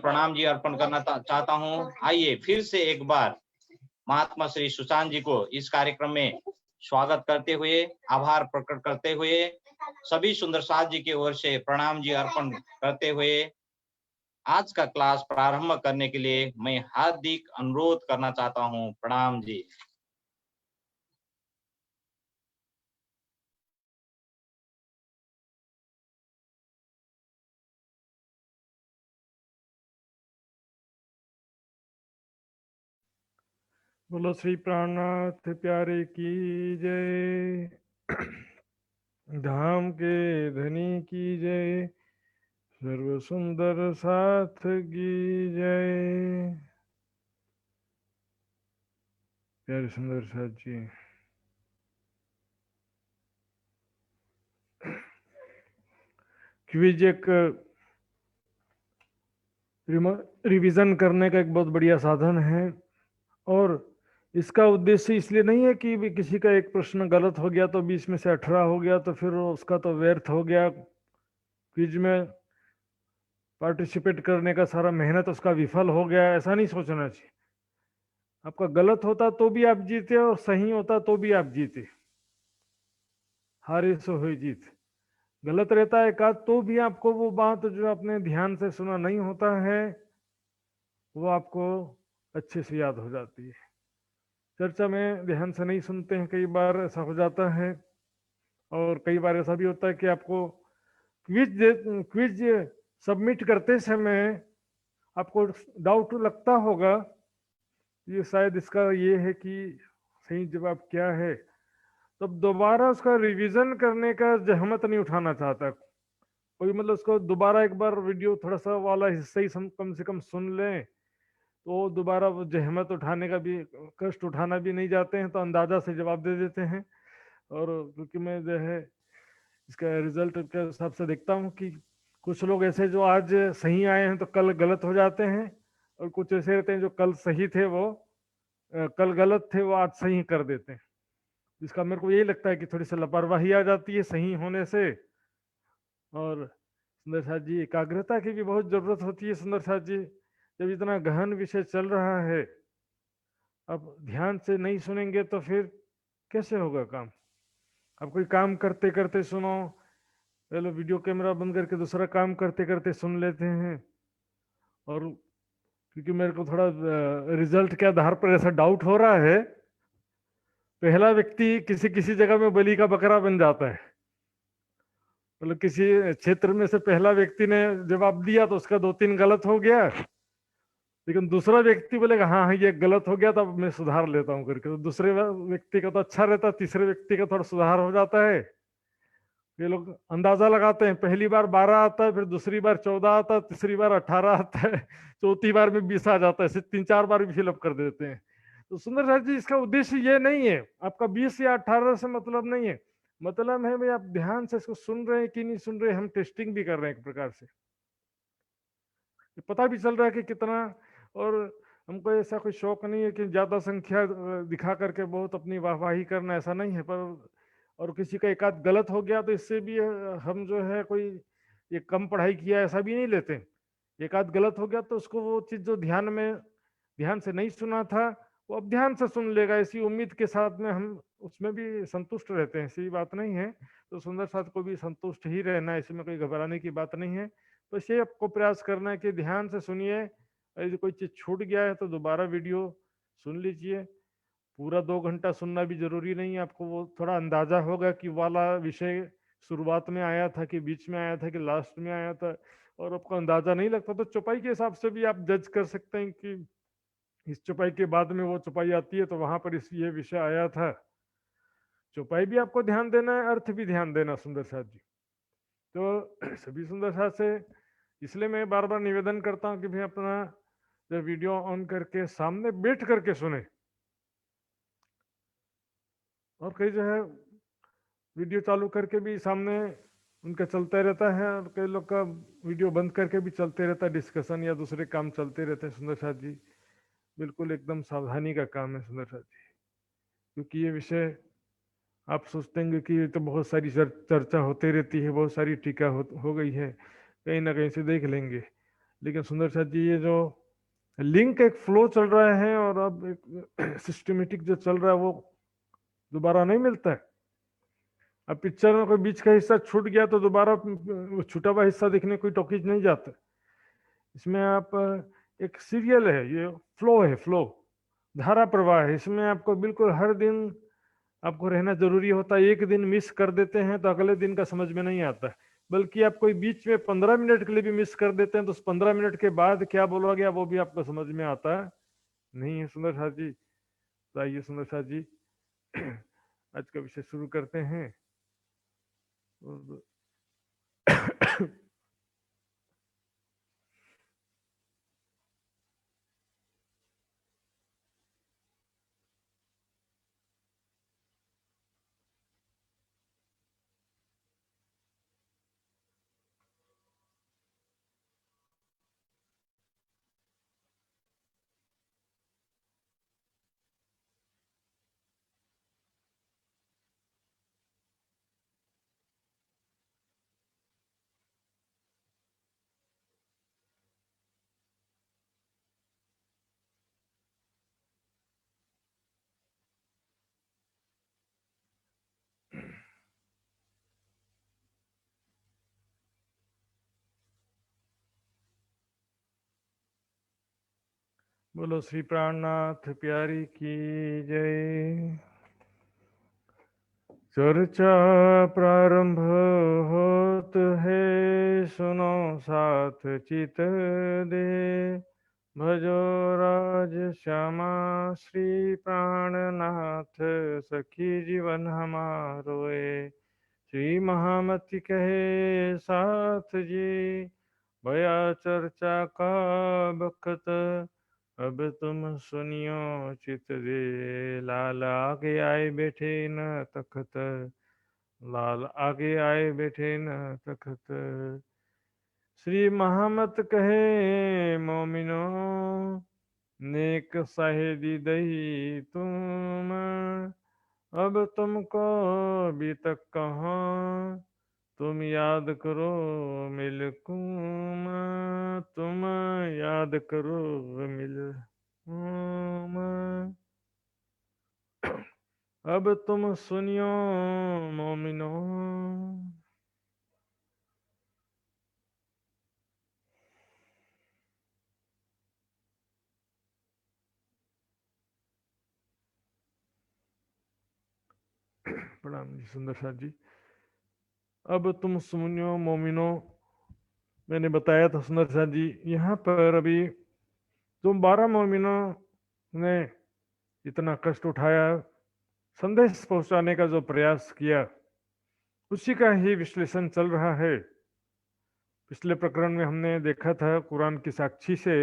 प्रणाम जी अर्पण करना चाहता हूँ। आइए फिर से एक बार महात्मा श्री सुशांत जी को इस कार्यक्रम में स्वागत करते हुए, आभार प्रकट करते हुए, सभी सुंदर साथ जी की ओर से प्रणाम जी अर्पण करते हुए आज का क्लास प्रारंभ करने के लिए मैं हार्दिक अनुरोध करना चाहता हूँ। प्रणाम जी। बोलो श्री प्राणनाथ प्यारे की जय। धाम के धनी की जय। सर्व सुंदर साथ की जय। प्यारे सुंदर साथ जी, क्विज एक रिवीजन करने का एक बहुत बढ़िया साधन है, और इसका उद्देश्य इसलिए नहीं है कि भी किसी का एक प्रश्न गलत हो गया तो 20 में से 18 हो गया तो फिर उसका तो व्यर्थ हो गया, क्विज में पार्टिसिपेट करने का सारा मेहनत उसका विफल हो गया, ऐसा नहीं सोचना चाहिए। आपका गलत होता तो भी आप जीते और सही होता तो भी आप जीते। हारे सो हुई जीत। गलत रहता है का तो भी आपको वो बात जो आपने ध्यान से सुना नहीं होता है वो आपको अच्छे से याद हो जाती है। चर्चा में ध्यान से नहीं सुनते हैं, कई बार ऐसा हो जाता है, और कई बार ऐसा भी होता है कि आपको क्विज सबमिट करते समय आपको डाउट लगता होगा ये शायद इसका ये है कि सही जवाब क्या है, तब दोबारा उसका रिवीजन करने का जहमत नहीं उठाना चाहता कोई। मतलब उसको दोबारा एक बार वीडियो थोड़ा सा वाला हिस्सा ही कम से कम सुन लें, तो दोबारा वो जहमत उठाने का भी, कष्ट उठाना भी नहीं जाते हैं, तो अंदाजा से जवाब दे देते हैं। और क्योंकि मैं जो है इसका रिजल्ट के हिसाब से देखता हूँ कि कुछ लोग ऐसे जो आज सही आए हैं तो कल गलत हो जाते हैं, और कुछ ऐसे रहते हैं जो कल सही थे वो कल गलत थे वो आज सही कर देते हैं। इसका मेरे को यही लगता है कि थोड़ी सी लापरवाही आ जाती है सही होने से। और सुंदर साथ जी, एकाग्रता की भी बहुत जरूरत होती है सुंदर साथ जी। जब इतना गहन विषय चल रहा है, अब ध्यान से नहीं सुनेंगे तो फिर कैसे होगा काम। अब कोई काम करते करते सुनो, पहले वीडियो कैमरा बंद करके दूसरा काम करते करते सुन लेते हैं। और क्योंकि मेरे को थोड़ा रिजल्ट के आधार पर ऐसा डाउट हो रहा है, पहला व्यक्ति किसी किसी जगह में बलि का बकरा बन जाता है। मतलब किसी क्षेत्र में से पहला व्यक्ति ने जवाब दिया तो उसका 2-3 गलत हो गया, लेकिन दूसरा व्यक्ति बोलेगा हाँ हाँ ये गलत हो गया, तब मैं सुधार लेता हूँ करके, तो दूसरे व्यक्ति का तो अच्छा रहता, तीसरे व्यक्ति का थोड़ा सुधार हो जाता है। ये लोग अंदाजा लगाते हैं, पहली बार 12 आता है, फिर दूसरी बार 14 आता है, तीसरी बार 18 आता है, चौथी बार में 20 आ जाता है, 3-4 बार भी फिलअप कर देते हैं। तो सुंदर साथ जी, इसका उद्देश्य ये नहीं है, आपका 20 या 18 से मतलब नहीं है। मतलब है भाई आप ध्यान से इसको सुन रहे हैं कि नहीं सुन रहे, हम टेस्टिंग भी कर रहे हैं एक प्रकार से, पता भी चल रहा है कि कितना। और हमको ऐसा कोई शौक नहीं है कि ज्यादा संख्या दिखा करके बहुत अपनी वाहवाही करना, ऐसा नहीं है। पर और किसी का एक आध गलत हो गया तो इससे भी हम जो है कोई ये कम पढ़ाई किया ऐसा भी नहीं लेते। एक आध गलत हो गया तो उसको वो चीज जो ध्यान से नहीं सुना था वो अब ध्यान से सुन लेगा, इसी उम्मीद के साथ में हम उसमें भी संतुष्ट रहते हैं, ऐसी बात नहीं है। तो सुंदर साथ को भी संतुष्ट ही रहना है, इसमें कोई घबराने की बात नहीं है। बस ये आपको प्रयास करना है कि ध्यान से सुनिए, यदि कोई चीज छूट गया है तो दोबारा वीडियो सुन लीजिए। पूरा 2 घंटा सुनना भी जरूरी नहीं है, आपको वो थोड़ा अंदाजा होगा कि वाला विषय शुरुआत में आया था कि बीच में आया था कि लास्ट में आया था, और आपको अंदाजा नहीं लगता तो चौपाई के हिसाब से भी आप जज कर सकते हैं कि इस चौपाई के बाद में वो चौपाई आती है तो वहां पर इस ये विषय आया था। चौपाई भी आपको ध्यान देना है, अर्थ भी ध्यान देना सुंदर साथ जी। तो सभी सुंदर साथ से इसलिए मैं बार बार निवेदन करता हूँ कि भाई अपना जब वीडियो ऑन करके सामने बैठ करके सुने। और कई जो है वीडियो चालू करके भी सामने उनका चलता रहता है, और कई लोग का वीडियो बंद करके भी चलते रहता है, डिस्कशन या दूसरे काम चलते रहते हैं सुंदर साथ जी। बिल्कुल एकदम सावधानी का काम है सुंदर साथ जी, क्योंकि ये विषय आप सोचते हैं कि ये तो बहुत सारी चर्चा होती रहती है, बहुत सारी टीका हो गई है, कहीं ना कहीं से देख लेंगे। लेकिन सुंदर साथ जी ये जो लिंक एक फ्लो चल रहा है और अब एक सिस्टमेटिक जो चल रहा है वो दोबारा नहीं मिलता है। अब पिक्चर में कोई बीच का हिस्सा छूट गया तो दोबारा वो छूटा हुआ हिस्सा देखने कोई टॉकीज नहीं जाता। इसमें आप एक सीरियल है, ये फ्लो है, फ्लो धारा प्रवाह है। इसमें आपको बिल्कुल हर दिन आपको रहना जरूरी होता है। एक दिन मिस कर देते हैं तो अगले दिन का समझ में नहीं आता, बल्कि आप कोई बीच में 15 मिनट के लिए भी मिस कर देते हैं तो उस 15 मिनट के बाद क्या बोला गया वो भी आपको समझ में आता नहीं है। सुंदर साथ जी, तो आइए सुंदर साथ जी आज का विषय शुरू करते हैं। बोलो श्री प्राणनाथ प्यारी की जय। चर्चा प्रारंभ होत है, सुनो साथ चित दे। भजो राज श्यामा श्री प्राणनाथ, सखी जीवन हमारोए। श्री महामति कहे साथ जी, भया चर्चा का बखत। अब तुम सुनियो चित दे, लाल आगे आए बैठे न तखत। लाल आगे आए बैठे न तखत। श्री महामत कहे मोमिनो, नेक साहेदी दही तुम। अब तुमको भी तक कहाँ, तुम याद करो मिल कुम। तुम याद करो मिल कुम। अब तुम सुनियो मोमिनो। प्रणाम जी सुंदर साथ जी। अब तुम सुनियो मोमिनो, मैंने बताया था सुंदर साथ जी, यहाँ पर अभी तुम 12 मोमिनों ने इतना कष्ट उठाया, संदेश पहुंचाने का जो प्रयास किया, उसी का ही विश्लेषण चल रहा है। पिछले प्रकरण में हमने देखा था कुरान की साक्षी से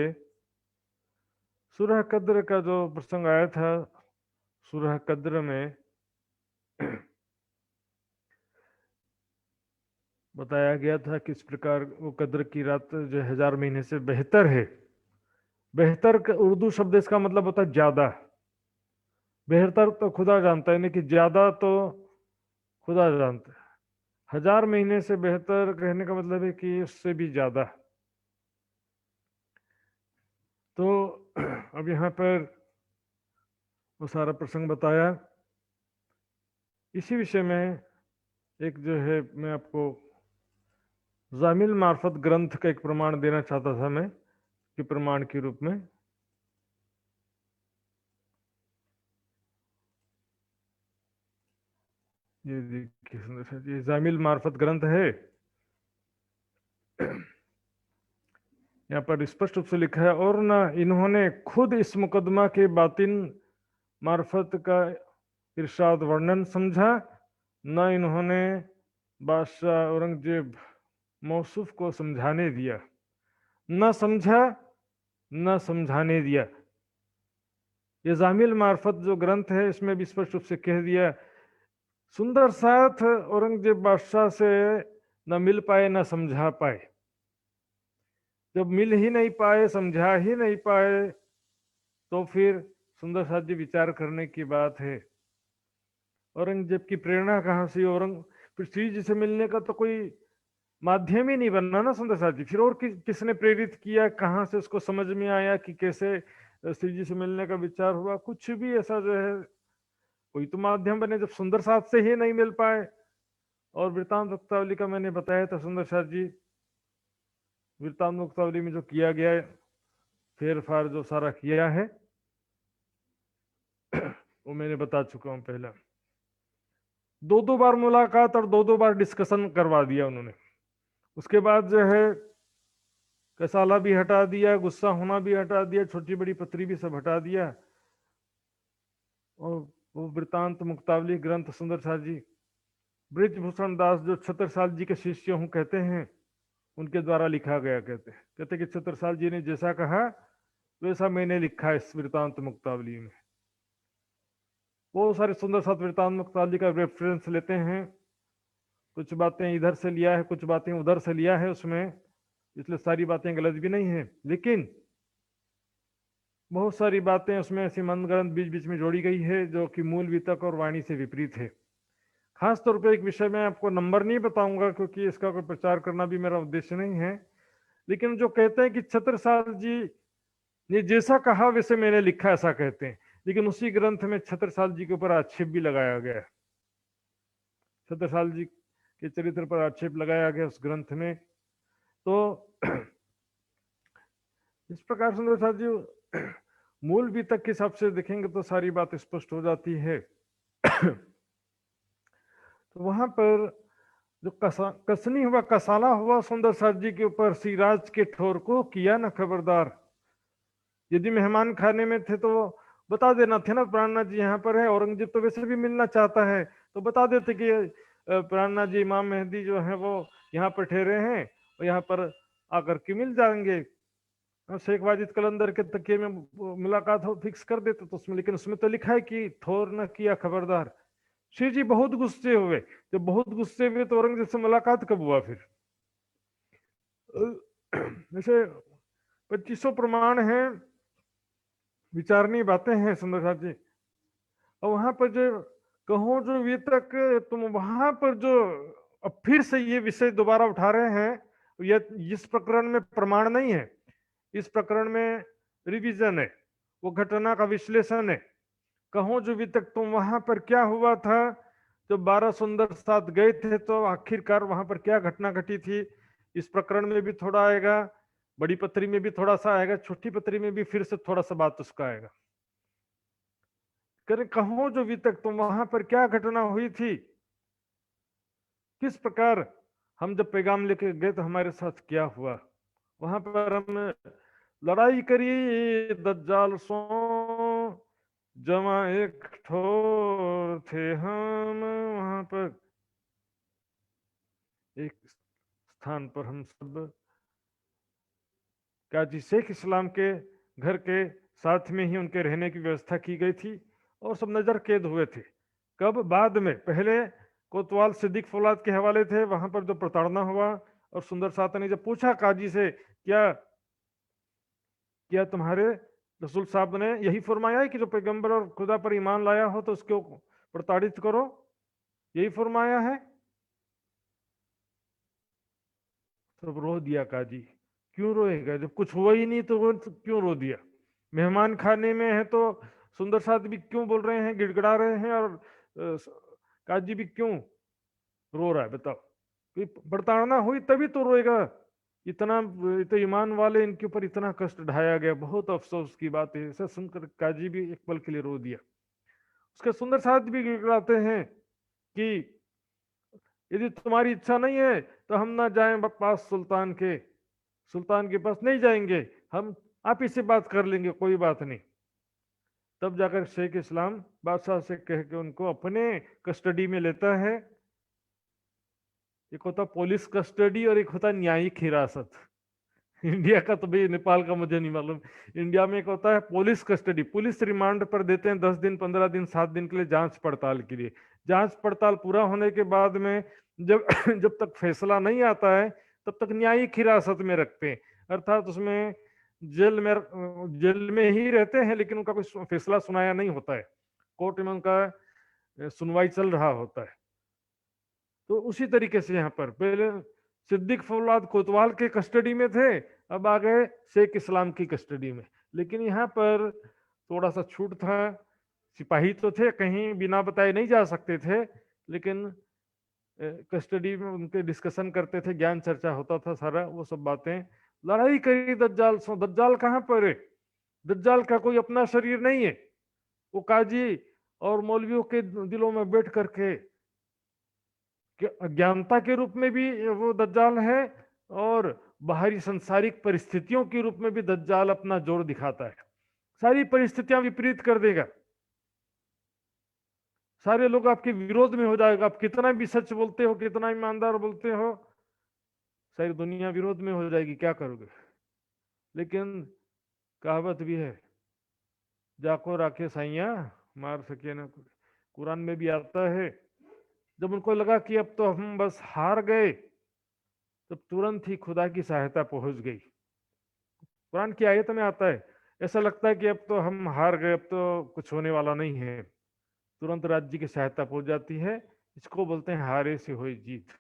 सूरह कद्र का जो प्रसंग आया था। सूरह कद्र में बताया गया था किस प्रकार वो कद्र की रात जो 1000 महीने से बेहतर है। बेहतर का उर्दू शब्द इसका मतलब होता है ज्यादा। बेहतर तो खुदा जानता है, नहीं कि ज्यादा तो खुदा जानता है। 1000 महीने से बेहतर कहने का मतलब है कि उससे भी ज्यादा। तो अब यहाँ पर वो सारा प्रसंग बताया। इसी विषय में एक जो है मैं आपको जामिल मार्फत ग्रंथ का एक प्रमाण देना चाहता था मैं, कि प्रमाण के रूप में। ये देखिए सुंदर सा, ये जामिल मार्फत ग्रंथ है। यहाँ पर स्पष्ट रूप से लिखा है, और ना इन्होंने खुद इस मुकदमा के बातिन मार्फत का इरशाद वर्णन समझा, न इन्होंने बादशाह औरंगजेब मौसूफ को समझाने दिया। न समझा न समझाने दिया। ये जामिल मार्फत जो ग्रंथ है इसमें भी स्पष्ट रूप से कह दिया, सुंदर साथ औरंगजेब बादशाह से न मिल पाए न समझा पाए। जब मिल ही नहीं पाए, समझा ही नहीं पाए, तो फिर सुंदर साथ जी विचार करने की बात है। औरंगजेब की प्रेरणा कहाँ से? पृथ्वी जी से मिलने का तो कोई माध्यम ही नहीं बनना ना सुंदर साथ जी। फिर और किसने प्रेरित किया, कहाँ से उसको समझ में आया कि कैसे श्री जी से मिलने का विचार हुआ, कुछ भी ऐसा जो है कोई तो माध्यम बने। जब सुंदर साथ से ही नहीं मिल पाए, और वृत्तांत मुक्तावली का मैंने बताया था सुंदर साथ जी, वृत्तांत मुक्तावली में जो किया गया है, फेर फार जो सारा किया है वो मैंने बता चुका हूं पहले। दो दो बार मुलाकात और दो दो बार डिस्कशन करवा दिया उन्होंने। उसके बाद जो है कसाला भी हटा दिया, गुस्सा होना भी हटा दिया, छोटी बड़ी पत्री भी सब हटा दिया। और वो वृत्तांत मुक्तावली ग्रंथ सुंदर साथ जी ब्रिजभूषण दास जो छत्रसाल जी के शिष्य हूं कहते हैं, उनके द्वारा लिखा गया। कहते कि छत्रसाल जी ने जैसा कहा वैसा मैंने लिखा है इस वृत्तांत मुक्तावली में। बहुत सारे सुंदर साथ वृत्तांत मुक्तावली का रेफरेंस लेते हैं, कुछ बातें इधर से लिया है, कुछ बातें उधर से लिया है उसमें, इसलिए सारी बातें गलत भी नहीं है, लेकिन बहुत सारी बातें उसमें ऐसी मनगढ़ंत बीच बीच में जोड़ी गई है जो कि मूल वितक और वाणी से विपरीत है। खास तौर पे एक विषय में आपको नंबर नहीं बताऊंगा क्योंकि इसका कोई प्रचार करना भी मेरा उद्देश्य नहीं है, लेकिन जो कहते हैं कि छत्रसाल जी ने जैसा कहा वैसे मैंने लिखा, ऐसा कहते हैं, लेकिन उसी ग्रंथ में छत्रसाल जी के ऊपर आक्षेप भी लगाया गया है। छत्रसाल जी के चरित्र पर आक्षेप लगाया गया उस ग्रंथ में। तो इस प्रकार सुंदर साथ जी मूल वितक के हिसाब से देखेंगे तो सारी बात स्पष्ट हो जाती है। तो वहां पर जो कसनी हुआ, कसाला हुआ सुंदर साथ जी के ऊपर सिराज के ठोर को किया ना खबरदार। यदि मेहमान खाने में थे तो बता देना थे ना, प्राणनाथ जी यहाँ पर है, औरंगजेब तो वैसे भी मिलना चाहता है, तो बता देते कि प्राणनाथ जी इमाम मेहदी जो है वो यहाँ पर ठहरे हैं और यहाँ पर आकर के मिल जाएंगे। शेख वाजिद कलंदर के तकिए में मुलाकात हो फिक्स कर देते तो उसमें, लेकिन उसमें तो लिखा है कि थोर न किया खबरदार। श्री जी बहुत गुस्से हुए। जब बहुत गुस्से हुए तो औरंगजेब से मुलाकात कब हुआ फिर? जैसे 2500 प्रमाण हैं, विचारणीय बातें हैं सुंदर साथ जी। और वहां पर जो कहो जो वितक, तुम वहां पर जो अब फिर से ये विषय दोबारा उठा रहे हैं, ये इस प्रकरण में प्रमाण नहीं है, इस प्रकरण में रिवीजन है, वो घटना का विश्लेषण है। कहो जो वितक तुम वहां पर क्या हुआ था जब 12 सुंदर साथ गए थे, तो आखिरकार वहां पर क्या घटना घटी थी, इस प्रकरण में भी थोड़ा आएगा, बड़ी पत्री में भी थोड़ा सा आएगा, छोटी पत्री में भी फिर से थोड़ा सा बात उसका आएगा। करे कहो जो वितक तुम वहां पर क्या घटना हुई थी, किस प्रकार हम जब पैगाम लेके गए तो हमारे साथ क्या हुआ, वहां पर हम लड़ाई करी दज्जाल सो जमा एक ठोर थे हम। वहां पर एक स्थान पर हम सब काजी शेख इस्लाम के घर के साथ में ही उनके रहने की व्यवस्था की गई थी और सब नजर कैद हुए थे। कब? बाद में। पहले कोतवाल सिद्दीक फौलाद के हवाले थे, वहां पर जो प्रताड़ना हुआ, और सुंदर साथ ने जब पूछा काजी से क्या क्या तुम्हारे रसूल साहब ने यही फरमाया है कि जो पैगंबर और खुदा पर ईमान लाया हो तो उसको प्रताड़ित करो, यही फरमाया है? सब रो दिया काजी। क्यों रोएगा, जब कुछ हुआ ही नहीं तो वो क्यों रो दिया? मेहमान खाने में है तो सुंदर साथ भी क्यों बोल रहे हैं, गिड़गिड़ा रहे हैं, और काजी भी क्यों रो रहा है? बताओ, कोई प्रताड़ना हुई तभी तो रोएगा। इतना तो ईमान वाले इनके ऊपर इतना कष्ट ढाया गया, बहुत अफसोस की बात है। ऐसा सुनकर काजी भी एक पल के लिए रो दिया। उसके सुंदर साथ भी गिड़गिड़ाते हैं कि यदि तुम्हारी इच्छा नहीं है तो हम ना जाएं पास सुल्तान के, सुल्तान के पास नहीं जाएंगे, हम आप ही से बात कर लेंगे, कोई बात नहीं। तब जाकर शेख इस्लाम बादशाह से कह के उनको अपने कस्टडी में लेता है। एक होता पुलिस कस्टडी और एक होता न्यायिक हिरासत। इंडिया का तो भाई, नेपाल का मुझे नहीं मालूम। इंडिया में एक होता है पुलिस कस्टडी, पुलिस रिमांड पर देते हैं 10 दिन 15 दिन 7 दिन के लिए जांच पड़ताल के लिए। जांच पड़ताल पूरा होने के बाद में जब जब तक फैसला नहीं आता है तब तक न्यायिक हिरासत में रखते हैं, अर्थात उसमें जेल में ही रहते हैं, लेकिन उनका कोई फैसला सुनाया नहीं होता है, कोर्ट में उनका सुनवाई चल रहा होता है। तो उसी तरीके से यहाँ पर पहले सिद्दीक फौलाद कोतवाल के कस्टडी में थे, अब आ गए शेख इस्लाम की कस्टडी में। लेकिन यहाँ पर थोड़ा सा छूट था, सिपाही तो थे, कहीं बिना बताए नहीं जा सकते थे, लेकिन कस्टडी में उनके डिस्कशन करते थे, ज्ञान चर्चा होता था सारा, वो सब बातें। लड़ाई करी दज्जाल से। दज्जाल कहाँ पर है? दज्जाल का कोई अपना शरीर नहीं है, वो काजी और मौलवियों के दिलों में बैठ करके अज्ञानता के रूप में भी वो दज्जाल है, और बाहरी संसारिक परिस्थितियों के रूप में भी दज्जाल अपना जोर दिखाता है। सारी परिस्थितियां विपरीत कर देगा, सारे लोग आपके विरोध में हो जाएगा। आप कितना भी सच बोलते हो, कितना ईमानदार बोलते हो, सारी दुनिया विरोध में हो जाएगी, क्या करोगे? लेकिन कहावत भी है, जाको राखे साइया मार सके ना कोई। कुरान में भी आता है, जब उनको लगा कि अब तो हम बस हार गए, तब तुरंत ही खुदा की सहायता पहुंच गई। कुरान की आयत में आता है, ऐसा लगता है कि अब तो हम हार गए, अब तो कुछ होने वाला नहीं है, तुरंत राज्य की सहायता पहुंच जाती है। इसको बोलते हैं हारे से हुई जीत।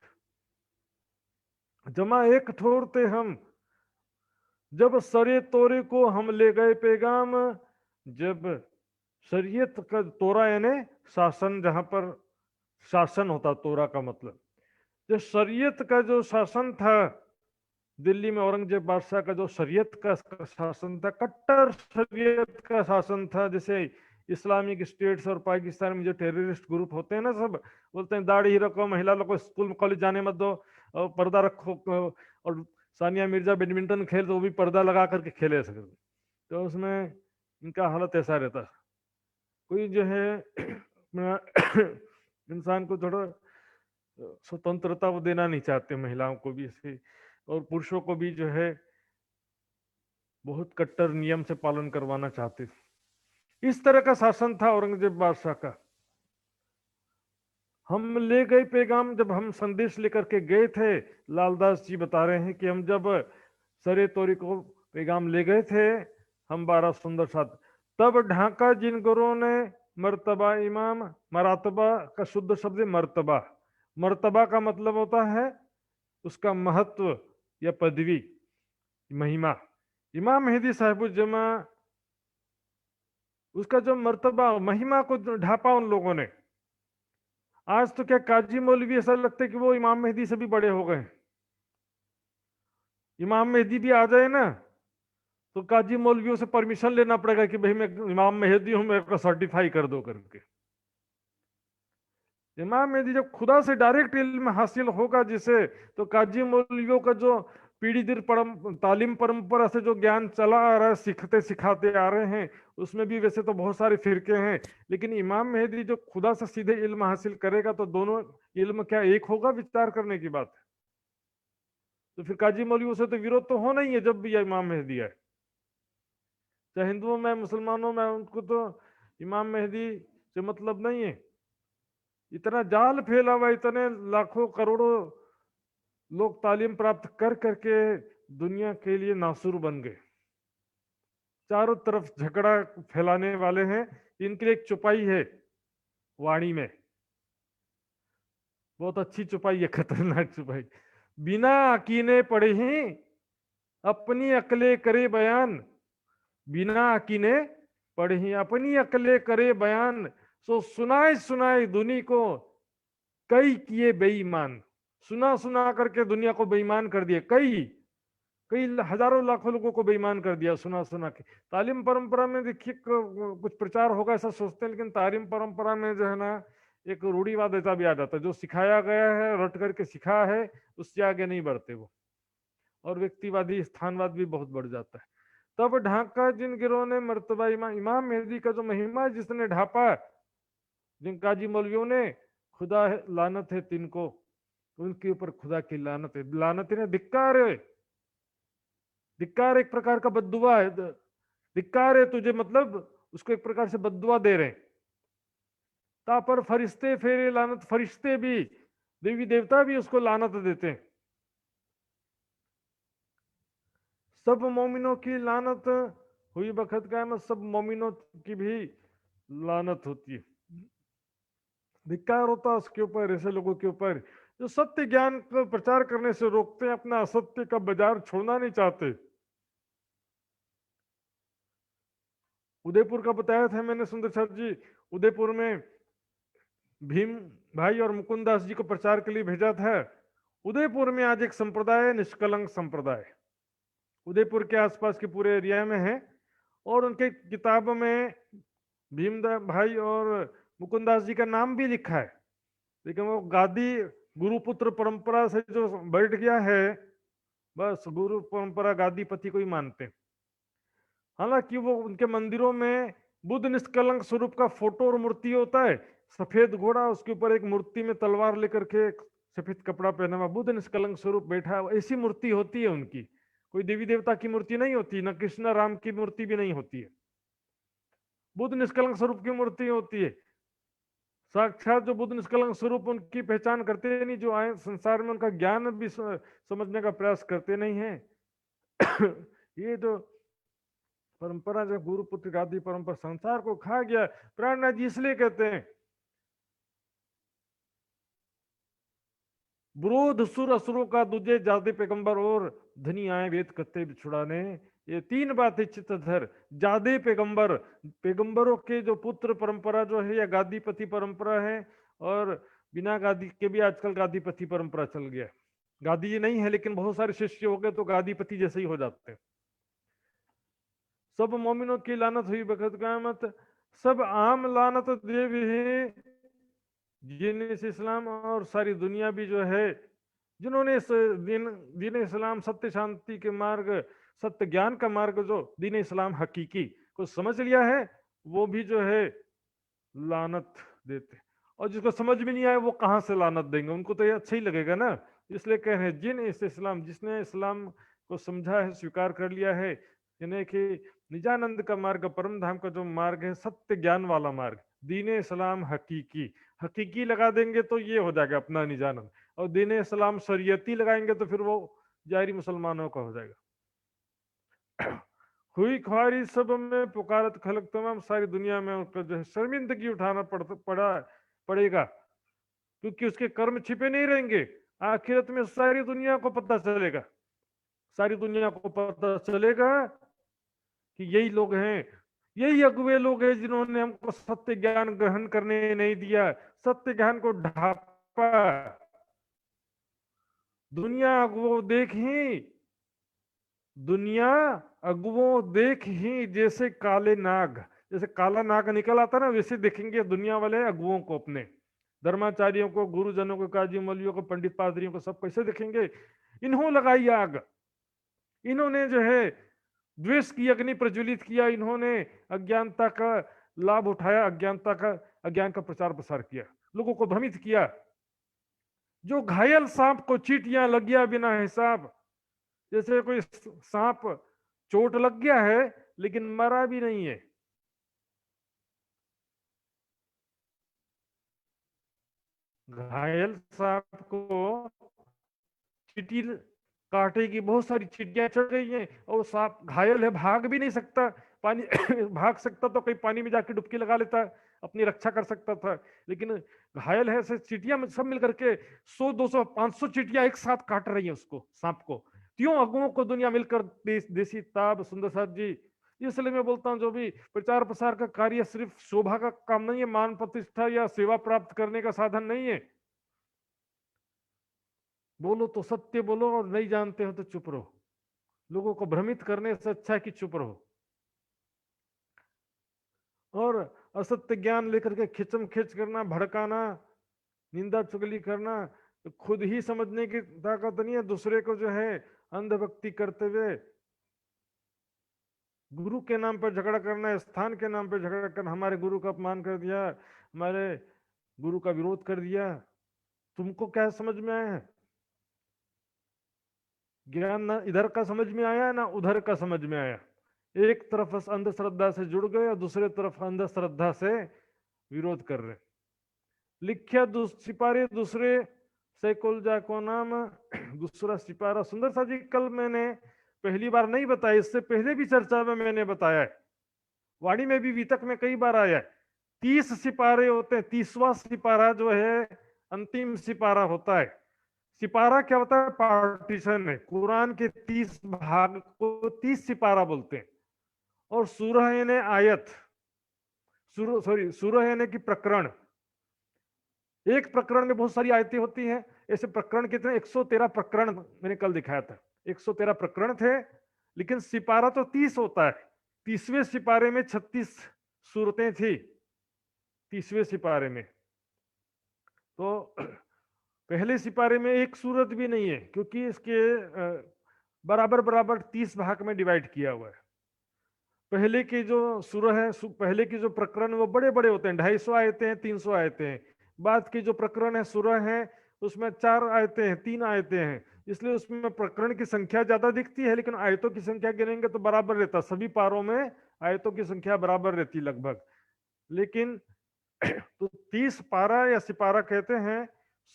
जमा एक ठोरते हम, जब सरे तोरे को हम ले गए पैगाम। जब शरीयत का तोरा यानी शासन, जहां पर शासन होता, तोरा का मतलब जो शरीयत का जो शासन था, दिल्ली में औरंगजेब बादशाह का जो शरीयत का शासन था, कट्टर शरीयत का शासन था। जैसे इस्लामिक स्टेट्स और पाकिस्तान में जो टेररिस्ट ग्रुप होते हैं ना, सब बोलते हैं दाढ़ी रखो, महिला लोग को स्कूल कॉलेज जाने मत दो, और पर्दा रखो, और सानिया मिर्जा बैडमिंटन खेल तो वो भी पर्दा लगा करके खेले सके। तो उसमें इनका हालत ऐसा रहता। कोई जो है इंसान को थोड़ा स्वतंत्रता वो देना नहीं चाहते, महिलाओं को भी ऐसे, और पुरुषों को भी जो है बहुत कट्टर नियम से पालन करवाना चाहते थे। इस तरह का शासन था औरंगजेब बादशाह का। हम ले गए पैगाम, जब हम संदेश लेकर के गए थे, लालदास जी बता रहे हैं कि हम जब सरे तोरी को पैगाम ले गए थे, हम 12 सुंदर साथ, तब ढाका जिन गुरुओं ने मर्तबा इमाम, मरातबा का शुद्ध शब्द मर्तबा। मर्तबा का मतलब होता है उसका महत्व या पदवी, महिमा। इमाम मेहदी साहिबुज्जमा, उसका जो मर्तबा महिमा को ढापा उन लोगों ने। आज तो क्या काजी मौलवी ऐसा लगता है कि वो इमाम मेहदी से भी बड़े हो गए। इमाम मेहदी भी आ जाए ना, तो काजी मौलवियों से परमिशन लेना पड़ेगा कि भाई मैं इमाम मेहदी हूं, मेरे को सर्टिफाई कर दो करके। इमाम मेहदी जब खुदा से डायरेक्ट इल्म हासिल होगा जिसे, तो काजी मौलवियों का जो पीढ़ी दर तालीम परंपरा से जो ज्ञान चला आ रहा है, सीखते सिखाते आ रहे हैं, उसमें भी वैसे तो बहुत सारे फिरके हैं, लेकिन इमाम मेहदी जो खुदा से सीधे इल्म हासिल करेगा, तो दोनों इल्म क्या एक होगा? विचार करने की बात है। तो फिर काजी मौलवियों से तो विरोध तो होना ही है जब भी यह इमाम मेहदी है। चाहे हिंदुओं में, मुसलमानों में, उनको तो इमाम मेहदी से मतलब नहीं है। इतना जाल फैला हुआ, इतने लाखों करोड़ों लोग तालीम प्राप्त कर करके दुनिया के लिए नासुर बन गए, चारों तरफ झगड़ा फैलाने वाले हैं। इनके लिए एक चुपाई है वाणी में, बहुत अच्छी चुपाई है, खतरनाक चुपाई। बिना अकीने पढ़े ही अपनी अकले करे बयान, बिना अकीने पढ़े ही अपनी अकले करे बयान, सो सुनाए सुनाए दुनी को कई किए बेईमान। सुना सुना करके दुनिया को बेईमान कर दिया, कई कई हजारों लाखों लोगों को बेईमान कर दिया सुना सुना के। तालीम परंपरा में देखिए कुछ प्रचार होगा ऐसा सोचते हैं, लेकिन तालीम परंपरा में जो है ना, एक रूढ़ीवाद ऐसा भी आ जाता है, जो सिखाया गया है, रट करके सिखा है, उससे आगे नहीं बढ़ते वो, और व्यक्तिवादी स्थानवाद भी बहुत बढ़ जाता है। तब ढाका जिन गिरोह ने मर्तबा इमाम मेहदी का जो महिमा जिसने ढापा, जिन काजी मौलवियों ने, खुदा है लानत है तिनको, उनके ऊपर खुदा की लानत है। लानत है, धिक्कार है। धिक्कार एक प्रकार का बद्दुआ है, धिक्कार है तुझे, मतलब उसको एक प्रकार से बद्दुआ दे रहे हैं। ता पर फरिश्ते फेरे लानत, फरिश्ते भी, देवी देवता भी उसको लानत देते हैं। सब मोमिनों की लानत हुई बखत क़यामत, सब मोमिनों की भी लानत होती है। धिक्कार होता है उसके ऊपर, ऐसे लोगों के ऊपर जो सत्य ज्ञान को प्रचार करने से रोकते हैं, अपना असत्य का बाजार छोड़ना नहीं चाहते। उदयपुर का बताया था मैंने सुंदर सर जी, उदयपुर में भीम भाई और मुकुंद दास जी को प्रचार के लिए भेजा था। उदयपुर में आज एक संप्रदाय है, निष्कलंक संप्रदाय, उदयपुर के आसपास के पूरे एरिया में है, और उनके किताबों में भीम भाई और मुकुंद दास जी का नाम भी लिखा है, लेकिन वो गादी गुरुपुत्र परंपरा से जो बैठ गया है, बस गुरु परंपरा गादीपति को ही मानते हैं। हालांकि वो उनके मंदिरों में बुद्ध निष्कलंक स्वरूप का फोटो और मूर्ति होता है, सफेद घोड़ा, उसके ऊपर एक मूर्ति में तलवार लेकर के सफेद कपड़ा पहना हुआ बुद्ध निष्कलंक स्वरूप बैठा है, ऐसी मूर्ति होती है उनकी। कोई देवी देवता की मूर्ति नहीं होती, न कृष्ण राम की मूर्ति भी नहीं होती है, बुद्ध निष्कलंक स्वरूप की मूर्ति होती है। साक्षात जो बुद्ध निष्कलंक स्वरूप उनकी पहचान करते नहीं, जो आए संसार में उनका ज्ञान भी समझने का प्रयास करते नहीं है। ये जो परंपरा, जो गुरुपुत्र गादी परंपरा संसार को खा गया, प्राणनाथ जी इसलिए कहते हैं विरोध सुर असुरों का दूजे जाति पैगंबर और धनी आए वेद कत्ते छुड़ाने। ये तीन बातें चित्त धर, जादे पैगंबर, पैगंबरों के जो पुत्र परंपरा जो है, या गादीपति परंपरा है, और बिना गादी के भी आजकल गादीपति परंपरा चल गया। गादी जी नहीं है, लेकिन बहुत सारे शिष्य हो गए तो गादीपति जैसे ही हो जाते हैं। सब मोमिनों की लानत हुई बखत क़यामत, सब आम लानत देव है दीन इस्लाम, और सारी दुनिया भी जो है, जिन्होंने इस दीन इस्लाम सत्य शांति के मार्ग, सत्य ज्ञान का मार्ग, जो दीन इस्लाम हकीकी को समझ लिया है, वो भी जो है लानत देते, और जिसको समझ में नहीं आए वो कहाँ से लानत देंगे, उनको तो ये अच्छा ही लगेगा ना। इसलिए कह रहे हैं जिन इस इस्लाम, जिसने इस्लाम को समझा है, स्वीकार कर लिया है, यानी कि निजानंद का मार्ग, परम धाम का जो मार्ग है, सत्य ज्ञान वाला मार्ग, दीन इस्लाम हकीकी, हकीकी लगा देंगे तो ये हो जाएगा अपना निजानंद, और दीन इस्लाम शरीयती लगाएंगे तो फिर वो जारी मुसलमानों का हो जाएगा। हुई ख्वारी सब में पुकारत खलक तमाम, सारी दुनिया में उसको जो है शर्मिंदगी उठाना पड़ेगा, क्योंकि उसके कर्म छिपे नहीं रहेंगे। आखिरत में सारी दुनिया को पता चलेगा, सारी दुनिया को पता चलेगा कि यही लोग हैं, यही अगुवे लोग हैं जिन्होंने हमको सत्य ज्ञान ग्रहण करने नहीं दिया, सत्य ज्ञान को ढापा। दुनिया अगुवो देख ही, दुनिया अगुवो देख ही, जैसे काले नाग, जैसे काला नाग निकल आता ना, वैसे देखेंगे दुनिया वाले अगुवों को, अपने धर्माचार्यों को, गुरुजनों को, काजी मौलवियों को, पंडित पादरियों को, सब कैसे देखेंगे, इन्हों लगाई आग, इन्होंने जो है द्वेष की अग्नि प्रज्वलित किया, इन्होंने अज्ञानता का लाभ उठाया, अज्ञान का प्रचार प्रसार किया, लोगों को भ्रमित किया। जो घायल सांप को चींटियां लग गया बिना हिसाब, जैसे कोई सांप चोट लग गया है लेकिन मरा भी नहीं है, घायल सांप को चींटी काटेगी, बहुत सारी चींटियां चढ़ गई हैं, और सांप घायल है, भाग भी नहीं सकता, पानी भाग सकता तो कहीं पानी में जाके डुबकी लगा लेता, अपनी रक्षा कर सकता था, लेकिन घायल है, ऐसे चींटियां सब मिलकर के 100 200 500 चींटियां एक साथ काट रही हैं उसको, सांप को। त्यों अगुओं को दुनिया मिलकर देसी ताब सुंदर साथ जी। इसलिए मैं बोलता हूँ जो भी प्रचार प्रसार का कार्य सिर्फ शोभा का काम नहीं है, मान प्रतिष्ठा या सेवा प्राप्त करने का साधन नहीं है। बोलो तो सत्य बोलो, और नहीं जानते हो तो चुप रहो, लोगों को भ्रमित करने से अच्छा है कि चुप रहो। और असत्य ज्ञान लेकर के खिचम खिच करना, भड़काना, निंदा चुगली करना, तो खुद ही समझने की ताकत नहीं है, दूसरे को जो है अंधभक्ति करते हुए गुरु के नाम पर झगड़ा करना, स्थान के नाम पर झगड़ा करना, हमारे गुरु का अपमान कर दिया, हमारे गुरु का विरोध कर दिया, तुमको क्या समझ में आया है? ज्ञान ना इधर का समझ में आया ना उधर का समझ में आया, एक तरफ अंधश्रद्धा से जुड़ गए और दूसरे तरफ अंधश्रद्धा से विरोध कर रहे। लिख्या सिपारे दूसरे सैकुल जाको नाम, दूसरा सिपारा। सुंदर सा जी कल मैंने पहली बार नहीं बताया, इससे पहले भी चर्चा में मैंने बताया है, वाणी में भी वितक में कई बार आया है। 30 सिपारे होते हैं, 30वां सिपारा जो है अंतिम सिपारा होता है, सिपारा क्या होता है? पार्टीशन है। कुरान के 30 भाग को 30 सिपारा बोलते हैं। और सूरह यानी आयत, सूरह यानी कि प्रकरण। एक प्रकरण में बहुत सारी आयतें होती हैं। ऐसे प्रकरण कितने? 113 प्रकरण मैंने कल दिखाया था। 113 प्रकरण थे, लेकिन सिपारा तो 30 होता है। 30वें सिपारे में 36 सूरतें थी। 30वें सिपारे में तो पहले सिपारे में एक सूरत भी नहीं है, क्योंकि इसके बराबर बराबर 30 भाग में डिवाइड किया हुआ है। पहले की जो सूरह है, पहले की जो प्रकरण वो बड़े बड़े होते हैं, 250 आयतें हैं, 300 आयतें हैं। बाद की जो प्रकरण है, सूरह है, उसमें 4 आयतें हैं, 3 आयतें हैं। इसलिए उसमें प्रकरण की संख्या ज्यादा दिखती है, लेकिन आयतों की संख्या गिनेंगे तो बराबर रहता। सभी पारों में आयतों की संख्या बराबर रहती लगभग। लेकिन तो 30 पारा या सिपारा कहते हैं।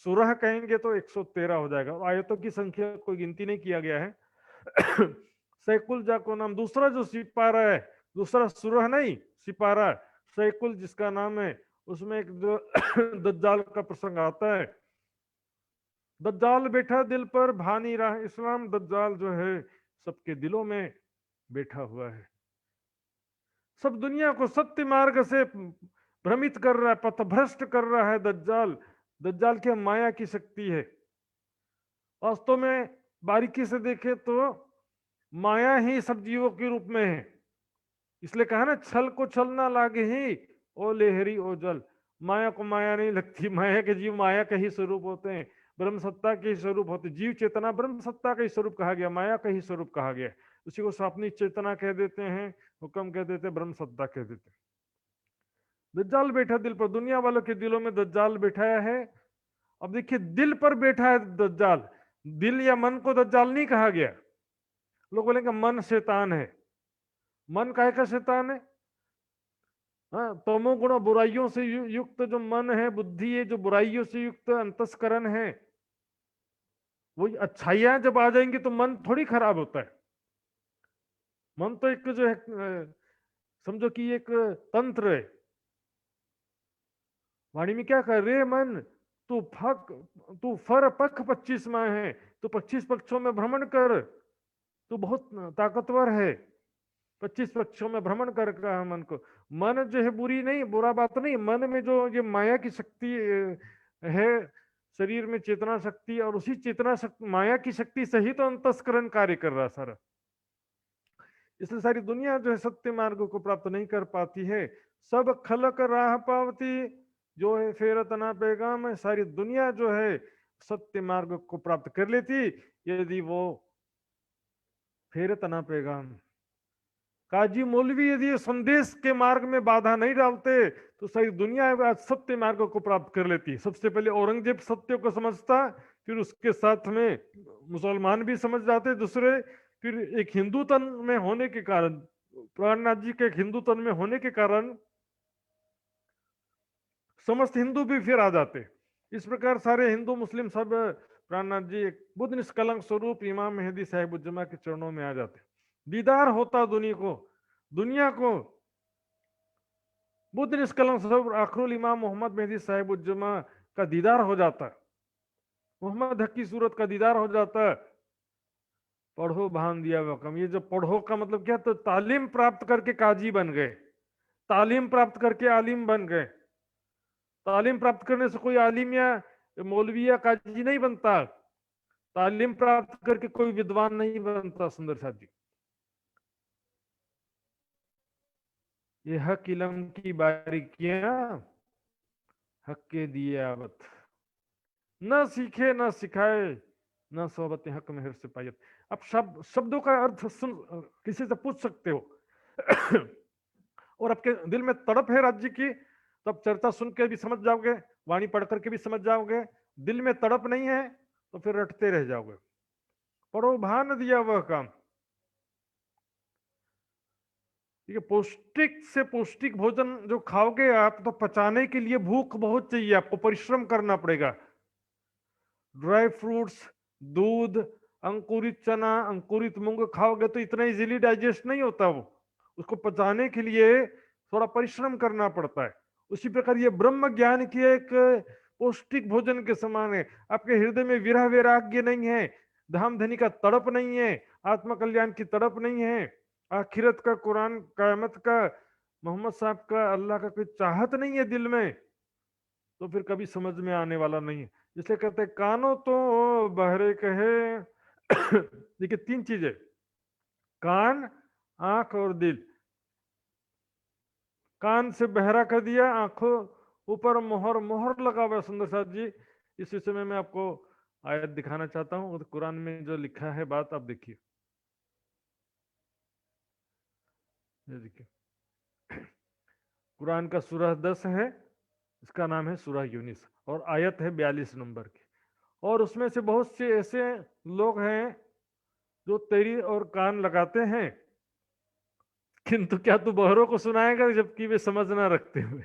सूरह कहेंगे तो 113 हो जाएगा। आयतों की संख्या कोई गिनती नहीं किया गया है। सैकुल जाको नाम दूसरा जो सिपारा है, दूसरा सूरह नहीं, सिपारा सैकुल जिसका नाम है, उसमें एक जो दज्जाल का प्रसंग आता है। दज्जाल बैठा दिल पर भानी रहा इस्लाम। दज्जाल जो है सबके दिलों में बैठा हुआ है, सब दुनिया को सत्य मार्ग से भ्रमित कर रहा है, पथभ्रष्ट कर रहा है दज्जाल। दज्जाल की माया की शक्ति है। वास्तव में बारीकी से देखे तो माया ही सब जीवों के रूप में है। इसलिए कहा ना, छल को छल ना लागे ही ओ लेहरी ओ जल। माया को माया नहीं लगती। माया के जीव माया के ही स्वरूप होते हैं, ब्रह्म सत्ता के ही स्वरूप होते हैं। जीव चेतना ब्रह्म सत्ता का ही स्वरूप कहा गया, माया का ही स्वरूप कहा गया। उसी को स्वाप्निक चेतना कह देते हैं, हुक्म कह देते हैं, ब्रह्म सत्ता कह देते हैं। दज्जाल बैठा दिल पर, दुनिया वालों के दिलों में दज्जाल बैठाया है। अब देखिए, दिल पर बैठा है दज्जाल। दिल या मन को दज्जाल नहीं कहा गया। लोग बोलेंगे मन शैतान है। मन काहे का शैतान है? हाँ, तमोगुण बुराइयों से युक्त जो मन है, बुद्धि है, जो बुराइयों से युक्त अंतस्करण है, वो अच्छाइयां जब आ जाएंगी तो मन थोड़ी खराब होता है। मन तो एक जो है, समझो कि एक तंत्र है। वाणी में क्या कर रहे मन, तू फर पख 25 माह है, तू 25 पक्षों में भ्रमण कर, तू बहुत ताकतवर है। 25 पक्षों में भ्रमण कर रहा मन को। मन जो है बुरी नहीं, बुरा बात नहीं। मन में जो ये माया की शक्ति है, शरीर में चेतना शक्ति, और उसी चेतना शक्ति माया की शक्ति से ही तो अंतस्करण कार्य कर रहा सारा। इसलिए सारी दुनिया जो है सत्य मार्ग को प्राप्त नहीं कर पाती है। सब खलक राह पावती जो है फेरत ना पैगाम है। सारी दुनिया जो है सत्य मार्ग को प्राप्त कर लेती यदि वो फेरत ना पैगाम। काजी मौलवी यदि संदेश के मार्ग में बाधा नहीं डालते तो सारी दुनिया आज सत्य मार्ग को प्राप्त कर लेती। सबसे पहले औरंगजेब सत्य को समझता, फिर उसके साथ में मुसलमान भी समझ जाते दूसरे, फिर एक हिंदू तन में होने के कारण, प्राणनाथ जी के एक हिंदू तन में होने के कारण समस्त हिंदू भी फिर आ जाते। इस प्रकार सारे हिंदू मुस्लिम सब प्राणनाथ जी एक बुद्ध निष्कलंक स्वरूप इमाम मेहदी साहिब उज्जमा के चरणों में आ जाते। दीदार होता दुनिया को बुद्ध निष्कलंक स्वरूप आखरुल इमाम मोहम्मद मेहदी साहिब उज्जमा का दीदार हो जाता, मोहम्मद हक की सूरत का दीदार हो जाता। पढ़ो भान दिया वकम। ये जो पढ़ो का मतलब क्या, तो तालीम प्राप्त करके काजी बन गए, तालीम प्राप्त करके आलिम बन गए। तालीम प्राप्त करने से कोई आलिम या मौलवी या काजी नहीं बनता। तालीम प्राप्त करके कोई विद्वान नहीं बनता। सुंदर साथ जी, ये हक इलम की बारीकियां हक के दिए आवत, न सीखे न सिखाए, न सोहबत हक में हर सिपाहियत। अब शब्दों का अर्थ सुन किसी से पूछ सकते हो और आपके दिल में तड़प है राज्य की, तब चर्चा सुन के भी समझ जाओगे, वाणी पढ़ करके भी समझ जाओगे। दिल में तड़प नहीं है तो फिर रटते रह जाओगे। पढ़ो भान दिया वह काम। ठीक है, पौष्टिक से पौष्टिक भोजन जो खाओगे आप, तो पचाने के लिए भूख बहुत चाहिए, आपको परिश्रम करना पड़ेगा। ड्राई फ्रूट्स, दूध, अंकुरित चना, अंकुरित मूंग खाओगे तो इतना इजीली डाइजेस्ट नहीं होता। वो उसको पचाने के लिए थोड़ा परिश्रम करना पड़ता है। उसी प्रकार ये ब्रह्म ज्ञान की एक पौष्टिक भोजन के समान है। आपके हृदय में विरह वैराग्य नहीं है, धाम धनी का तड़प नहीं है, आत्म कल्याण की तड़प नहीं है, आखिरत का, कुरान, कयामत का, मोहम्मद साहब का, अल्लाह का कोई चाहत नहीं है दिल में, तो फिर कभी समझ में आने वाला नहीं है। जिसे कहते हैं कानों तो बहरे कहे देखिए 3 चीजें, कान, आंख और दिल। कान से बहरा कर दिया, आंखों ऊपर मोहर मोहर लगा हुआ है। सुंदर साथ जी, इस विषय में मैं आपको आयत दिखाना चाहता हूं, कुरान में जो लिखा है बात आप देखिए। ये देखिए, कुरान का सूरह 10 है, इसका नाम है सूरह यूनिस, और आयत है 42 नंबर की। और उसमें से बहुत से ऐसे लोग हैं जो तेरी और कान लगाते हैं, किंतु क्या तू बहरों को सुनाएगा जबकि वे समझ ना रखते हुए।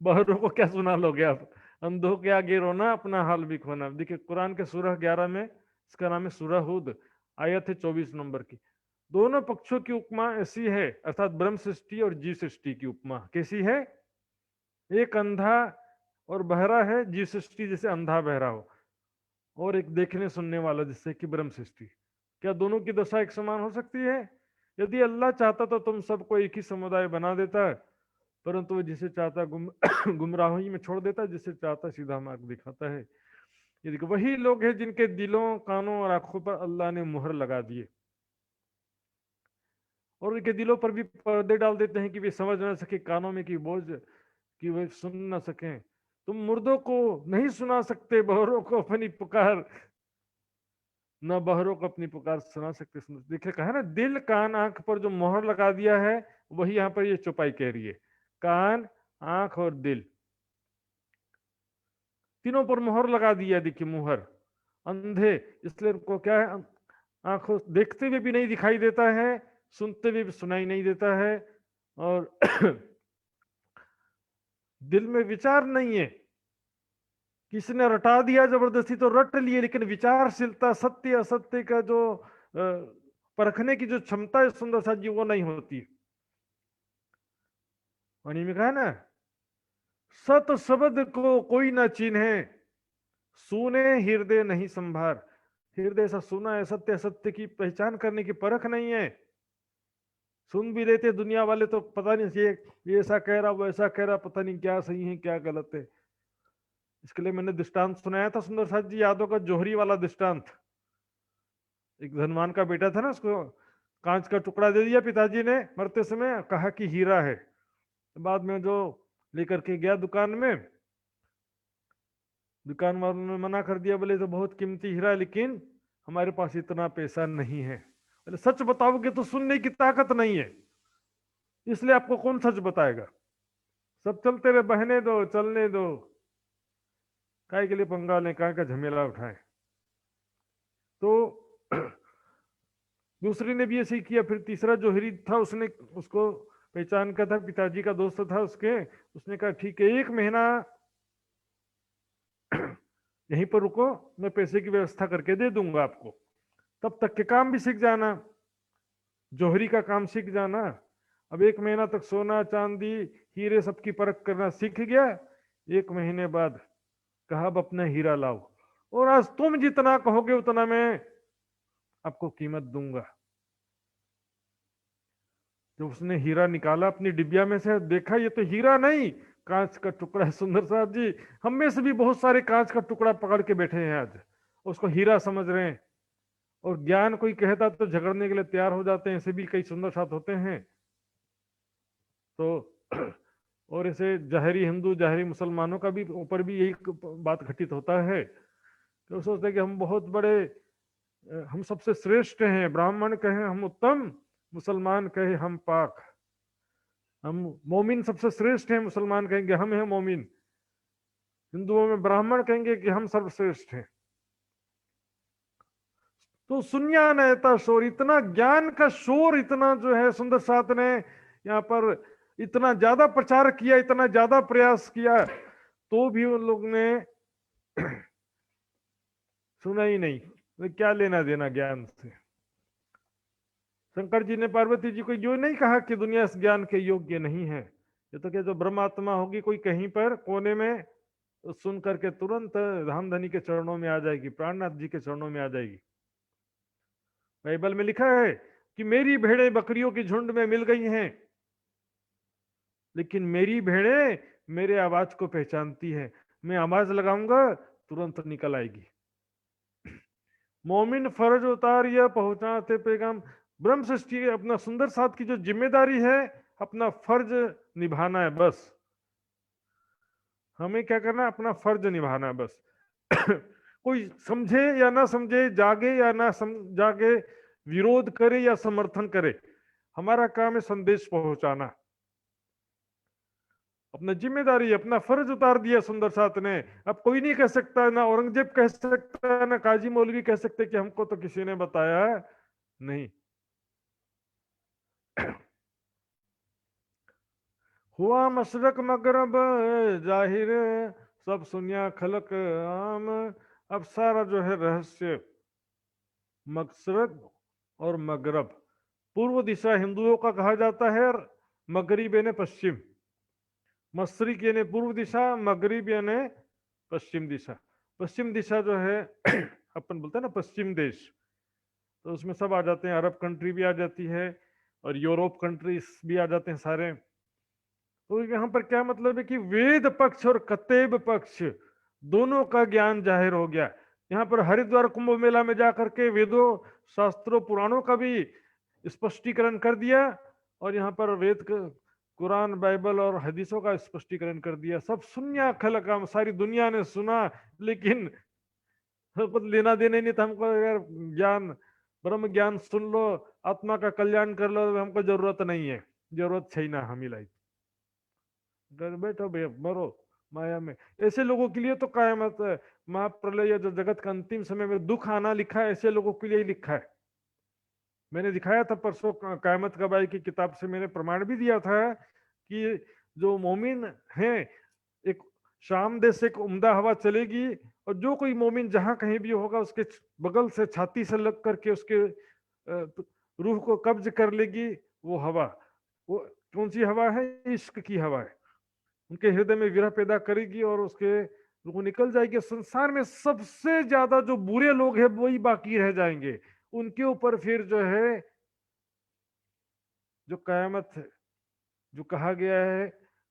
बहरों को क्या सुना लोगे आप? अंधों के आगे रोना, अपना हाल भी खोना। देखिए कुरान के सूरह 11 में, इसका नाम है सूरह हुद, आयत है 24 नंबर की। दोनों पक्षों की उपमा ऐसी है, अर्थात ब्रह्म सृष्टि और जीव सृष्टि की उपमा कैसी है? एक अंधा और बहरा है, जीव सृष्टि जैसे अंधा बहरा हो, और एक देखने सुनने वाला जिससे कि ब्रह्म सृष्टि। क्या दोनों की दशा एक समान हो सकती है? यदि अल्लाह चाहता तो तुम सबको एक ही समुदाय बना देता है, परंतु वो जिसे चाहता गुमराही में छोड़ देता, जिसे चाहता सीधा मार्ग दिखाता है। ये देखो, वही लोग हैं जिनके दिलों, कानों और आंखों पर अल्लाह ने मुहर लगा दिए, और उनके दिलों पर भी पर्दे डाल देते हैं कि वे समझ ना सके, कानों में की बोझ कि वे सुन ना सकें। तुम मुर्दों को नहीं सुना सकते बहरों को अपनी पुकार, न बहरों को अपनी पुकार सुना सकते। देखिए कहा ना, दिल, कान, आंख पर जो मोहर लगा दिया है, वही यहाँ पर ये चौपाई कह रही है। कान, आंख और दिल, तीनों पर मोहर लगा दिया। देखिए मुहर, अंधे इसलिए उनको क्या है, आंखों देखते हुए भी नहीं दिखाई देता है, सुनते हुए भी सुनाई नहीं देता है, और दिल में विचार नहीं है। किसी ने रटा दिया जबरदस्ती तो रट लिए, लेकिन विचारशीलता, सत्य असत्य का जो परखने की जो क्षमता है सुंदर साथ जी, वो नहीं होती। वाणी में कहा ना, सत शब्द को कोई ना चीन्हे, सुने हृदय नहीं संभार। हृदय ऐसा सुना है, सत्य असत्य की पहचान करने की परख नहीं है। सुन भी लेते दुनिया वाले तो पता नहीं, ये ऐसा कह रहा, वो ऐसा कह रहा, पता नहीं क्या सही है क्या गलत है। इसके लिए मैंने दृष्टांत सुनाया था सुंदर साथ जी, यादों का जोहरी वाला दृष्टांत। एक धनवान का बेटा था ना, उसको कांच का टुकड़ा दे दिया पिताजी ने मरते समय, कहा कि हीरा है। बाद में जो लेकर के गया दुकान में, दुकान वालों ने मना कर दिया, बोले तो बहुत कीमती हीरा है, लेकिन हमारे पास इतना पैसा नहीं है। बोले सच बताओगे तो सुनने की ताकत नहीं है, इसलिए आपको कौन सच बताएगा। सब चलते रहे, बहने दो, चलने दो, काय के लिए पंगा लें, काय का झमेला उठाएं। तो दूसरे ने भी ऐसे ही किया। फिर तीसरा जो जोहरी था, उसने उसको पहचान का था, पिताजी का दोस्त था उसके, उसने कहा ठीक है, 1 महीना यहीं पर रुको, मैं पैसे की व्यवस्था करके दे दूंगा आपको, तब तक के काम भी सीख जाना, जोहरी का काम सीख जाना। अब 1 महीना तक सोना चांदी हीरे सबकी परख करना सीख गया। 1 महीने बाद कहा अब अपना हीरा लाओ, और आज तुम जितना कहोगे उतना मैं आपको कीमत दूंगा। जब उसने हीरा निकाला अपनी डिबिया में से, देखा ये तो हीरा नहीं, कांच का टुकड़ा है। सुंदर साहब जी, हम में से भी बहुत सारे कांच का टुकड़ा पकड़ के बैठे हैं आज, उसको हीरा समझ रहे हैं, और ज्ञान कोई कहता तो झगड़ने के लिए तैयार हो जाते हैं। ऐसे भी कई सुंदर साथ होते हैं। तो और ऐसे जाहिरी हिंदू, जाहिरी मुसलमानों का भी ऊपर भी यही बात घटित होता है, तो सोचते हैं कि हम बहुत बड़े, हम सबसे श्रेष्ठ हैं। ब्राह्मण कहे हम उत्तम, मुसलमान कहे हम पाक। हम मोमिन सबसे श्रेष्ठ हैं, मुसलमान कहेंगे हम हैं मोमिन। हिंदुओं में ब्राह्मण कहेंगे कि हम सर्वश्रेष्ठ हैं। तो सुनिया नहता शोर, इतना ज्ञान का शोर, इतना जो है सुंदर साथ ने यहाँ पर इतना ज्यादा प्रचार किया, इतना ज्यादा प्रयास किया, तो भी उन लोग ने सुना ही नहीं। तो क्या लेना देना ज्ञान से। शंकर जी ने पार्वती जी को यो नहीं कहा कि दुनिया इस ज्ञान के योग्य नहीं है। ये तो क्या, जो ब्रह्मात्मा होगी कोई कहीं पर कोने में तो सुन करके तुरंत धामधनी के चरणों में आ जाएगी, प्राणनाथ जी के चरणों में आ जाएगी। बाइबल में लिखा है कि मेरी भेड़ें बकरियों की झुंड में मिल गई हैं, लेकिन मेरी भेड़ें मेरे आवाज को पहचानती है, मैं आवाज लगाऊंगा तुरंत निकल आएगी। मोमिन फर्ज उतार या पहुंचाते पैगाम। ब्रह्म सृष्टि अपना सुंदर साथ की जो जिम्मेदारी है, अपना फर्ज निभाना है बस। हमें क्या करना है? अपना फर्ज निभाना है बस। कोई समझे या ना समझे, जागे या ना जागे, विरोध करे या समर्थन करे, हमारा काम है संदेश पहुंचाना। अपना जिम्मेदारी, अपना फर्ज उतार दिया सुंदर साथ ने। अब कोई नहीं कह सकता, ना औरंगजेब कह सकता है, ना काजी मौलवी कह सकते कि हमको तो किसी ने बताया नहीं। हुआ मशरक मगरब जाहिर, सब सुनिया खलक आम। अब सारा जो है रहस्य, मशरक और मगरब, पूर्व दिशा हिंदुओं का कहा जाता है, और मगरिब यानी पश्चिम। मशरिक यानी पूर्व दिशा, मगरिब यानी पश्चिम दिशा। पश्चिम दिशा जो है अपन बोलते हैं ना पश्चिम देश, तो उसमें सब आ जाते हैं, अरब कंट्री भी आ जाती है और यूरोप कंट्रीज भी आ जाते हैं सारे। तो यहाँ पर क्या मतलब है कि वेद पक्ष और कतेब पक्ष दोनों का ज्ञान जाहिर हो गया। यहाँ पर हरिद्वार कुंभ मेला में जाकर के वेदों, शास्त्रों, पुराणों का भी स्पष्टीकरण कर दिया, और यहाँ पर वेद, कुरान, बाइबल और हदीसों का स्पष्टीकरण कर दिया। सब सुनिया खलका, सारी दुनिया ने सुना, लेकिन कुछ लेना देना नहीं था हमको। यार ज्ञान, ब्रह्म ज्ञान सुन लो, आत्मा का कल्याण कर लो, हमको जरूरत नहीं है, जरूरत है ना हमी लाई, घर बैठो भैया, मरो माया में। ऐसे लोगों के लिए तो कयामत, महाप्रलय या जो जगत का अंतिम समय में दुख आना लिखा है, ऐसे लोगों के लिए ही लिखा है। मैंने दिखाया था परसों कयामत कब आई की किताब से, मैंने प्रमाण भी दिया था कि जो मोमिन हैं, एक शाम देश से एक उम्दा हवा चलेगी, और जो कोई मोमिन जहां कहीं भी होगा उसके बगल से, छाती से लग करके उसके रूह को कब्ज कर लेगी वो हवा। वो कौन सी हवा है? इश्क की हवा है। उनके हृदय में विरह पैदा करेगी और उसके वो निकल जाएगी। संसार में सबसे ज्यादा जो बुरे लोग हैं वही बाकी रह जाएंगे, उनके ऊपर फिर जो है जो कयामत है, जो कहा गया है,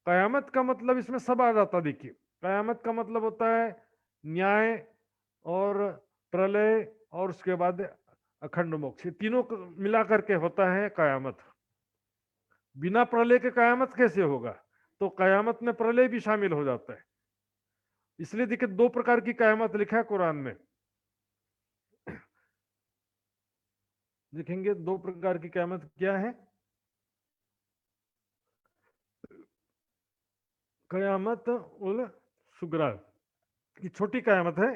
कयामत का मतलब इसमें सब आ जाता। देखिए, कयामत का मतलब होता है न्याय और प्रलय और उसके बाद अखंड मोक्ष, तीनों को मिला करके होता है कयामत। बिना प्रलय के कयामत कैसे होगा? तो कयामत में प्रलय भी शामिल हो जाता है। इसलिए देखिए, दो प्रकार की कयामत लिखा है कुरान में। देखेंगे दो प्रकार की कयामत क्या है। कयामत उल सुगरा, ये छोटी कयामत है।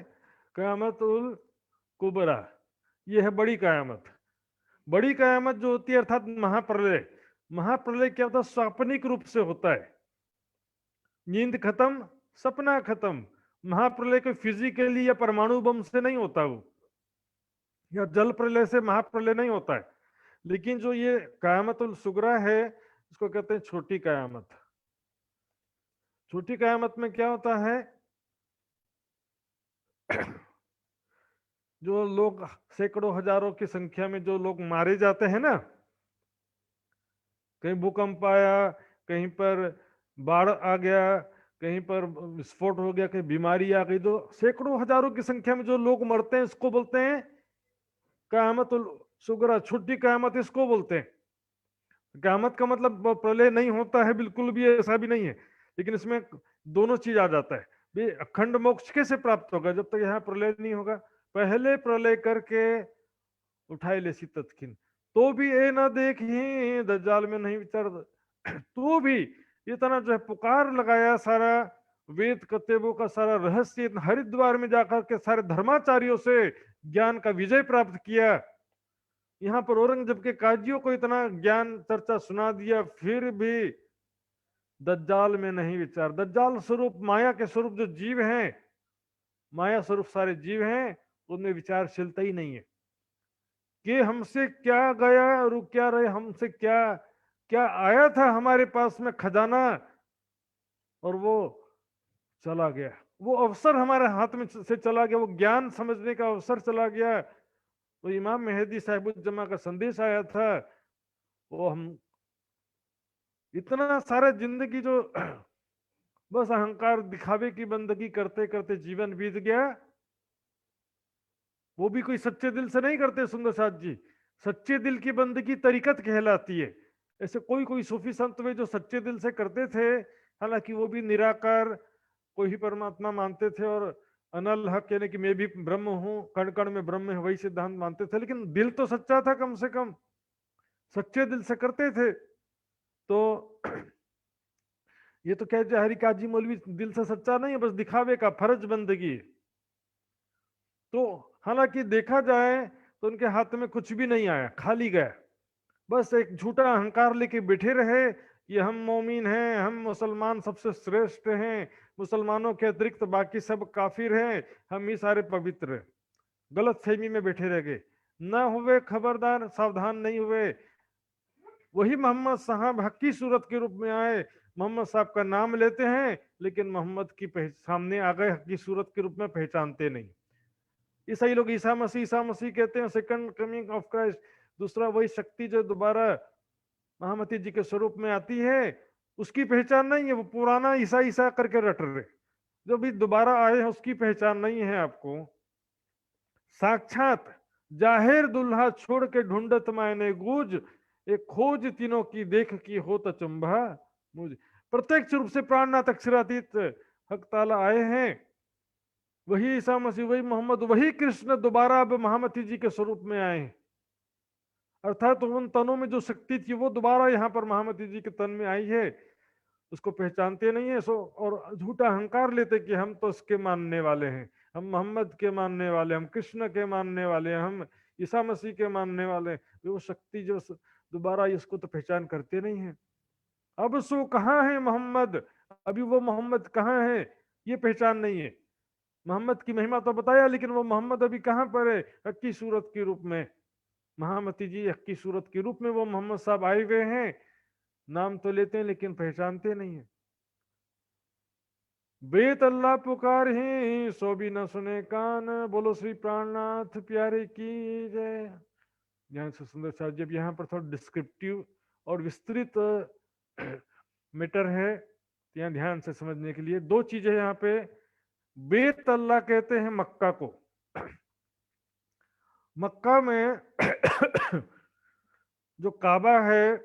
कयामत उल कुबरा, ये है बड़ी कयामत। बड़ी कयामत जो होती है अर्थात महाप्रलय। महाप्रलय क्या होता है? स्वाप्निक रूप से होता है, नींद खत्म, सपना खत्म। महाप्रलय को फिजिकली या परमाणु बम से नहीं होता वो, या जल प्रलय से महाप्रलय नहीं होता है। लेकिन जो ये कयामतुल सुगरा है, इसको कहते हैं छोटी कयामत। छोटी कयामत में क्या होता है? जो लोग सैकड़ों हजारों की संख्या में जो लोग मारे जाते हैं ना, कहीं भूकंप आया, कहीं पर बाढ़ आ गया, कहीं पर विस्फोट हो गया, कहीं बीमारी आ गई, तो सैकड़ों हजारों की संख्या में जो लोग मरते हैं, इसको बोलते हैं कयामतुल सुगरा, छोटी कयामत इसको बोलते हैं। कयामत का मतलब प्रलय नहीं होता है, बिल्कुल भी ऐसा भी नहीं है, लेकिन इसमें दोनों चीज आ जाता है। भाई अखंड मोक्ष कैसे प्राप्त होगा जब तक यहाँ प्रलय नहीं होगा? पहले प्रलय करके उठाए ले तत्किन, तो भी ए ना देख ही दज्जाल में नहीं विचार। तो भी इतना जो है पुकार लगाया, सारा वेद कतेबों का सारा रहस्य हरिद्वार में जाकर के सारे धर्माचार्यों से ज्ञान का विजय प्राप्त किया। यहाँ पर औरंगजेब के काजियों को इतना ज्ञान चर्चा सुना दिया, फिर भी दज्जाल में नहीं विचार। दज्जाल स्वरूप, माया के स्वरूप जो जीव हैं, माया स्वरूप सारे जीव हैं, उनमें विचारशीलता ही नहीं है कि हमसे क्या गया और क्या रहे, हमसे क्या क्या आया था हमारे पास में खजाना और वो चला गया, वो अवसर हमारे हाथ में से चला गया, वो ज्ञान समझने का अवसर चला गया। तो इमाम मेहदी साहिबुज्जमा का संदेश आया था, वो हम इतना सारा जिंदगी जो बस अहंकार दिखावे की बंदगी करते करते जीवन बीत गया, वो भी कोई सच्चे दिल से नहीं करते सुंदर साथ जी। सच्चे दिल की बंदगी तरीकत कहलाती है। ऐसे कोई कोई सूफी संत वे जो सच्चे दिल से करते थे, हालांकि वो भी निराकार कोई ही परमात्मा मानते थे और अनल हक यानी कि मैं भी ब्रह्म हूं, कण कण में ब्रह्म है, वही सिद्धांत मानते थे, लेकिन दिल तो सच्चा था, कम से कम सच्चे दिल से करते थे। तो ये तो कहते हरि काजी मौलवी दिल से सच्चा नहीं है, बस दिखावे का फर्ज बंदगी। तो हालांकि देखा जाए तो उनके हाथ में कुछ भी नहीं आया, खाली गया, बस एक झूठा अहंकार लेके बैठे रहे कि हम मोमिन हैं, हम मुसलमान सबसे श्रेष्ठ हैं, मुसलमानों के अतिरिक्त बाकी सब काफिर हैं, हम ही सारे पवित्र हैं। गलत फहमी में बैठे रह गए, ना हुए खबरदार, सावधान नहीं हुए। वही मोहम्मद साहब हक्की सूरत के रूप में आए, मोहम्मद साहब का नाम लेते हैं, लेकिन मोहम्मद की सामने आ गए हक्की सूरत के रूप में, पहचानते नहीं। ईसाई लोग ईसा मसीह कहते हैं, सेकंड कमिंग ऑफ क्राइस्ट, दूसरा वही शक्ति जो दोबारा महामती जी के स्वरूप में आती है, उसकी पहचान नहीं है। वो पुराना ईसा ईसा करके रट रहे, जो भी दोबारा आए हैं उसकी पहचान नहीं है आपको। साक्षात जाहिर दुल्हा छोड़ के ढूंढत मायने गूंज, एक खोज तीनों की देख की होत अचंभा मुझ। प्रत्यक्ष रूप से प्राणनाथ अक्षरातीत हक ताला आए हैं, वही ईसा मसीह, वही मोहम्मद, वही कृष्ण दोबारा अब महामती जी के स्वरूप में आए हैं। अर्थात उन तनों में जो शक्ति थी वो दोबारा यहाँ पर महामती जी के तन में आई है, उसको पहचानते नहीं है। सो और झूठा अहंकार लेते कि हम तो इसके मानने वाले हैं, हम मोहम्मद के मानने वाले, हम कृष्ण के मानने वाले, हम ईसा मसीह के मानने वाले। वो शक्ति जो दोबारा इसको तो पहचान करते नहीं है। अब सो कहाँ है मोहम्मद, अभी वो मोहम्मद कहाँ है, ये पहचान नहीं है। मोहम्मद की महिमा तो बताया, लेकिन वो मोहम्मद अभी कहाँ पर है, हक्की सूरत के रूप में। महामती जी हक्की सूरत के रूप में वो मोहम्मद साहब आए हुए हैं, नाम तो लेते हैं लेकिन पहचानते नहीं है। बेत अल्लाह पुकार ही सो भी न सुने कान, बोलो श्री प्राणनाथ प्यारे की जय। यहाँ से सुंदर साहब जब यहाँ पर थोड़ा डिस्क्रिप्टिव और विस्तृत मैटर है, तो यहाँ ध्यान से समझने के लिए दो चीजें यहाँ पे। बेत अल्लाह कहते हैं मक्का को। मक्का में जो काबा है,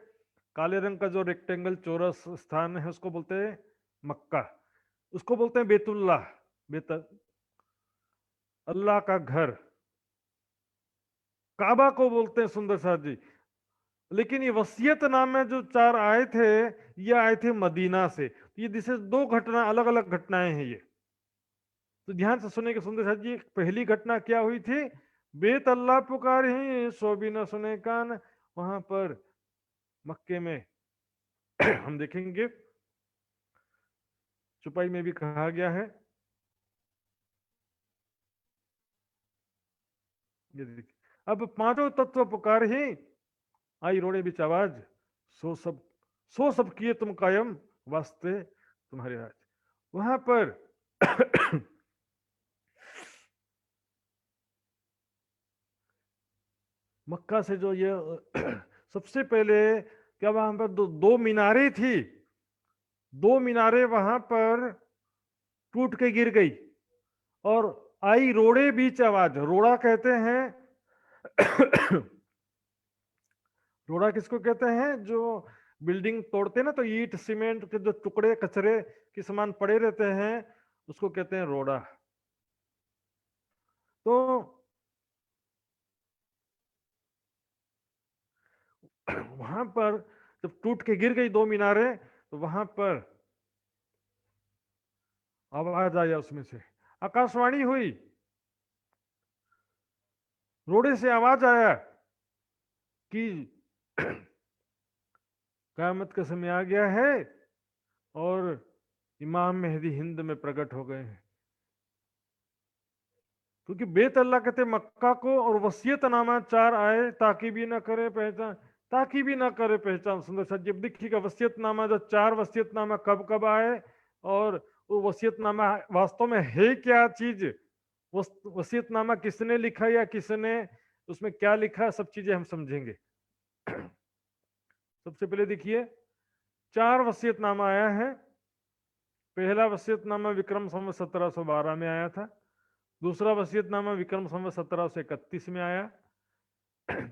काले रंग का जो रेक्टेंगल चौरस स्थान है, उसको बोलते हैं मक्का, उसको बोलते हैं बेतुल्लाह, बेत अल्लाह का घर। काबा को बोलते हैं सुंदर साथ जी। लेकिन ये वसीयत नामे जो चार आए थे, ये आए थे मदीना से। ये जिसे दो घटना, अलग अलग घटनाएं हैं ये, तो ध्यान से सुने के सुंदर साथ जी। पहली घटना क्या हुई थी, बेत अल्लाह पुकार ही सो भी न सुने कान, वहां पर मक्के में हम देखेंगे चुपाई में भी कहा गया है, ये देखिए, अब पांचों तत्व पुकार ही आई रोड़े बिच आवाज, सो सब किए तुम कायम वास्ते तुम्हारे राज। वहां पर मक्का से जो ये सबसे पहले क्या वहां पर दो मीनारें थी, दो मीनारें वहां पर टूट के गिर गई और आई रोड़े बीच आवाज। रोड़ा कहते हैं रोड़ा किसको कहते हैं, जो बिल्डिंग तोड़ते हैं ना, तो ईंट सीमेंट के जो टुकड़े कचरे के समान पड़े रहते हैं, उसको कहते हैं रोड़ा। तो वहां पर जब टूट के गिर गई दो मीनारें, तो वहां पर आवाज आया, उसमें से आकाशवाणी हुई, रोड़े से आवाज आया कि क़यामत का समय आ गया है और इमाम मेहदी हिंद में प्रकट हो गए हैं। क्योंकि बेत अल्लाह कहते मक्का को, और वसीयत नामा चार आए, ताकि भी ना करे पहचान, ताकि भी ना करे पहचान। सुंदर सा जब देखिएगा वसीयत नामा, जो चार वसीयत नामा कब कब आए और वो वसीयतनामा वास्तव में है क्या चीज, वसीयतनामा किसने लिखा या किसने उसमें क्या लिखा, सब चीजें हम समझेंगे। सबसे पहले देखिए 4 वसीयतनामा आया है। पहला वसीयतनामा विक्रम संवत 1712 में आया था। दूसरा वसीयतनामा विक्रम संवत 1731 में आया।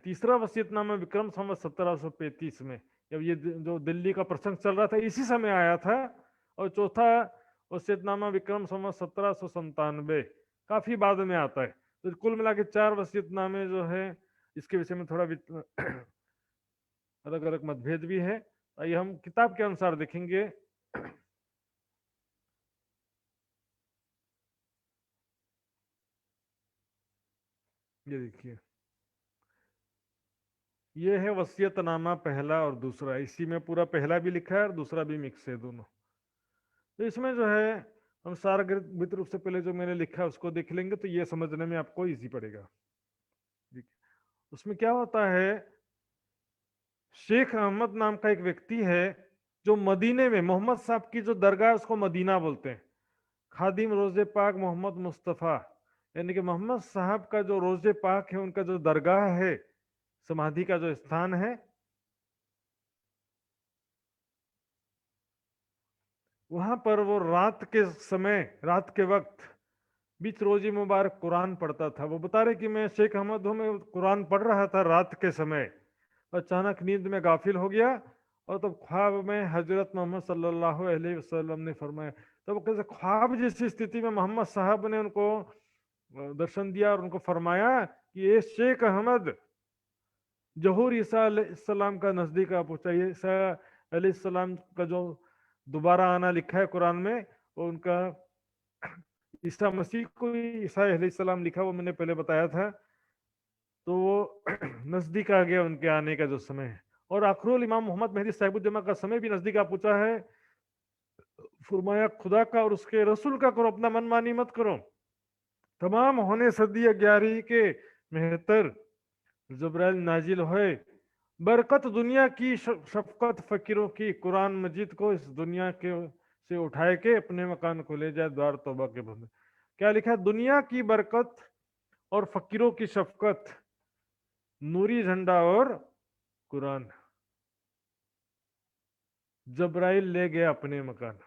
तीसरा वसीयतनामा विक्रम संवत 1735 में, जब ये जो दिल्ली का प्रसंग चल रहा था इसी समय आया था। और चौथा वसीयतनामा विक्रम संवत 1797 काफी बाद में आता है। तो कुल मिला के 4 वसीयतनामे जो है, इसके विषय में थोड़ा अलग अलग मतभेद भी है। आइए हम किताब के अनुसार देखेंगे। ये देखिए, ये है वसीयतनामा पहला और दूसरा, इसी में पूरा पहला भी लिखा है और दूसरा भी मिक्स है दोनों। तो इसमें जो है हम सारगर्भित रूप से पहले जो मैंने लिखा है उसको देख लेंगे तो ये समझने में आपको इजी पड़ेगा। उसमें क्या होता है, शेख अहमद नाम का एक व्यक्ति है जो मदीने में, मोहम्मद साहब की जो दरगाह है उसको मदीना बोलते हैं। खादिम रोजे पाक मोहम्मद मुस्तफ़ा, यानी कि मोहम्मद साहब का जो रोजे पाक है, उनका जो दरगाह है, समाधि का जो स्थान है, वहां पर वो रात के समय, रात के वक्त बीच रोजी मुबारक कुरान पढ़ता था। वो बता रहे कि मैं शेख अहमद हूं, मैं कुरान पढ़ रहा था रात के समय, अचानक नींद में गाफिल हो गया और तब ख्वाब में हजरत मोहम्मद सल्लल्लाहु अलैहि वसल्लम ने फरमाया। तब कैसे ख्वाब जैसी स्थिति में मोहम्मद साहब ने उनको दर्शन दिया और उनको फरमाया कि ये शेख अहमद जहूर ईसा अलैहिस्सलाम का नजदीक आ पहुंचा। ईसा अलैहिस्सलाम का जो दोबारा आना लिखा है कुरान में, वो उनका ईसा मसीह को ईसा अलैहिस्सलाम लिखा, वो मैंने पहले बताया था। तो वो नजदीक आ गया उनके आने का जो समय है। और आखिरुल इमाम मोहम्मद मेहदी साहिबुज्जमा का समय भी नजदीक आ पहुंचा है। फरमाया खुदा का और उसके रसूल का करो, अपना मनमानी मत करो। तमाम होने सदी 11 के मेहतर जबराइल नाजिल होए, बरकत दुनिया की शफकत फकीरों की, कुरान मजीद को इस दुनिया के से उठाए के अपने मकान को ले जाए, द्वार तौबा के बंद। क्या लिखा है, दुनिया की बरकत और फकीरों की शफकत, नूरी झंडा और कुरान, जबराइल ले गया अपने मकान।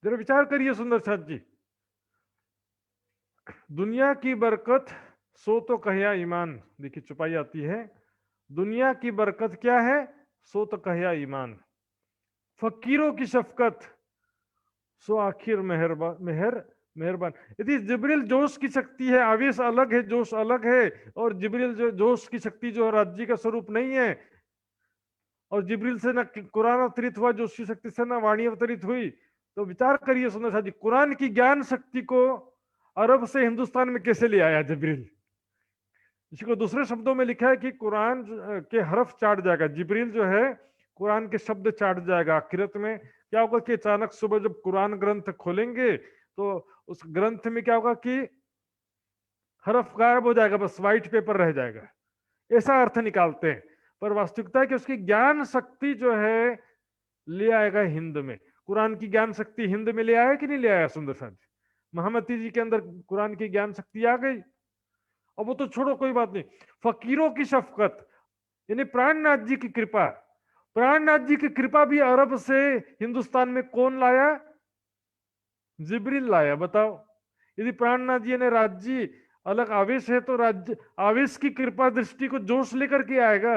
जरा विचार करिए सुंदर साथ जी, दुनिया की बरकत सो तो कहया ईमान, देखिए चुपाई आती है, दुनिया की बरकत क्या है, सो तो कहया ईमान, फकीरों की शफकत सो आखिर मेहरबान। यदि जिब्रील जोश की शक्ति है, आवेश अलग है, जोश अलग है, और जिब्रील जो जोश की शक्ति जो राज्य का स्वरूप नहीं है, और जिब्रील से ना कुरान अवतरित हुआ, जोश की शक्ति से ना वाणी अवतरित हुई, तो विचार करिए सुंदर साथ जी, कुरान की ज्ञान शक्ति को अरब से हिंदुस्तान में कैसे ले आया जिब्रील। इसको दूसरे शब्दों में लिखा है कि कुरान के हरफ चाट जाएगा, जिब्रील जो है कुरान के शब्द चाट जाएगा। आखिरत में क्या होगा कि अचानक सुबह जब कुरान ग्रंथ खोलेंगे तो उस ग्रंथ में क्या होगा कि हरफ गायब हो जाएगा, बस व्हाइट पेपर रह जाएगा, ऐसा अर्थ निकालते हैं। पर वास्तविकता है कि उसकी ज्ञान शक्ति जो है ले आएगा हिंद में। कुरान की ज्ञान शक्ति हिंद में ले आया कि नहीं ले आया सुंदर साथ जी? महमदी जी के अंदर कुरान की ज्ञान शक्ति आ गई। और वो तो छोड़ो, कोई बात नहीं, फकीरों की शफकत यानी प्राणनाथ जी की कृपा, प्राणनाथ जी की कृपा भी अरब से हिंदुस्तान में कौन लाया, जिब्रील लाया। बताओ, यदि प्राणनाथ जी ने राज्य अलग आवेश है तो राज्य आवेश की कृपा दृष्टि को जोश लेकर के आएगा,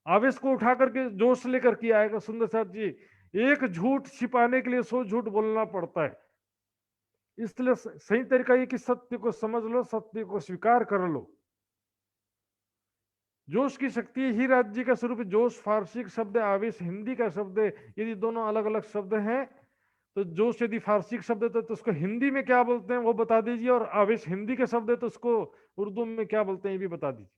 आवेश को उठा करके जोश लेकर के आएगा। सुंदर साथ जी, एक झूठ छिपाने के लिए 100 झूठ बोलना पड़ता है। इसलिए सही तरीका ये कि सत्य को समझ लो, सत्य को स्वीकार कर लो। जोश की शक्ति ही राज्य का स्वरूप है। जोश फारसी का शब्द है, आवेश हिंदी का शब्द है। यदि दोनों अलग अलग शब्द हैं तो जोश यदि फारसी का शब्द है तो उसको हिंदी में क्या बोलते हैं वो बता दीजिए, और आवेश हिंदी का शब्द है तो उसको उर्दू में क्या बोलते हैं ये भी बता दीजिए।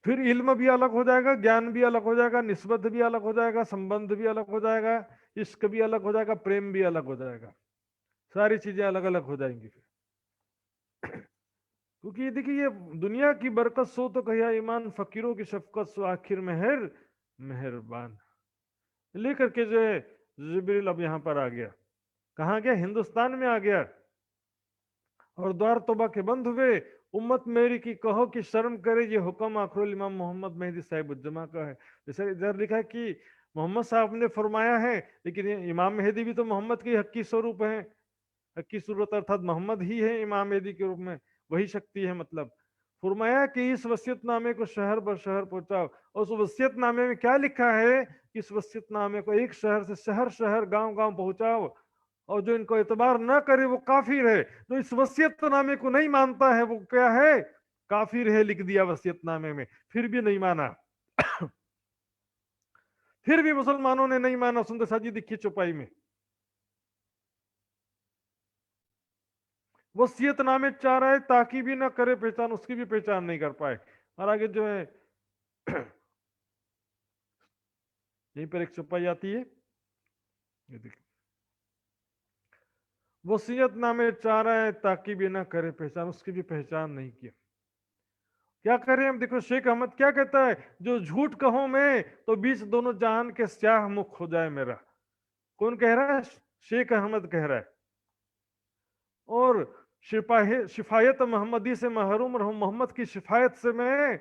फिर इल्म भी अलग हो जाएगा, ज्ञान भी अलग हो जाएगा, निस्बत भी अलग हो जाएगा, संबंध भी अलग हो जाएगा, इश्क भी अलग हो जाएगा, प्रेम भी अलग हो जाएगा, सारी चीजें अलग अलग हो जाएंगी फिर। क्योंकि देखिए, ये दुनिया की बरकत सो तो कहिया ईमान, फकीरों की शफकत सो आखिर मेहरबान। लेकर के जो है जिब्रील अब यहाँ पर आ गया। कहाँ गया? हिंदुस्तान में आ गया। और द्वार तौबा के बंद हुए। उम्मत मेरी की कहो कि शर्म करे, ये हुक्म आखिरुल इमाम मोहम्मद मेहदी साहिब उज्जमा का है। जैसे इधर लिखा है कि मोहम्मद साहब ने फरमाया है, लेकिन ये इमाम मेहदी भी तो मोहम्मद के हक्की स्वरूप है, हक्की सूरत, अर्थात मोहम्मद ही है इमाम मेहदी के रूप में, वही शक्ति है। मतलब फरमाया कि इस वसीयतनामे को शहर बर शहर पहुंचाओ। और उस वसीयतनामे में क्या लिखा है कि इस वसीयतनामे को एक शहर से शहर शहर गांव गांव पहुंचाओ, और जो इनको एतबार न करे वो काफिर है। जो इस वसीयतनामे को नहीं मानता है वो क्या है? काफिर है, लिख दिया वसीयतनामे में। फिर भी नहीं माना। फिर भी मुसलमानों ने नहीं माना। सुंदर साजी दिखी चौपाई में वसीयतनामे चाह रहा है ताकि भी ना करे पहचान, उसकी भी पहचान नहीं कर पाए। और आगे जो है यहीं पर एक चौपाई आती है, ये देखिए, वसीयतनामे चाह रहा है ताकि भी ना करे पहचान, उसकी भी पहचान नहीं की। क्या करें हम? देखो शेख अहमद क्या कहता है, जो झूठ कहूं मैं तो बीच दोनों जहान के स्याह मुख हो जाए मेरा। कौन कह रहा है? शेख अहमद कह रहा है। और शिफायत मोहम्मदी से महरूम रहूं, मोहम्मद की शिफायत से मैं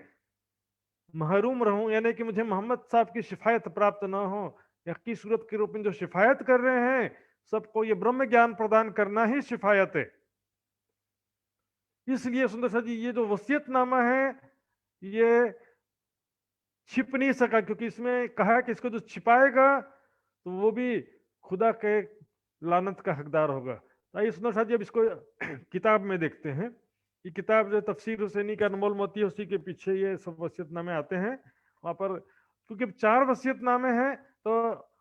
महरूम रहूं, यानी कि मुझे मोहम्मद साहब की शिफायत प्राप्त ना हो। यक्की सूरत के रूप में जो शिफायत कर रहे हैं, सबको ये ब्रह्म ज्ञान प्रदान करना ही शिफायत है। इसलिए सुंदर सा जी ये जो वसीयतनामा है ये छिप नहीं सका, क्योंकि इसमें कहा कि इसको जो छिपाएगा तो वो भी खुदा के लानत का हकदार होगा। तो आइए सुंदर सा जी अब इसको किताब में देखते हैं। ये किताब जो तफसीर हुसैनी का अनमोल मोती है, उसी के पीछे ये सब वसीयतनामे आते हैं। वहां पर क्योंकि 4 वसीयतनामे हैं तो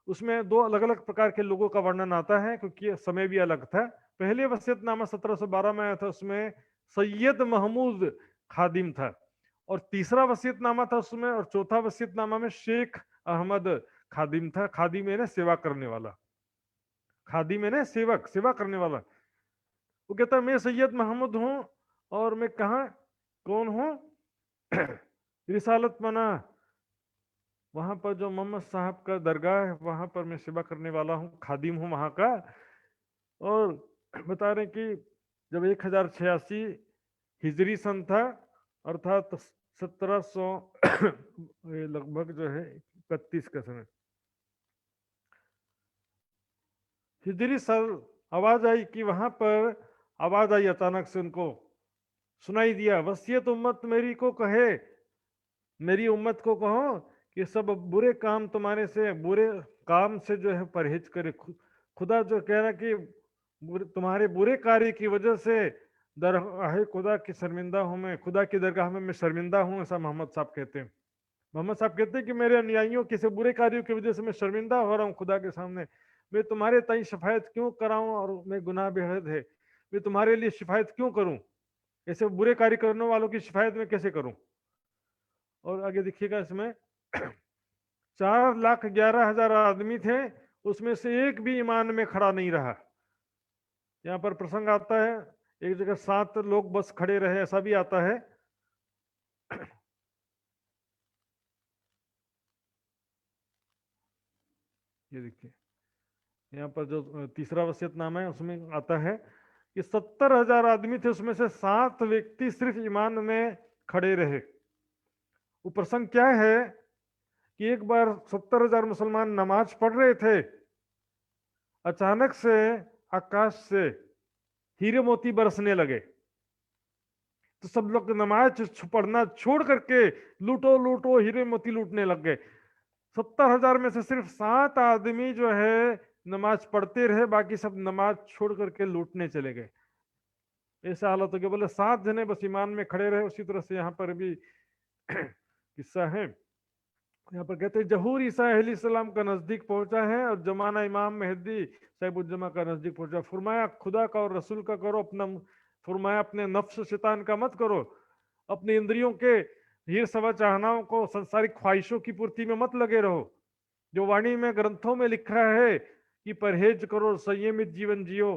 उसमें 2 अलग अलग प्रकार के लोगों का वर्णन आता है, क्योंकि समय भी अलग था। पहले वसीयतनामा 1712 में आया था, उसमें सैयद महमूद खादिम था। और तीसरा वसीयतनामा था उसमें, और चौथा वसीयतनामा में शेख अहमद खादिम था। खादिम है ना सेवा करने वाला, खादिम है ना सेवक, सेवा करने वाला। वो कहता है मैं सैयद महमूद हूं, और मैं कहा कौन हूं? रिसालत मना, वहां पर जो मोहम्मद साहब का दरगाह है वहां पर मैं सेवा करने वाला हूं, खादिम हूं वहां का। और बता रहे कि जब 1086 हिजरी सन था, अर्थात 1700 लगभग जो है 31 का समय, हिजरी साल आवाज आई कि वहां पर आवाज आई, अचानक से उनको सुनाई दिया, वसीयत उम्मत मेरी को कहे, मेरी उम्मत को कहो कि सब बुरे काम तुम्हारे से, बुरे काम से जो है परहेज करे। खुदा जो कह रहा कि तुम्हारे बुरे कार्य की वजह से दरगाह खुदा की शर्मिंदा हूं मैं, खुदा की दरगाह में मैं शर्मिंदा हूं, ऐसा मोहम्मद साहब कहते हैं। मोहम्मद साहब कहते हैं कि मेरे अनुयायियों के से बुरे कार्यों की वजह से मैं शर्मिंदा हो रहा हूँ खुदा के सामने। मैं तुम्हारे ताई शिफायत क्यों कराऊं, और मैं गुनाह बेहद है, मैं तुम्हारे लिए शिफायत क्यों करूं? ऐसे बुरे कार्य करने वालों की शिफायत में कैसे करूं? और आगे देखिएगा इसमें 4,11,000 आदमी थे, उसमें से एक भी ईमान में खड़ा नहीं रहा। यहाँ पर प्रसंग आता है एक जगह 7 लोग बस खड़े रहे, ऐसा भी आता है। ये देखिए यहाँ पर जो तीसरा वसीयतनामा है उसमें आता है कि 70,000 आदमी थे, उसमें से 7 व्यक्ति सिर्फ ईमान में खड़े रहे। वो प्रसंग क्या है कि एक बार 70,000 मुसलमान नमाज पढ़ रहे थे, अचानक से आकाश से हीरे मोती बरसने लगे। तो सब लोग नमाज पढ़ना छोड़ करके लूटो लूटो हीरे मोती लूटने लग गए। 70,000 में से सिर्फ 7 आदमी जो है नमाज पढ़ते रहे, बाकी सब नमाज छोड़ करके लूटने चले गए। ऐसा हालत हो गया। बोले 7 जने बस ईमान में खड़े रहे। उसी तरह से यहाँ पर भी किस्सा है। यहाँ पर कहते हैं जहूर ईसा अलैहिस्सलाम का नजदीक पहुंचा है और जमाना इमाम मेहदी साहिबुज्जमा का नजदीक पहुंचा। फरमाया खुदा का और रसूल का करो, अपना फरमाया अपने नफ्स शैतान का मत करो, अपने इंद्रियों के हीर सवा चाहनाओं को संसारिक ख्वाहिशों की पूर्ति में मत लगे रहो। जो वाणी में ग्रंथों में लिखा है कि परहेज करो, संयमित जीवन जियो,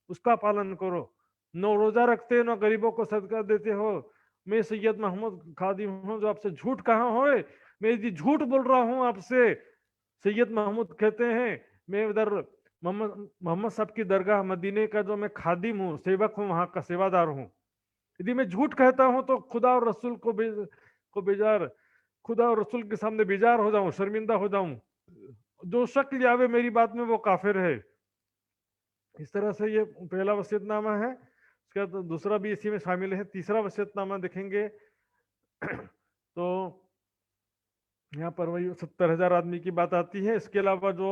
उसका पालन करो। न रोजा रखते न गरीबों को सदका देते हो। मैं सैयद मोहम्मद खादिम हूँ जो आपसे झूठ कहा हो, मैं यदि झूठ बोल रहा हूँ आपसे सैयद महमूद कहते हैं, मैं उधर मोहम्मद साहब की दरगाह मदीने का जो मैं खादिम हूँ, सेवक हूँ, वहां का सेवादार हूँ। यदि मैं झूठ कहता हूँ तो खुदा और रसूल को बेजार, खुदा और रसूल के सामने बेजार हो जाऊं, शर्मिंदा हो जाऊं। जो शक ले आवे मेरी बात में वो काफिर है। इस तरह से ये पहला वसीयतनामा है। उसके बाद दूसरा भी इसी में शामिल है। तीसरा वसीयतनामा देखेंगे तो यहाँ पर वही 70,000 आदमी की बात आती है। इसके अलावा जो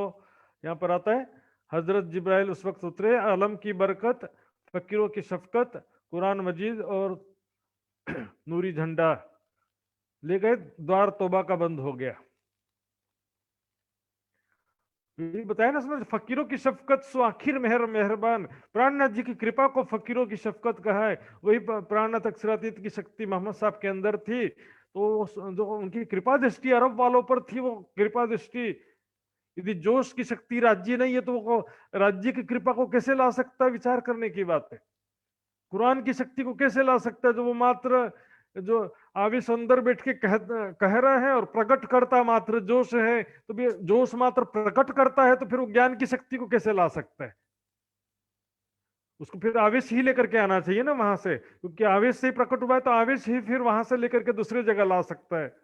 यहाँ पर आता है, हजरत जिब्राइल उस वक्त उतरे, आलम की बरकत, फकीरों की शफकत, कुरान मजीद और नूरी झंडा ले गए, द्वार तौबा का बंद हो गया। ये बताया ना समझ, फकीरों की शफकत सो आखिर मेहरबान। प्राणनाथ जी की कृपा को फकीरों की शफकत कहा है। वही प्राणनाथ अक्षरातीत की शक्ति मोहम्मद साहब के अंदर थी, तो जो उनकी कृपा दृष्टि अरब वालों पर थी, वो कृपा दृष्टि, यदि जोश की शक्ति राज्य नहीं है तो वो राज्य की कृपा को कैसे ला सकता है? विचार करने की बात है। कुरान की शक्ति को कैसे ला सकता है? जो वो मात्र जो आवेश अंदर बैठ के कह रहा है और प्रकट करता मात्र जोश है, तो भी जोश मात्र प्रकट करता है, तो फिर वो ज्ञान की शक्ति को कैसे ला सकता है? उसको फिर आवेश ही लेकर के आना चाहिए ना वहां से, क्योंकि आवेश से ही प्रकट हुआ है, तो आवेश ही फिर वहां से लेकर के दूसरी जगह ला सकता है।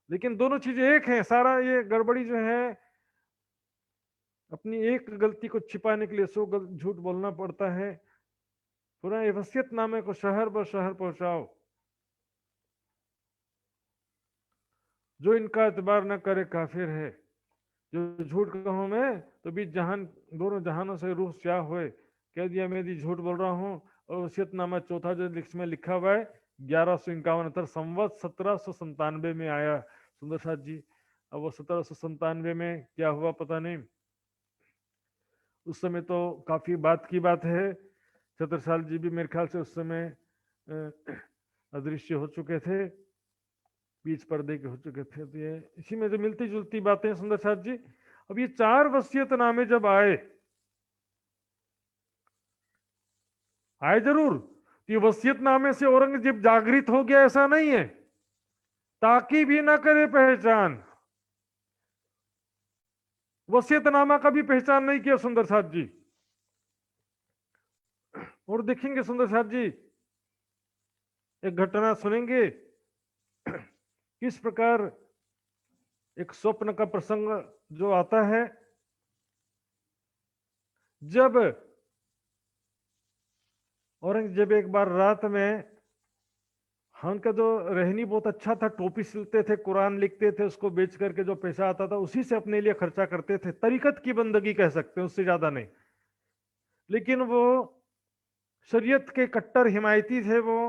लेकिन दोनों चीजें एक है। सारा ये गड़बड़ी जो है, अपनी एक गलती को छिपाने के लिए 100 झूठ बोलना पड़ता है। पूरा ये वसीयतनामे को शहर ब शहर पहुंचाओ। जो इनका एतबार न करे काफिर है। जो झूठ कहूं मैं तो बीच जहान, दोनों जहानों से रूह स्याह हुए। कह दिया मैं भी झूठ बोल रहा हूँ। और वसीयतनामा चौथा जो इसमें लिखा हुआ है 1151 संवत 1797 में आया सुंदर साथ जी। अब वो 1797 में क्या हुआ पता नहीं। उस समय तो काफी बात की बात है। छत्रसाल जी भी मेरे ख्याल से उस समय अदृश्य हो चुके थे, बीच पर्दे के हो चुके थे। तो ये इसी में जो मिलती जुलती बातें सुंदर साथ जी। अब ये 4 वसीयतनामे जब आए जरूर, तो ये वसीयतनामे से औरंगजेब जागृत हो गया ऐसा नहीं है। ताकि भी ना करे पहचान, वसीयतनामा का भी पहचान नहीं किया सुंदर साथ जी। और देखेंगे सुंदर साथ जी, एक घटना सुनेंगे किस प्रकार एक स्वप्न का प्रसंग जो आता है। जब औरंगजेब एक बार रात में, उनका जो रहनी बहुत अच्छा था, टोपी सिलते थे, कुरान लिखते थे, उसको बेच करके जो पैसा आता था उसी से अपने लिए खर्चा करते थे। तरीकत की बंदगी कह सकते हैं, उससे ज्यादा नहीं। लेकिन वो शरीयत के कट्टर हिमायती थे। वो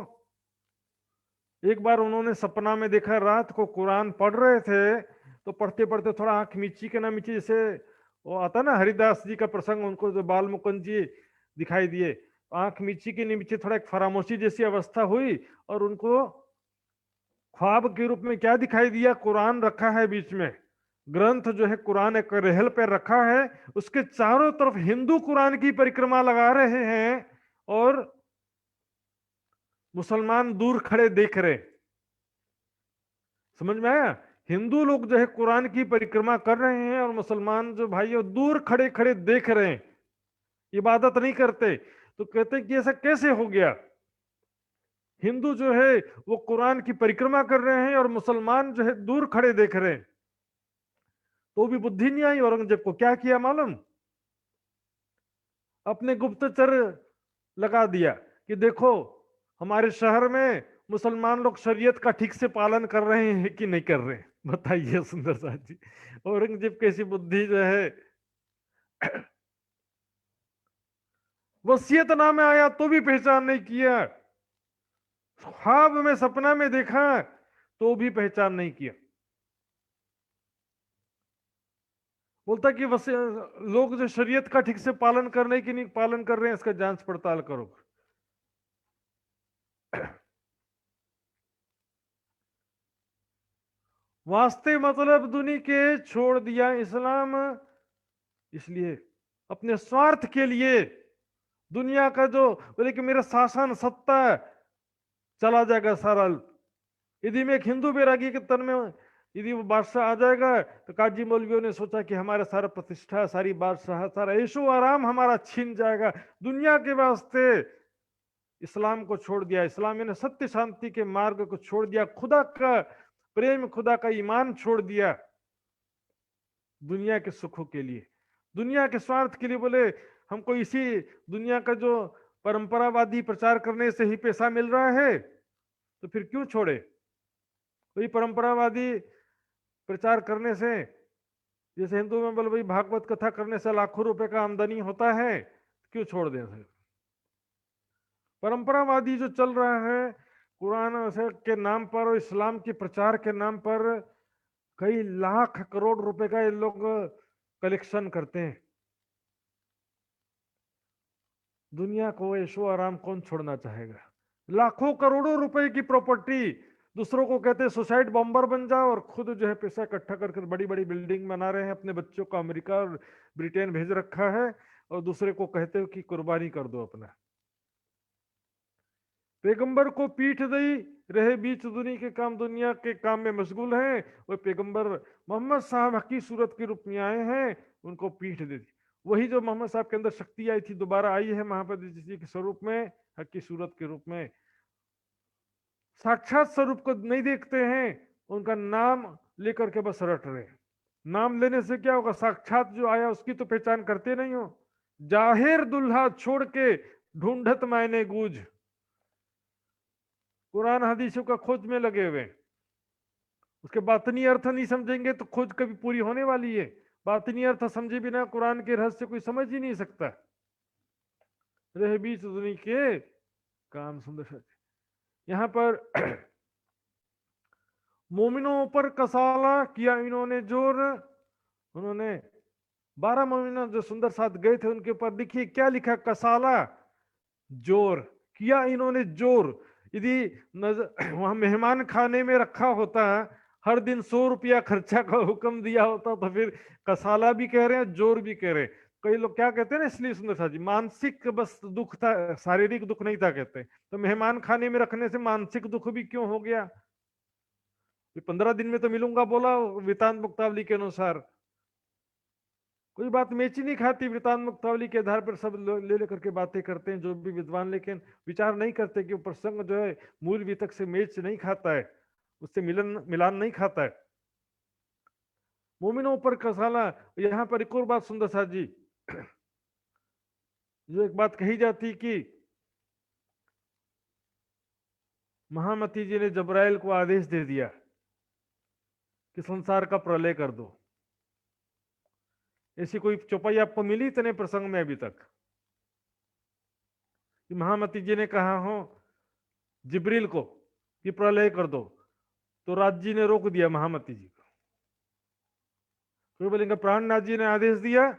एक बार उन्होंने सपना में देखा, रात को कुरान पढ़ रहे थे, तो पढ़ते पढ़ते थोड़ा आंख मीची के ना मीची, जैसे वो आता ना हरिदास जी का प्रसंग, उनको जो बाल मुकुंद जी दिखाई दिए, आंख मीची के नीचे थोड़ा एक फरामोशी जैसी अवस्था हुई। और उनको ख्वाब के रूप में क्या दिखाई दिया? कुरान रखा है बीच में, ग्रंथ जो है कुरान एक रेहल पर रखा है, उसके चारों तरफ हिंदू कुरान की परिक्रमा लगा रहे हैं और मुसलमान दूर खड़े देख रहे। समझ में आया? हिंदू लोग जो है कुरान की परिक्रमा कर रहे हैं और मुसलमान जो भाई है दूर खड़े खड़े देख रहे हैं, इबादत नहीं करते। तो कहते हैं कि ऐसा कैसे हो गया? हिंदू जो है वो कुरान की परिक्रमा कर रहे हैं और मुसलमान जो है दूर खड़े देख रहे हैं। तो भी बुद्धि नहीं आई औरंगजेब को। क्या किया मालूम? अपने गुप्तचर लगा दिया कि देखो हमारे शहर में मुसलमान लोग शरीयत का ठीक से पालन कर रहे हैं कि नहीं कर रहे हैं। बताइए सुंदर साथ जी, औरंगजेब कैसी बुद्धि जो है। वसीयतनामा आया तो भी पहचान नहीं किया, ख्वाब में सपना में देखा तो भी पहचान नहीं किया। बोलता कि लोग जो शरीयत का ठीक से पालन करने की नहीं पालन कर रहे हैं, इसका जांच पड़ताल करो। वास्ते मतलब दुनिया के छोड़ दिया इस्लाम, इसलिए अपने स्वार्थ के लिए दुनिया का जो बोले कि मेरा शासन सत्ता चला जाएगा सारा। यदि मैं एक हिंदू बैरागी के तन में यदि वो बादशाह आ जाएगा तो काजी मौलवियों ने सोचा कि हमारा सारा प्रतिष्ठा, सारी बादशाह, सारा ऐशो आराम हमारा छीन जाएगा। दुनिया के वास्ते इस्लाम को छोड़ दिया, इस्लाम यानी सत्य शांति के मार्ग को छोड़ दिया, खुदा का प्रेम, खुदा का ईमान छोड़ दिया दुनिया के सुखों के लिए, दुनिया के स्वार्थ के लिए। बोले हमको इसी दुनिया का जो परंपरावादी प्रचार करने से ही पैसा मिल रहा है, तो फिर क्यों छोड़े। कोई परंपरावादी प्रचार करने से, जैसे हिंदू में बोले भाई भागवत कथा करने से लाखों रुपए का आमदनी होता है, क्यों छोड़ दें। परंपरावादी जो चल रहा है कुरान के नाम पर और इस्लाम के प्रचार के नाम पर, कई लाख करोड़ रुपए का ये लोग कलेक्शन करते हैं। दुनिया को ऐशो आराम कौन छोड़ना चाहेगा। लाखों करोड़ों रुपए की प्रॉपर्टी दूसरों को कहते हैं सुसाइड बॉम्बर बन जाओ, और खुद जो है पैसा इकट्ठा कर बड़ी बड़ी बिल्डिंग बना रहे हैं, अपने बच्चों को अमेरिका और ब्रिटेन भेज रखा है, और दूसरे को कहते हो कि कुर्बानी कर दो अपना। पैगंबर को पीठ दई रहे बीच दुनिया के काम में मशगूल हैं, और पैगंबर मोहम्मद साहब हकी सूरत के रूप में आए हैं, उनको पीठ दे दी। वही जो मोहम्मद साहब के अंदर शक्ति आई थी दोबारा आई है महापति जी के स्वरूप में, हकी सूरत के रूप में। साक्षात स्वरूप को नहीं देखते हैं, उनका नाम लेकर के बस रट रहे। नाम लेने से क्या होगा, साक्षात जो आया उसकी तो पहचान करते नहीं हो। जाहिर दुल्हा छोड़ के ढूंढत मायने गूंज, कुरान हदीसों का खोज में लगे हुए, उसके बातनी अर्थ नहीं समझेंगे तो खोज कभी पूरी होने वाली है। बातनी अर्थ समझे बिना कुरान के रहस्य कोई समझ ही नहीं सकता। रहे बीच दुनिया के काम सुंदर। यहां पर मोमिनों पर कसाला किया इन्होंने जोर, उन्होंने 12 मोमिनों जो सुंदर साथ गए थे उनके ऊपर देखिए क्या लिखा, कसाला जोर किया इन्होंने जोर। यदि वहां मेहमान खाने में रखा होता, हर दिन 100 रुपया खर्चा का हुक्म दिया होता, तो फिर कसाला भी कह रहे हैं, जोर भी कह रहे हैं। कई लोग क्या कहते हैं ना, इसलिए सुंदर साथ जी मानसिक बस दुख था, शारीरिक दुख नहीं था कहते हैं। तो मेहमान खाने में रखने से मानसिक दुख भी क्यों हो गया। 15 दिन में तो मिलूंगा बोला वृतांत मुक्तावली के अनुसार, कोई बात मेची नहीं खाती। वृतांत मुक्तावली के आधार पर सब ले लेकर के बातें करते हैं जो भी विद्वान, लेकिन विचार नहीं करते कि वो प्रसंग जो है मूल वितक से मेच नहीं खाता है, उससे मिलान नहीं खाता है। मोमिनों पर कसाला। यहां पर एक और बात सुंदर साथ जी, जो एक बात कही जाती कि महामती जी ने जबराइल को आदेश दे दिया कि संसार का प्रलय कर दो। ऐसी कोई चौपाई आपको मिली इतने प्रसंग में अभी तक कि महामती जी ने कहा हो जिब्रील को कि प्रलय कर दो, तो राज जी ने रोक दिया महामती जी को। तो बोलेंगे प्राणनाथ जी ने आदेश दिया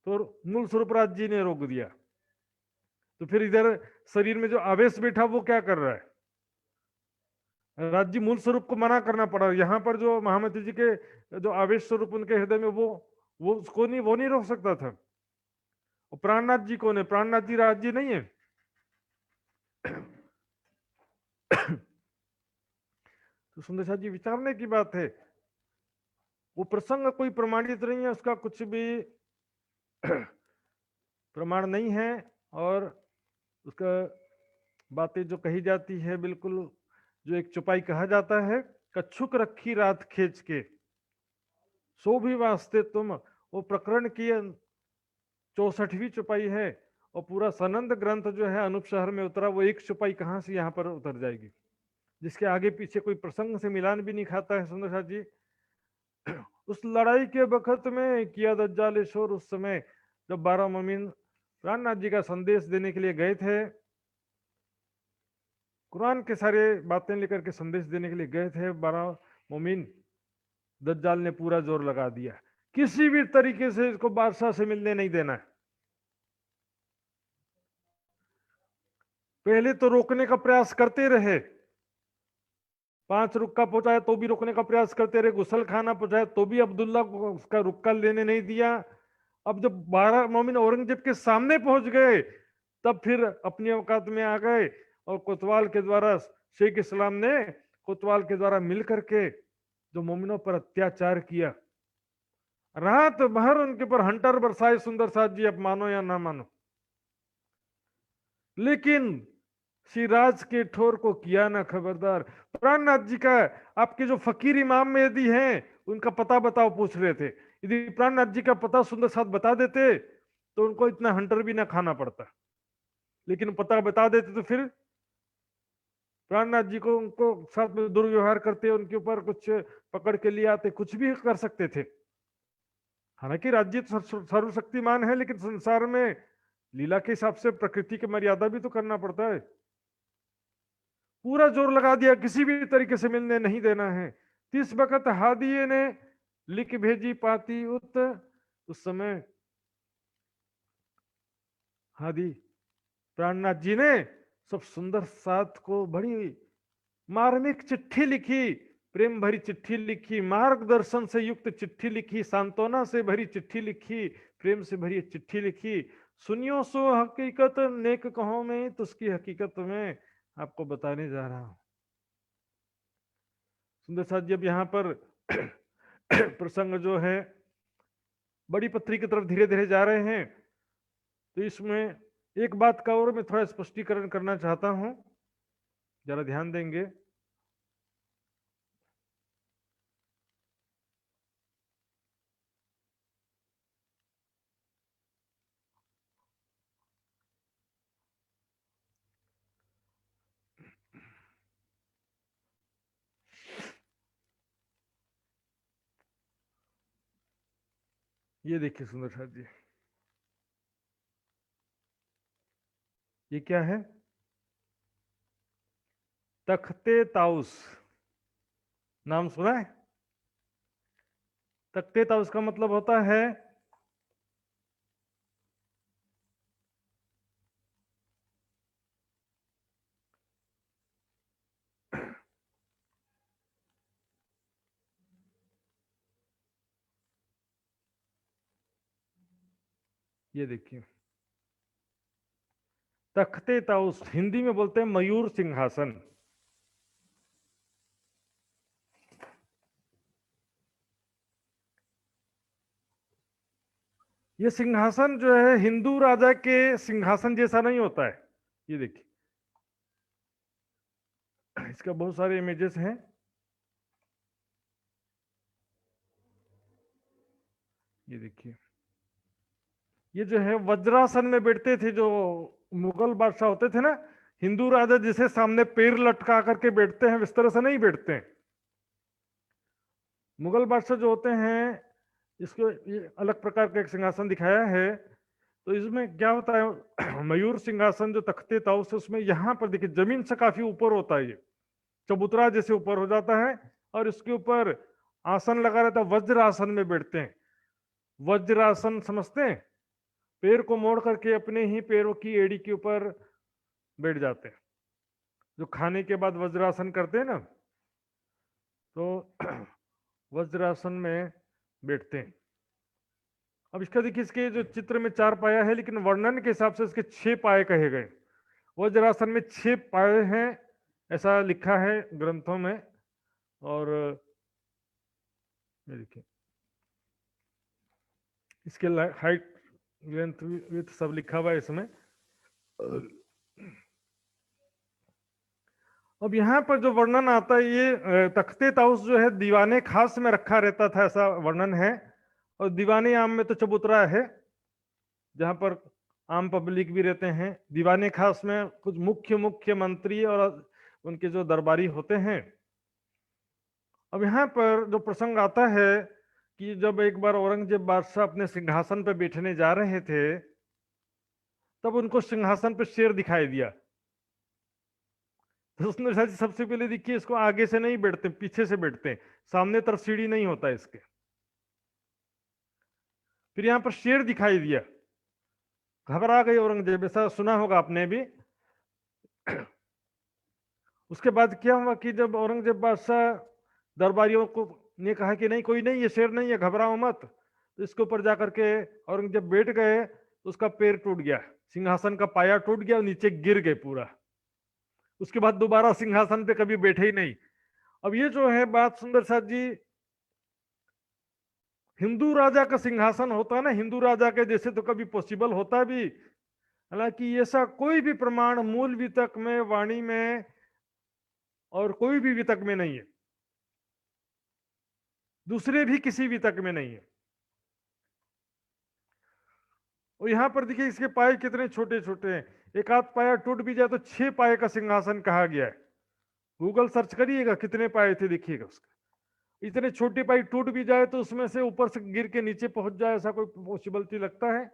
तो मूल स्वरूप राज जी ने रोक दिया। तो फिर इधर शरीर में जो आवेश बैठा वो क्या कर रहा है, राज्य मूल स्वरूप को मना करना पड़ा। यहाँ पर जो महामती जी के जो आवेश स्वरूप उनके हृदय में वो उसको नहीं, वो नहीं रोक सकता था। और प्राणनाथ जी कौन है, प्राणनाथ जी राज जी नहीं है। तो सुंदर जी विचारने की बात है, वो प्रसंग कोई प्रमाणित नहीं है, उसका कुछ भी प्रमाण नहीं है, और उसका बातें जो कही जाती है बिल्कुल जो एक चुपाई कहा जाता है, कच्छुक रखी रात खींच के सो भी वास्ते तुम, वो प्रकरण की 64वीं चुपाई है। और पूरा सनंद ग्रंथ जो है अनूप शहर में उतरा, वो एक चुपाई कहां से यहाँ पर उतर जाएगी, जिसके आगे पीछे कोई प्रसंग से मिलान भी नहीं खाता है। सुंदर साथ जी उस लड़ाई के वक्त में किया दज्जाल शोर, उस समय जब 12 मोमिन प्राणनाथ जी का संदेश देने के लिए गए थे, कुरान के सारे बातें लेकर के संदेश देने के लिए गए थे 12 मोमिन, दज्जाल ने पूरा जोर लगा दिया किसी भी तरीके से इसको बादशाह से मिलने नहीं देना है। पहले तो रोकने का प्रयास करते रहे, 5 रुक्का पहुंचाया तो भी रोकने का प्रयास करते रहे, गुसल खाना पहुंचाया तो भी अब्दुल्ला को उसका रुक्का लेने नहीं दिया। अब जब 12 मोमिन औरंगजेब के सामने पहुंच गए, तब फिर अपनी औकात में आ गए, और कोतवाल के द्वारा शेख इस्लाम ने कोतवाल के द्वारा मिल करके जो मोमिनों पर अत्याचार किया, रात भर उनके ऊपर हंटर बरसाए सुंदर साथ जी, आप मानो या ना मानो, लेकिन सिराज के ठोर को किया ना खबरदार। प्राणनाथ जी का, आपके जो फकीर इमाम मेहदी हैं उनका पता बताओ पूछ रहे थे, यदि प्राणनाथ जी का पता सुंदर साथ बता देते तो उनको इतना हंटर भी ना खाना पड़ता, लेकिन पता बता देते तो फिर प्राणनाथ जी को उनको साथ में दुर्व्यवहार करते, उनके ऊपर कुछ पकड़ के लिए आते, कुछ भी कर सकते थे। हालांकि राज्य तो सर्वशक्तिमान है, लेकिन संसार में लीला के हिसाब से प्रकृति की मर्यादा भी तो करना पड़ता है। पूरा जोर लगा दिया, किसी भी तरीके से मिलने नहीं देना है। तीस वक्त हादिये ने लिख भेजी पाती उत, उस समय हादी प्राणनाथ जी ने सब सुंदर साथ को बड़ी मार्मिक चिट्ठी लिखी, प्रेम भरी चिट्ठी लिखी, मार्गदर्शन से युक्त चिट्ठी लिखी, सांत्वना से भरी चिट्ठी लिखी, प्रेम से भरी चिट्ठी लिखी। सुनियो सो हकीकत नेक कहो में, तो उसकी हकीकत में आपको बताने जा रहा हूं। सुंदर साथ जी अब यहाँ पर प्रसंग जो है बड़ी पत्री की तरफ धीरे धीरे जा रहे हैं, तो इसमें एक बात का और मैं थोड़ा स्पष्टीकरण करना चाहता हूं, जरा ध्यान देंगे। ये देखिए सुंदर साथ जी, ये क्या है? तख्ते ताउस, नाम सुना है? तख्ते ताउस का मतलब होता है ये देखिए, तख्ते ताउस हिंदी में बोलते हैं मयूर सिंहासन। ये सिंहासन जो है हिंदू राजा के सिंहासन जैसा नहीं होता है। ये देखिए, इसका बहुत सारे इमेजेस हैं। ये देखिए, ये जो है वज्रासन में बैठते थे जो मुगल बादशाह होते थे ना, हिंदू राजा जिसे सामने पैर लटका करके बैठते हैं, इस तरह से नहीं बैठते हैं। मुगल बादशाह जो होते हैं, इसको ये अलग प्रकार का एक सिंहासन दिखाया है। तो इसमें क्या होता है, मयूर सिंहासन जो तख्ते ताउस, उसमें यहां पर देखिए जमीन से काफी ऊपर होता है, ये चबूतरा जैसे ऊपर हो जाता है, और इसके ऊपर आसन लगा रहता है, वज्र आसन में बैठते हैं। वज्रासन समझते हैं? पैर को मोड़ करके अपने ही पैरों की एड़ी के ऊपर बैठ जाते हैं, जो खाने के बाद वज्रासन करते हैं ना, तो वज्रासन में बैठते हैं। अब इसका देखिए, इसके जो चित्र में 4 पाया है, लेकिन वर्णन के हिसाब से इसके 6 पाए कहे गए। वज्रासन में 6 पाए हैं, ऐसा लिखा है ग्रंथों में। और देखिए, इसके हाइट, लेंथ, विड्थ सब लिखा हुआ है इसमें। अब यहाँ पर जो वर्णन आता है, ये तख्ते ताउस जो है दीवाने खास में रखा रहता था, ऐसा वर्णन है। और दीवाने आम में तो चबूतरा है, जहां पर आम पब्लिक भी रहते हैं। दीवाने खास में कुछ मुख्य मुख्य मंत्री और उनके जो दरबारी होते हैं। अब यहाँ पर जो प्रसंग आता है कि जब एक बार औरंगजेब बादशाह अपने सिंहासन पर बैठने जा रहे थे, तब उनको सिंहासन पर शेर दिखाई दिया। तो उसने सबसे पहले देखिए, इसको आगे से नहीं बैठते, पीछे से बैठते हैं, सामने तरफ सीढ़ी नहीं होता इसके। फिर यहां पर शेर दिखाई दिया, घबरा गए औरंगजेब, ऐसा सुना होगा आपने भी। उसके बाद क्या हुआ कि जब औरंगजेब बादशाह दरबारियों को ने कहा कि नहीं, कोई नहीं, ये शेर नहीं है, घबराओ मत, तो इसके ऊपर जाकर के औरंगजेब बैठ गए, तो उसका पैर टूट गया, सिंहासन का पाया टूट गया, नीचे गिर गए पूरा। उसके बाद दोबारा सिंहासन पे कभी बैठे ही नहीं। अब ये जो है बात सुंदर साथ जी हिंदू राजा का सिंहासन होता है ना, हिंदू राजा के जैसे तो कभी पॉसिबल होता भी, हालांकि ऐसा कोई भी प्रमाण मूल वितक में, वाणी में और कोई भी वितक में नहीं है, दूसरे भी किसी वितक में नहीं है। और यहां पर देखिए इसके पाए कितने छोटे छोटे हैं, एक आध पाया टूट भी जाए तो 6 पाए का सिंहासन कहा गया है। गूगल सर्च करिएगा कितने पाए थे, देखिएगा उसका। इतने छोटे पाई टूट भी जाए तो उसमें से ऊपर से गिर के नीचे पहुंच जाए, ऐसा कोई पॉसिबिलिटी लगता है?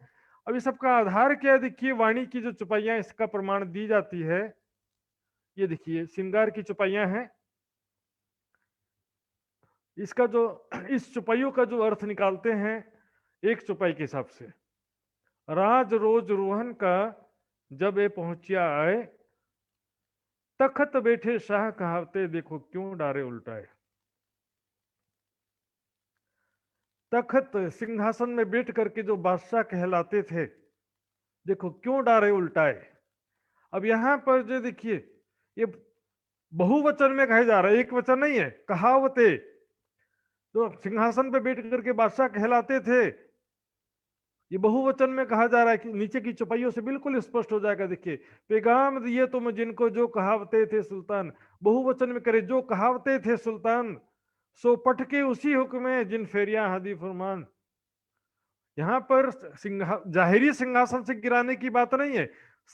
अब इस सबका आधार क्या है? देखिए वाणी की जो चौपाइयां इसका प्रमाण दी जाती है, ये देखिए श्रृंगार की चौपाइयां हैं। इसका जो इस चौपाइयों का जो अर्थ निकालते हैं एक चौपाई के हिसाब से, राज रोज रोहन का जब ये पहुंचिया आए, तखत बैठे शाह कहावते देखो क्यों डारे उल्टाए। तखत सिंहासन में बैठ करके जो बादशाह कहलाते थे, देखो क्यों डारे उल्टाए। अब यहां पर जो देखिए ये बहुवचन में कहे जा रहा है, एक वचन नहीं है। कहावते जो सिंहासन पे बैठ करके बादशाह कहलाते थे, ये बहुवचन में कहा जा रहा है कि नीचे की चौपाइयों से बिल्कुल स्पष्ट हो जाएगा। देखिए, पैगाम दिए तुम जिनको जो कहावते थे सुल्तान, बहुवचन में करे जो कहावते थे सुल्तान, सो पट के उसी हुक्म जिन फेरिया हदी फरमान। यहां पर जाहिरी सिंहासन से गिराने की बात नहीं है,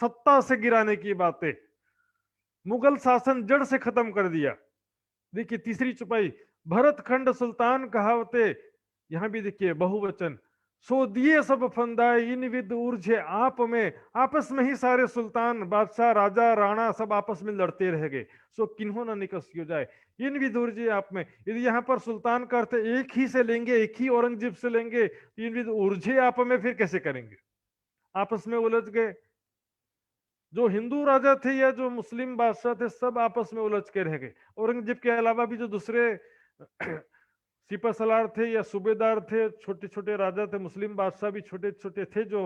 सत्ता से गिराने की बात है। मुगल शासन जड़ से खत्म कर दिया। देखिए तीसरी चौपाई, भरत खंड सुल्तान कहावते, यहां भी देखिए बहुवचन, सो दिए सब फंदाए इन विद ऊर्जे आप में, आपस में ही सारे सुल्तान बादशाह राजा राणा सब आपस में लड़ते रह गए, सो किन्हों ना निकस हो जाए इन विद ऊर्जे आप में। यदि यहाँ पर सुल्तान का अर्थ एक ही से लेंगे, एक ही औरंगजेब से लेंगे, इन विद ऊर्जे आप में फिर कैसे करेंगे? आपस में उलझ गए। जो हिंदू राजा थे या जो मुस्लिम बादशाह थे, सब आपस में उलझ के रह गए। औरंगजेब के अलावा भी जो दूसरे सिपह सलार थे या सूबेदार थे, छोटे छोटे राजा थे, मुस्लिम बादशाह भी छोटे छोटे थे, जो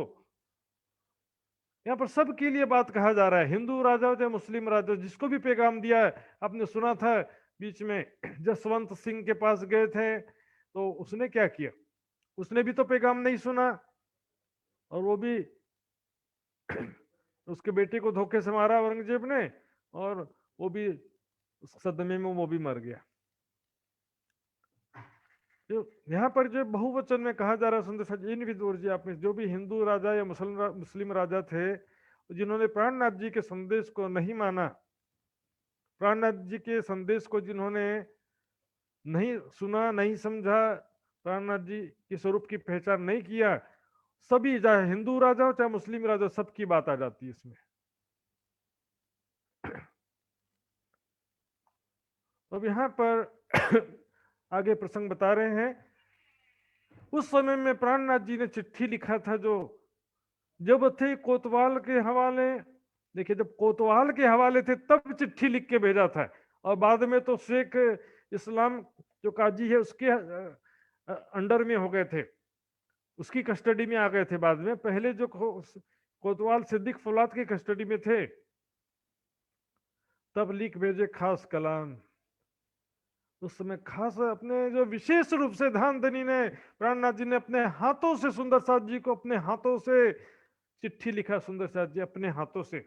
यहाँ पर सबके लिए बात कहा जा रहा है। हिंदू राजा हो चाहे मुस्लिम राजा, जिसको भी पैगाम दिया है। आपने सुना था बीच में जसवंत सिंह के पास गए थे, तो उसने क्या किया? उसने भी तो पैगाम नहीं सुना, और वो भी उसके बेटे को धोखे से मारा औरंगजेब ने, और वो भी सदमे में वो भी मर गया। जो यहाँ पर जो बहुवचन में कहा जा रहा है संदेश, इन विदुर जी आप में जो भी हिंदू राजा या मुस्लिम राजा थे, जिन्होंने प्राणनाथ जी के संदेश को नहीं माना, प्राणनाथ जी के संदेश को जिन्होंने नहीं सुना, नहीं समझा, प्राणनाथ जी के स्वरूप की पहचान नहीं किया, सभी चाहे हिंदू राजा हो चाहे मुस्लिम राजा, सबकी बात आ जाती है इसमें। अब यहाँ पर आगे प्रसंग बता रहे हैं, उस समय में प्राणनाथ जी ने चिट्ठी लिखा था, जो जब थे कोतवाल के हवाले। देखिए जब कोतवाल के हवाले थे तब चिट्ठी लिख के भेजा था, और बाद में तो शेख इस्लाम जो काजी है उसके अंडर में हो गए थे, उसकी कस्टडी में आ गए थे बाद में। पहले जो कोतवाल सिद्दीक फौलाद की कस्टडी में थे, तब लिख भेजे खास कलाम। उस समय खास अपने जो विशेष रूप से धानधनी ने, प्राणनाथ जी ने अपने हाथों से सुंदर साथ जी को अपने हाथों से चिट्ठी लिखा। सुंदर साथ जी अपने हाथों से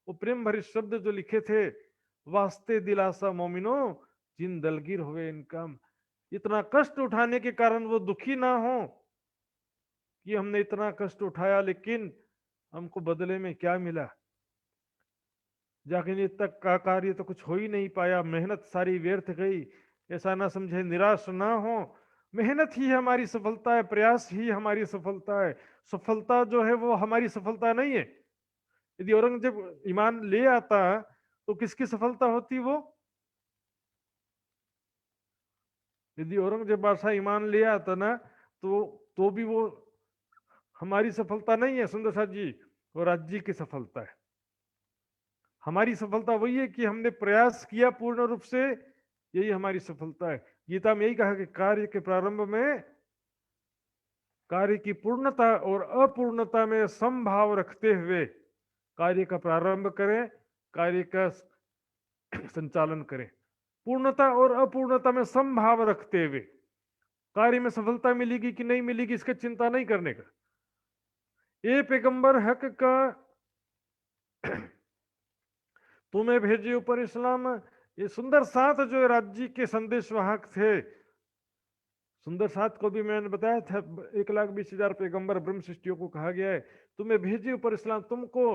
वो प्रेम भरे शब्द जो लिखे थे, वास्ते दिलासा मोमिनो जिन दलगीर हुए इनका। इतना कष्ट उठाने के कारण वो दुखी ना हो कि हमने इतना कष्ट उठाया, लेकिन हमको बदले में क्या मिला? जाकिर तक का कार्य तो कुछ हो ही नहीं पाया, मेहनत सारी व्यर्थ गई। ऐसा ना समझे, निराश ना हो, मेहनत ही हमारी सफलता है, प्रयास ही हमारी सफलता है। सफलता जो है वो हमारी सफलता नहीं है। यदि औरंगजेब ईमान ले आता तो किसकी सफलता होती वो? यदि औरंगजेब बादशाह ईमान ले आता ना, तो भी वो हमारी सफलता नहीं है सुंदर साथ जी, वो राज्य की सफलता है। हमारी सफलता वही है कि हमने प्रयास किया पूर्ण रूप से, यही हमारी सफलता है। गीता में यही कहा कि कार्य के प्रारंभ में कार्य की पूर्णता और अपूर्णता में समभाव रखते हुए कार्य का प्रारंभ करें, कार्य का संचालन करें। पूर्णता और अपूर्णता में समभाव रखते हुए कार्य में सफलता मिलेगी कि नहीं मिलेगी इसका चिंता नहीं करने का। ये पैगंबर हक का तुम्हें भेजे ऊपर इस्लाम, ये सुंदर साथ जो राज्य के संदेश वाहक थे, सुंदर साथ को भी मैंने बताया था 1,20,000 पैगंबर ब्रह्म सृष्टियों को कहा गया है तुम्हें भेजे ऊपर इस्लाम, तुमको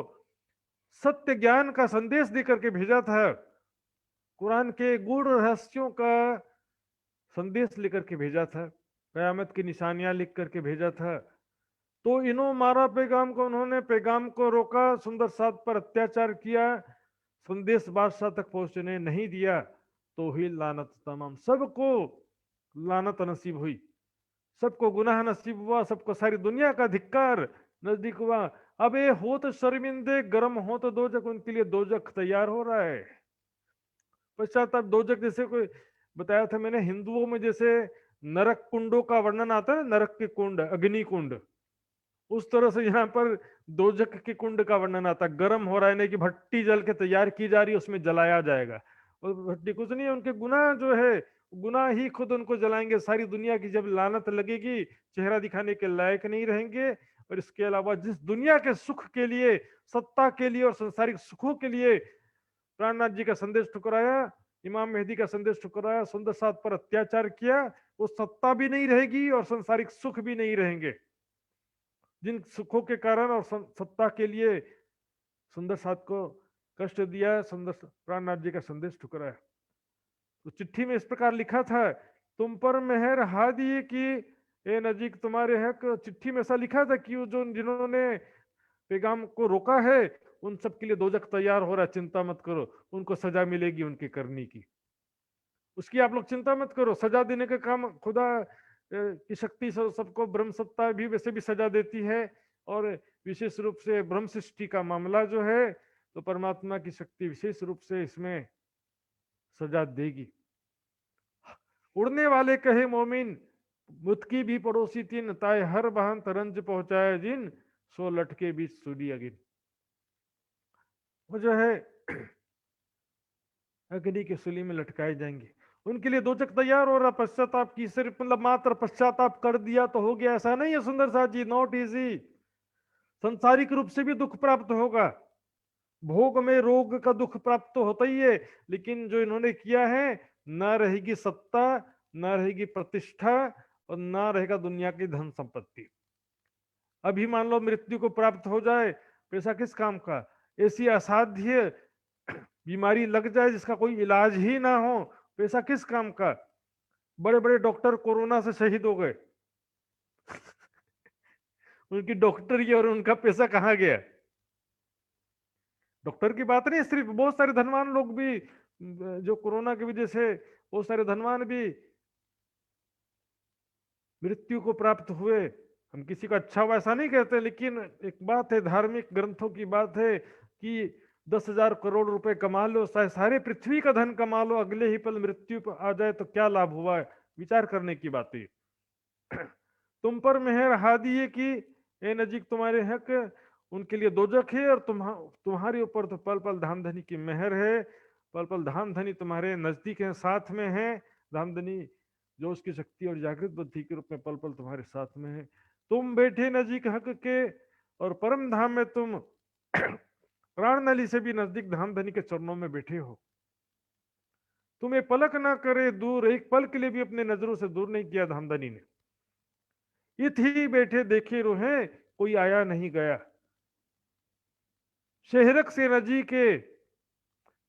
सत्य ज्ञान का संदेश देकर के भेजा था, कुरान के गूढ़ रहस्यों का संदेश लेकर के भेजा था, कयामत की निशानियां लिख करके भेजा था। तो इन्हों मारा पैगाम को, उन्होंने पैगाम को रोका, सुंदर साथ पर अत्याचार किया, संदेश बादशाह तक पहुंचने नहीं दिया, तो हुई लानत तमाम, सबको लानत नसीब हुई, सबको गुनाह नसीब हुआ, सबको सारी दुनिया का धिक्कार नजदीक हुआ। अब ये हो तो शर्मिंदे, गर्म हो तो दोजक, उनके लिए दोजक तैयार हो रहा है। पश्चाताप दोजक जैसे कोई बताया था मैंने, हिंदुओं में जैसे नरक कुंडों का वर्णन आता है, नरक के कुंड, अग्नि कुंड, उस तरह से यहाँ पर दोजक के कुंड का वर्णन आता है। गर्म हो रहा है, नहीं कि भट्टी जल के तैयार की जा रही है, उसमें जलाया जाएगा, और भट्टी कुछ नहीं है, उनके गुनाह जो है, गुनाह ही खुद उनको जलाएंगे। सारी दुनिया की जब लानत लगेगी, चेहरा दिखाने के लायक नहीं रहेंगे। और इसके अलावा जिस दुनिया के सुख के लिए, सत्ता के लिए और संसारिक सुखों के लिए प्राणनाथ जी का संदेश ठुकराया, इमाम मेहदी का संदेश ठुकराया, सुंदर साथ पर अत्याचार किया, वो सत्ता भी नहीं रहेगी और संसारिक सुख भी नहीं रहेंगे। जिन सुखों के कारण और सत्ता के लिए सुंदर साथ को कष्ट दिया, सुंदर प्राणनाथ जी का संदेश ठुकराया। तो चिट्ठी में इस प्रकार लिखा था, तुम पर मेहर हादी की ए नजीक तुम्हारे हक। चिट्ठी में ऐसा लिखा था कि जो जिन्होंने पैगाम को रोका है उन सब के लिए दोजख तैयार हो रहा है, चिंता मत करो, उनको सजा मिलेगी उनकी करनी की, उसकी आप लोग चिंता मत करो। सजा देने का काम खुदा की शक्ति सबको, ब्रह्म सत्ता भी वैसे भी सजा देती है, और विशेष रूप से ब्रह्म सृष्टि का मामला जो है, तो परमात्मा की शक्ति विशेष रूप से इसमें सजा देगी। उड़ने वाले कहे मोमिन, मुतकी भी पड़ोसी तीन, ताए हर बहन तरंज पहुंचाए जिन, सो लटके बीच सूली अगिन। वो जो है अग्नि की सूली में लटकाए जाएंगे, उनके लिए दोजख तैयार हो रहा। पश्चाताप की सिर्फ मतलब मात्र पश्चाताप कर दिया तो हो गया, ऐसा नहीं है सुंदर साथ जी, नॉट इजी। संसारिक रूप से भी दुख प्राप्त होगा, भोग में रोग का दुख प्राप्त तो होता ही है, लेकिन जो इन्होंने किया है, ना रहेगी सत्ता, ना रहेगी प्रतिष्ठा, और ना रहेगा दुनिया की धन संपत्ति। अभी मान लो मृत्यु को प्राप्त हो जाए, पैसा किस काम का? ऐसी असाध्य बीमारी लग जाए जिसका कोई इलाज ही ना हो, पैसा किस काम का? बड़े बड़े डॉक्टर कोरोना से शहीद हो गए उनकी डॉक्टरी और उनका पैसा कहाँ गया? डॉक्टर की बात नहीं, सिर्फ बहुत सारे धनवान लोग भी जो कोरोना की वजह से, बहुत सारे धनवान भी मृत्यु को प्राप्त हुए। हम किसी का अच्छा हुआ ऐसा नहीं कहते, लेकिन एक बात है, धार्मिक ग्रंथों की बात है कि 10,000 करोड़ रुपए कमा लो, सारे पृथ्वी का धन कमा लो, अगले ही पल मृत्यु आ जाए तो क्या लाभ हुआ है? विचार करने की बात है। तुम पर मेहर हादी है कि ए नजीक तुम्हारे हक, उनके लिए दोजख है, और तुम्हारे ऊपर तो पल पल धाम धनी की मेहर है, पल पल धाम धनी तुम्हारे नजदीक है, साथ में है। धाम धनी जो उसकी शक्ति और जागृत बुद्धि के रूप में पल पल तुम्हारे साथ में है। तुम बैठे नजीक हक के, और परम धाम में तुम प्राण नली से भी नजदीक धाम धनी के चरणों में बैठे हो। तुम्हें पलक ना करे दूर, एक पल के लिए भी अपने नजरों से दूर नहीं किया धामधनी ने। इत ही बैठे देखे रोहे, कोई आया नहीं गया। शहरक से नजीक है,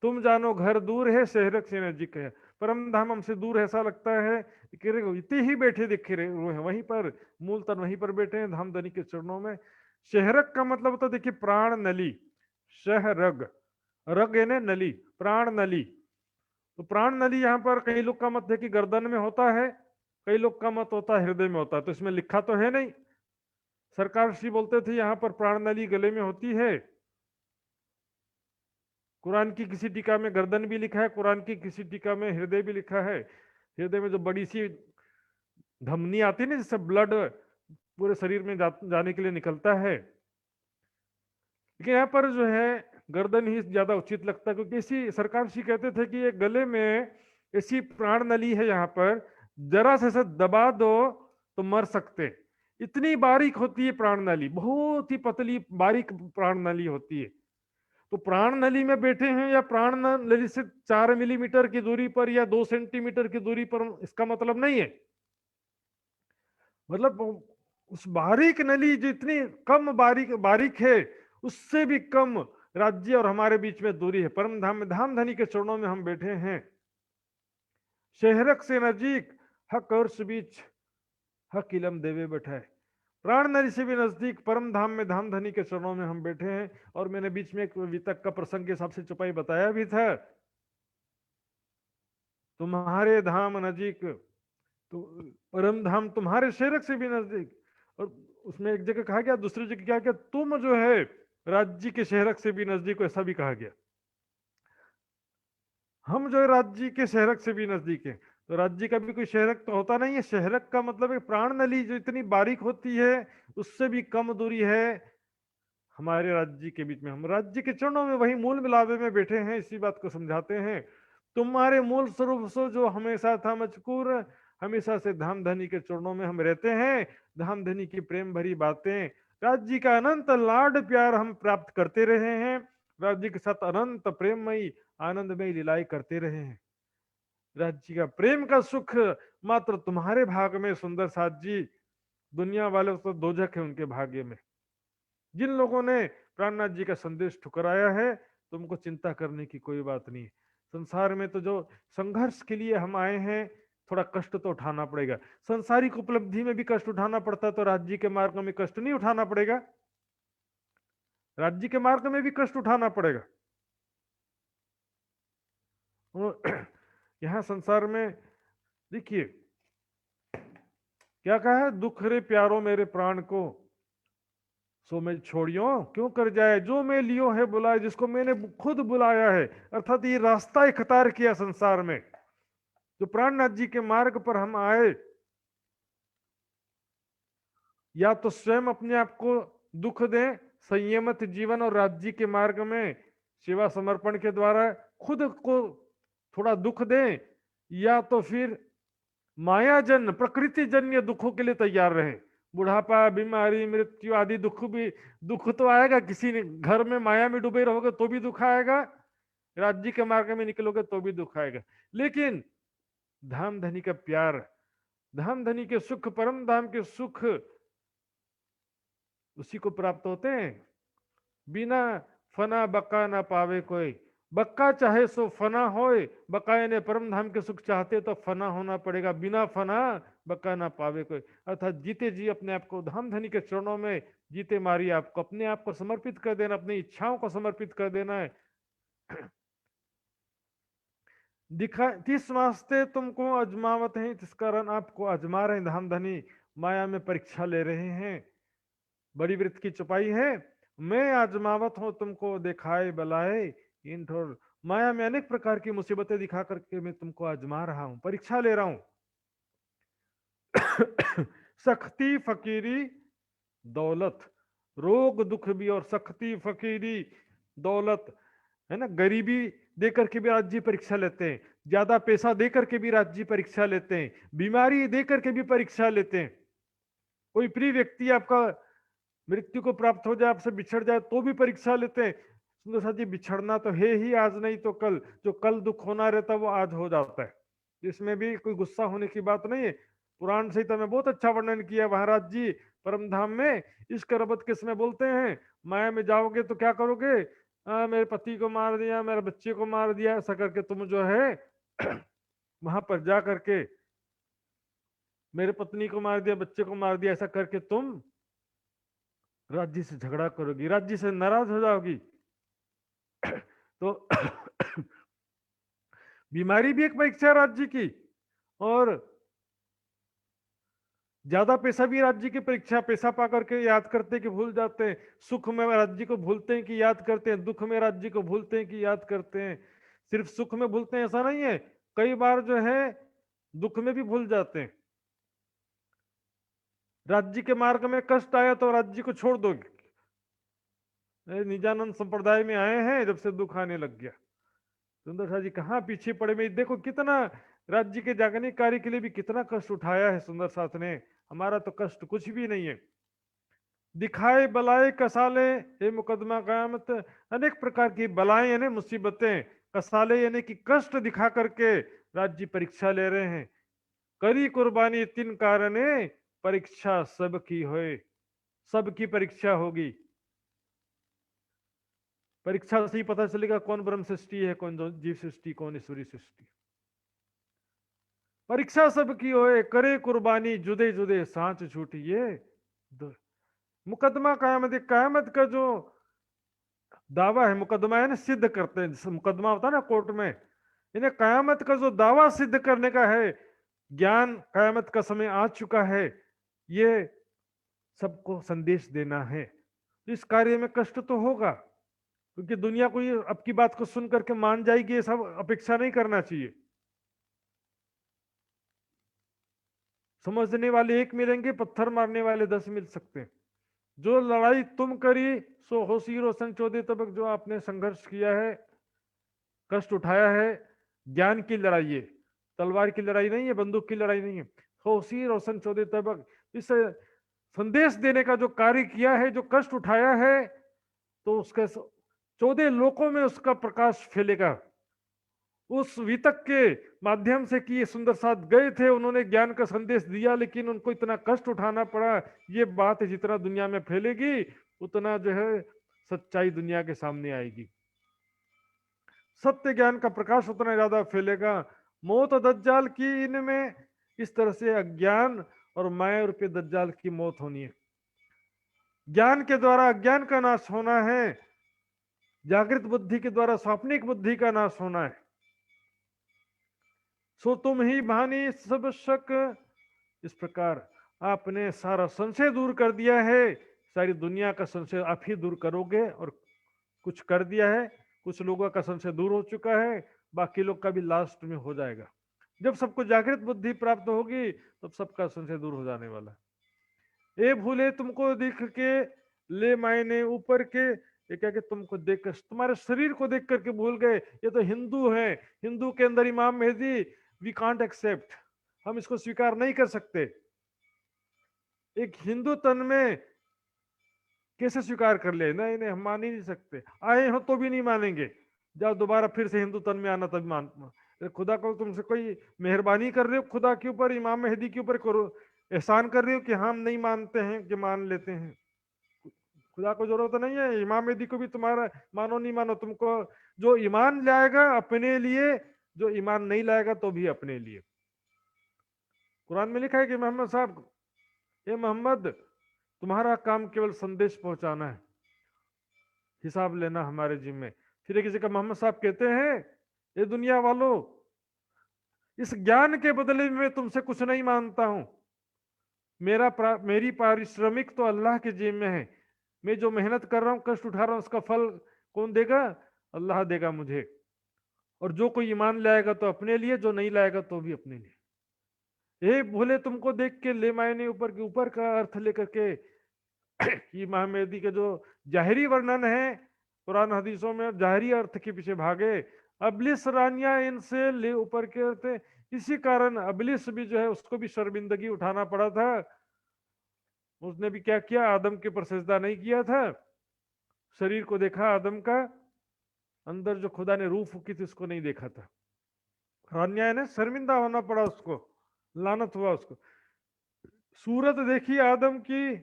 तुम जानो घर दूर है, शहरक से नजीक है। परम धाम हमसे दूर है ऐसा लगता है, इतने ही बैठे दिखे रोहे, वहीं पर मूल तन वहीं पर बैठे हैं धामधनी के चरणों में। शहरक का मतलब होता है, देखिए प्राण नली, शहरग, रग है नली, प्राण नली। तो प्राण नली यहाँ पर कई लोग का मत है कि गर्दन में होता है, कई लोग का मत होता है हृदय में होता है, तो इसमें लिखा तो है नहीं। सरकार श्री बोलते थे यहाँ पर प्राण नली गले में होती है। कुरान की किसी टीका में गर्दन भी लिखा है, कुरान की किसी टीका में हृदय भी लिखा है। हृदय में जो बड़ी सी धमनी आती है ना, जिससे ब्लड पूरे शरीर में जाने के लिए निकलता है, लेकिन यहाँ पर जो है गर्दन ही ज्यादा उचित लगता है, क्योंकि इसी सरकार श्री कहते थे कि ये गले में ऐसी प्राण नली है यहाँ पर, जरा से दबा दो तो मर सकते। इतनी बारीक होती है प्राण नली, बहुत ही पतली बारीक प्राण नली होती है। तो प्राण नली में बैठे हैं या प्राण नली से 4 मिलीमीटर की दूरी पर या 2 सेंटीमीटर की दूरी पर, इसका मतलब नहीं है। मतलब उस बारीक नली जो इतनी कम बारीक बारीक है, उससे भी कम राज्य और हमारे बीच में दूरी है। परम धाम में धाम धनी के चरणों में हम बैठे हैं। शहरक से नजीक हक अर्श बीच हक इलम देवे बैठा है। प्राण नली से भी नजदीक परम धाम में धाम धनी के चरणों में हम बैठे हैं। और मैंने बीच में एक वितक का प्रसंग के हिसाब से चुपाई बताया भी था। तुम्हारे धाम नजीक, तो परम धाम तुम्हारे शहरक से भी नजदीक। और उसमें एक जगह कहा गया, दूसरी जगह क्या गया, तुम जो है राज्य के शहरक से भी नजदीक हो, ऐसा भी कहा गया। हम जो है राज्य के शहरक से भी नजदीक है। तो राज्य का भी कोई शहरक तो होता नहीं है। शहरक का मतलब है प्राण नली जो इतनी बारीक होती है, उससे भी कम दूरी है हमारे राज्य के बीच में। हम राज्य के चरणों में वही मूल मिलावे में बैठे हैं, इसी बात को समझाते हैं। तुम्हारे मूल स्वरूप से जो हमेशा था मजकूर, हमेशा से धाम धनी के चरणों में हम रहते हैं। धाम धनी की प्रेम भरी बातें, राज्य का अनंत लाड प्यार हम प्राप्त करते रहे हैं। राज्य के साथ अनंत प्रेममयी आनंदमयी लीलाएं करते रहे हैं। राज्य का प्रेम का सुख मात्र तुम्हारे भाग में सुंदर साथ जी। दुनिया वाले तो दोजख है उनके भाग्य में। जिन लोगों ने प्राणनाथ जी का संदेश ठुकराया है, तुमको चिंता करने की कोई बात नहीं। संसार में तो जो संघर्ष के लिए हम आए हैं, थोड़ा कष्ट तो उठाना पड़ेगा। संसारिक उपलब्धि में भी कष्ट उठाना पड़ता है, तो राज्य के मार्ग में कष्ट नहीं उठाना पड़ेगा? राज्य के मार्ग में भी कष्ट उठाना पड़ेगा। यहां संसार में देखिए क्या कहा है, दुख रे प्यारो मेरे प्राण को सो मैं छोड़ियो क्यों कर जाए, जो मैं लियो है बुलाए, जिसको मैंने खुद बुलाया है। अर्थात ये रास्ता इख्तियार किया संसार में, जो प्राणनाथ जी के मार्ग पर हम आए, या तो स्वयं अपने आप को दुख दें संयमित जीवन और राज्य के मार्ग में सेवा समर्पण के द्वारा खुद को थोड़ा दुख दें, या तो फिर मायाजन प्रकृति जन्य दुखों के लिए तैयार रहें। बुढ़ापा, बीमारी, मृत्यु आदि दुख भी, दुख तो आएगा। किसी ने घर में माया में डूबे रहोगे तो भी दुख आएगा, राज्य के मार्ग में निकलोगे तो भी दुख आएगा। लेकिन धाम धनी का प्यार, धाम धनी के सुख, परम धाम के सुख उसी को प्राप्त होते हैं। बिना फना बका ना पावे कोई, बक्का चाहे सो फना होए, बकाए ने परम धाम के सुख चाहते तो फना होना पड़ेगा। बिना फना बक्का ना पावे कोई, अर्थात जीते जी अपने आप को धाम धनी के चरणों में जीते मारी आपको अपने आप को समर्पित कर देना, अपनी इच्छाओं को समर्पित कर देना है। दिखा किस वास्ते तुमको अजमावत है, जिस कारण आपको अजमा रहे हैं। धाम धनी माया में परीक्षा ले रहे हैं। बड़ी वृत्त की चुपाई है, मैं आजमावत हूं तुमको दिखाए बलाए इन ठोर। माया में अनेक प्रकार की मुसीबतें दिखा करके मैं तुमको आजमा रहा हूं, परीक्षा ले रहा हूं। सख्ती फकीरी दौलत, रोग दुख भी और सख्ती फकीरी दौलत, है ना। गरीबी देकर के भी राज्य परीक्षा लेते हैं, ज्यादा पैसा देकर के भी राज्य परीक्षा लेते हैं, बीमारी देकर के भी परीक्षा लेते हैं। कोई प्रिय व्यक्ति आपका मृत्यु को प्राप्त हो जाए, आपसे बिछड़ जाए तो भी परीक्षा लेते हैं। सुंदर साथ जी, बिछड़ना तो है ही आज नहीं तो कल, जो कल दुख होना रहता है वो आज हो जाता है। इसमें भी कोई गुस्सा होने की बात नहीं है। पुराण संहिता में बहुत अच्छा वर्णन किया महाराज जी परम धाम में। इश्क रबत किस में बोलते हैं, माया में जाओगे तो क्या करोगे, मेरे पति को मार दिया, मेरे बच्चे को मार दिया, ऐसा करके तुम जो है वहां पर जा करके मेरे पत्नी को मार दिया, बच्चे को मार दिया, ऐसा करके तुम राज्य से झगड़ा करोगी, राज्य से नाराज हो जाओगी। तो बीमारी भी एक परीक्षा है राज्य की, और ज्यादा पैसा भी राज्य की परीक्षा। पैसा पा करके याद करते कि भूल जाते हैं, सुख में राज्य को भूलते हैं कि याद करते हैं, दुख में राज्य को भूलते हैं कि याद करते हैं। सिर्फ सुख में भूलते हैं ऐसा नहीं है, कई बार जो है दुख में भी भूल जाते हैं। राज्य के मार्ग में कष्ट आया तो राज्य को छोड़ दोगे। निजानंद संप्रदाय में आए हैं, जब से दुख आने लग गया। सुंदर शाह जी कहाँ पीछे पड़े में, देखो कितना राज्य के जागने कार्य के लिए भी कितना कष्ट उठाया है सुंदर साथ ने। हमारा तो कष्ट कुछ भी नहीं है। दिखाए बलाए कसाले ये मुकदमा कयामत, अनेक प्रकार की बलाएं यानी मुसीबतें, कसाले यानी कि कष्ट दिखा करके राज्य परीक्षा ले रहे हैं। करी कुर्बानी तीन कारणे परीक्षा सबकी होए, सबकी परीक्षा होगी। परीक्षा से ही पता चलेगा कौन ब्रह्म सृष्टि है, कौन जीव सृष्टि, कौन ईश्वरी सृष्टि। परीक्षा सबकी होए करे कुर्बानी जुदे जुदे सांच छूटिए। मुकदमा कयामत, कयामत का जो दावा है, मुकदमा है ना, सिद्ध करते हैं, जैसे मुकदमा होता है ना कोर्ट में, इन्हें कयामत का जो दावा सिद्ध करने का है, ज्ञान कयामत का समय आ चुका है, ये सबको संदेश देना है। इस कार्य में कष्ट तो होगा, क्योंकि दुनिया को ये अब की बात को सुन करके मान जाएगी, ये सब अपेक्षा नहीं करना चाहिए। समझने वाले एक मिलेंगे, पत्थर मारने वाले 10 मिल सकते हैं। जो लड़ाई तुम करी सो होशी रोशन चौदह तबक, जो आपने संघर्ष किया है, कष्ट उठाया है, ज्ञान की लड़ाई है, तलवार की लड़ाई नहीं है, बंदूक की लड़ाई नहीं है। होशी रोशन चौदह तबक, इस संदेश देने का जो कार्य किया है, जो कष्ट उठाया है, तो उसके 14 लोकों में उसका प्रकाश फैलेगा। उस वितक के माध्यम से कि ये सुंदर साथ गए थे, उन्होंने ज्ञान का संदेश दिया, लेकिन उनको इतना कष्ट उठाना पड़ा। ये बात जितना दुनिया में फैलेगी, उतना जो है सच्चाई दुनिया के सामने आएगी, सत्य ज्ञान का प्रकाश उतना ज्यादा फैलेगा। मौत दज्जाल की इनमें इस तरह से अज्ञान और माया रूपी दज्जाल की मौत होनी है। ज्ञान के द्वारा अज्ञान का नाश होना है, जागृत बुद्धि के द्वारा स्वाप्निक बुद्धि का नाश होना है। सो तुम ही भानी सब शक, इस प्रकार आपने सारा संशय दूर कर दिया है, सारी दुनिया का संशय आप ही दूर करोगे, और कुछ कर दिया है। कुछ लोगों का संशय दूर हो चुका है, बाकी लोग का भी लास्ट में हो जाएगा। जब सबको जागृत बुद्धि प्राप्त होगी, तब सबका संशय दूर हो जाने वाला है। ए भूले तुमको देख के ले मायने ऊपर के, ये क्या कि तुमको देखकर, तुम्हारे शरीर को देख करके भूल गए, ये तो हिंदू है, हिंदू के अंदर इमाम मेहदी, वी कांट एक्सेप्ट, हम इसको स्वीकार नहीं कर सकते। एक हिंदू तन में कैसे स्वीकार कर ले? नहीं नहीं, हम मान ही नहीं सकते, आए हो तो भी नहीं मानेंगे। जाओ दोबारा फिर से हिंदू तन में आना, तभी मान। खुदा को तुमसे कोई मेहरबानी कर रहे हो, खुदा के ऊपर, इमाम मेहदी के ऊपर करो एहसान कर रहे हो कि हम नहीं मानते हैं कि मान लेते हैं। खुदा को जरूरत नहीं है, इमाम मेहदी को भी तुम्हारा मानो नहीं मानो, तुमको जो ईमान लाएगा अपने लिए, जो ईमान नहीं लाएगा तो भी अपने लिए। कुरान में लिखा है कि मोहम्मद साहब, ये मोहम्मद तुम्हारा काम केवल संदेश पहुंचाना है, हिसाब लेना हमारे जिम्मे। फिर किसी का मोहम्मद साहब कहते हैं, ये दुनिया वालों, इस ज्ञान के बदले में तुमसे कुछ नहीं मांगता हूं, मेरी पारिश्रमिक तो अल्लाह के जेब में है। मैं जो मेहनत कर रहा हूं, कष्ट उठा रहा हूं, उसका फल कौन देगा? अल्लाह देगा मुझे। और जो कोई ईमान लाएगा तो अपने लिए, जो नहीं लाएगा तो भी अपने लिए। ये भूले तुमको देख के ले मायने ऊपर के, ऊपर का अर्थ लेकर के कि महामेदी के जो जाहिरी वर्णन है कुरान हदीसों में, जाहिरी अर्थ के पीछे भागे। अबलिस रानिया इनसे ले ऊपर के अर्थ, इसी कारण अबलिस भी जो है, उसको भी शर्मिंदगी उठाना पड़ा था। उसने भी क्या किया? आदम के ऊपर सजदा नहीं किया था। शरीर को देखा आदम का, अंदर जो खुदा ने रूह फूकी थी उसको नहीं देखा था। रानिया ने शर्मिंदा होना पड़ा उसको, लानत हुआ उसको। सूरत देखी आदम की,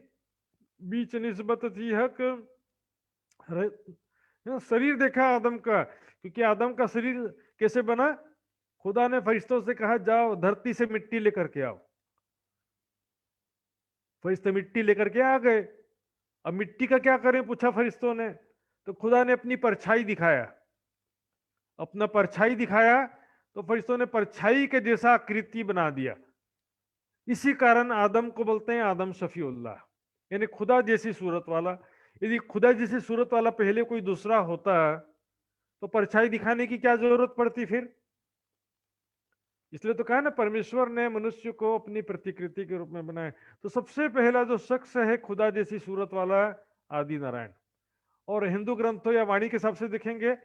बीच निस्बत थी हक। शरीर देखा आदम का, क्योंकि आदम का शरीर कैसे बना? खुदा ने फरिश्तों से कहा, जाओ धरती से मिट्टी लेकर के आओ। फरिश्ते मिट्टी लेकर के आ गए। अब मिट्टी का क्या करें, पूछा फरिश्तों ने। तो खुदा ने अपनी परछाई दिखाया, अपना परछाई दिखाया, तो फरिश्तों ने परछाई के जैसा आकृति बना दिया। इसी कारण आदम को बोलते हैं आदम शफीउल्लाह, यानी खुदा जैसी सूरत वाला। यदि खुदा जैसी सूरत वाला पहले कोई दूसरा होता, तो परछाई दिखाने की क्या जरूरत पड़ती फिर? इसलिए तो कहा ना, परमेश्वर ने मनुष्य को अपनी प्रतिकृति के रूप में बनाया। तो सबसे पहला जो शख्स है खुदा जैसी सूरत वाला, आदि नारायण। और हिंदू ग्रंथों या वाणी के हिसाब से देखेंगे,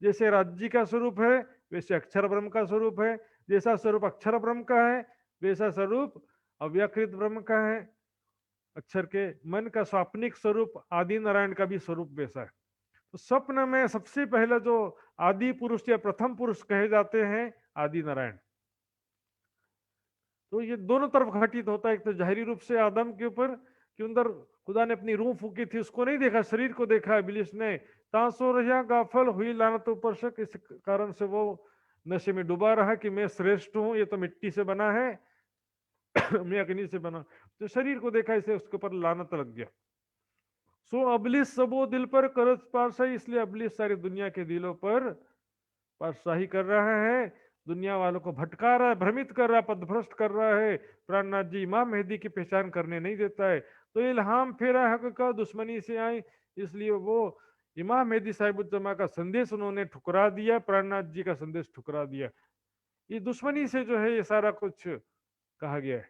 जैसे राज्य का स्वरूप है, वैसे अक्षर ब्रह्म का स्वरूप है। जैसा स्वरूप अक्षर ब्रह्म का है वैसा स्वरूप अव्याकृत ब्रह्म का है। अक्षर के मन का स्वाप्निक स्वरूप आदि नारायण का भी स्वरूप वैसा है। तो स्वप्न में सबसे पहले जो आदि पुरुष या प्रथम पुरुष कहे जाते हैं आदि नारायण। तो ये दोनों तरफ घटित होता है। एक तो जाहिरी रूप से आदम के ऊपर कि अंदर खुदा ने अपनी रूह फूकी थी, उसको नहीं देखा, शरीर को देखा इब्लीस ने। तासो रहा गाफल हुई लानत ऊपर शक, इस कारण से वो नशे में डूबा रहा कि मैं श्रेष्ठ हूं, ये तो मिट्टी से बना है मैं अग्नि से बना। तो शरीर को देखा, इसे उसके ऊपर लानत लग गया। सो अबलिस सबो दिल पर करत पारशाही, इसलिए अबलिस सारी दुनिया के दिलों पर पारशाही कर रहा है, दुनिया वालों को भटका रहा है, भ्रमित कर रहा है, पथभ्रष्ट कर रहा है। प्राणनाथ जी इमाम मेहदी की पहचान करने नहीं देता है। तो इल्हाम फेरा हक का दुश्मनी से आई, इसलिए वो इमाम मेहदी साहिबुज्जमा का संदेश उन्होंने ठुकरा दिया, प्राणनाथ जी का संदेश ठुकरा दिया। ये दुश्मनी से जो है ये सारा कुछ कहा गया है,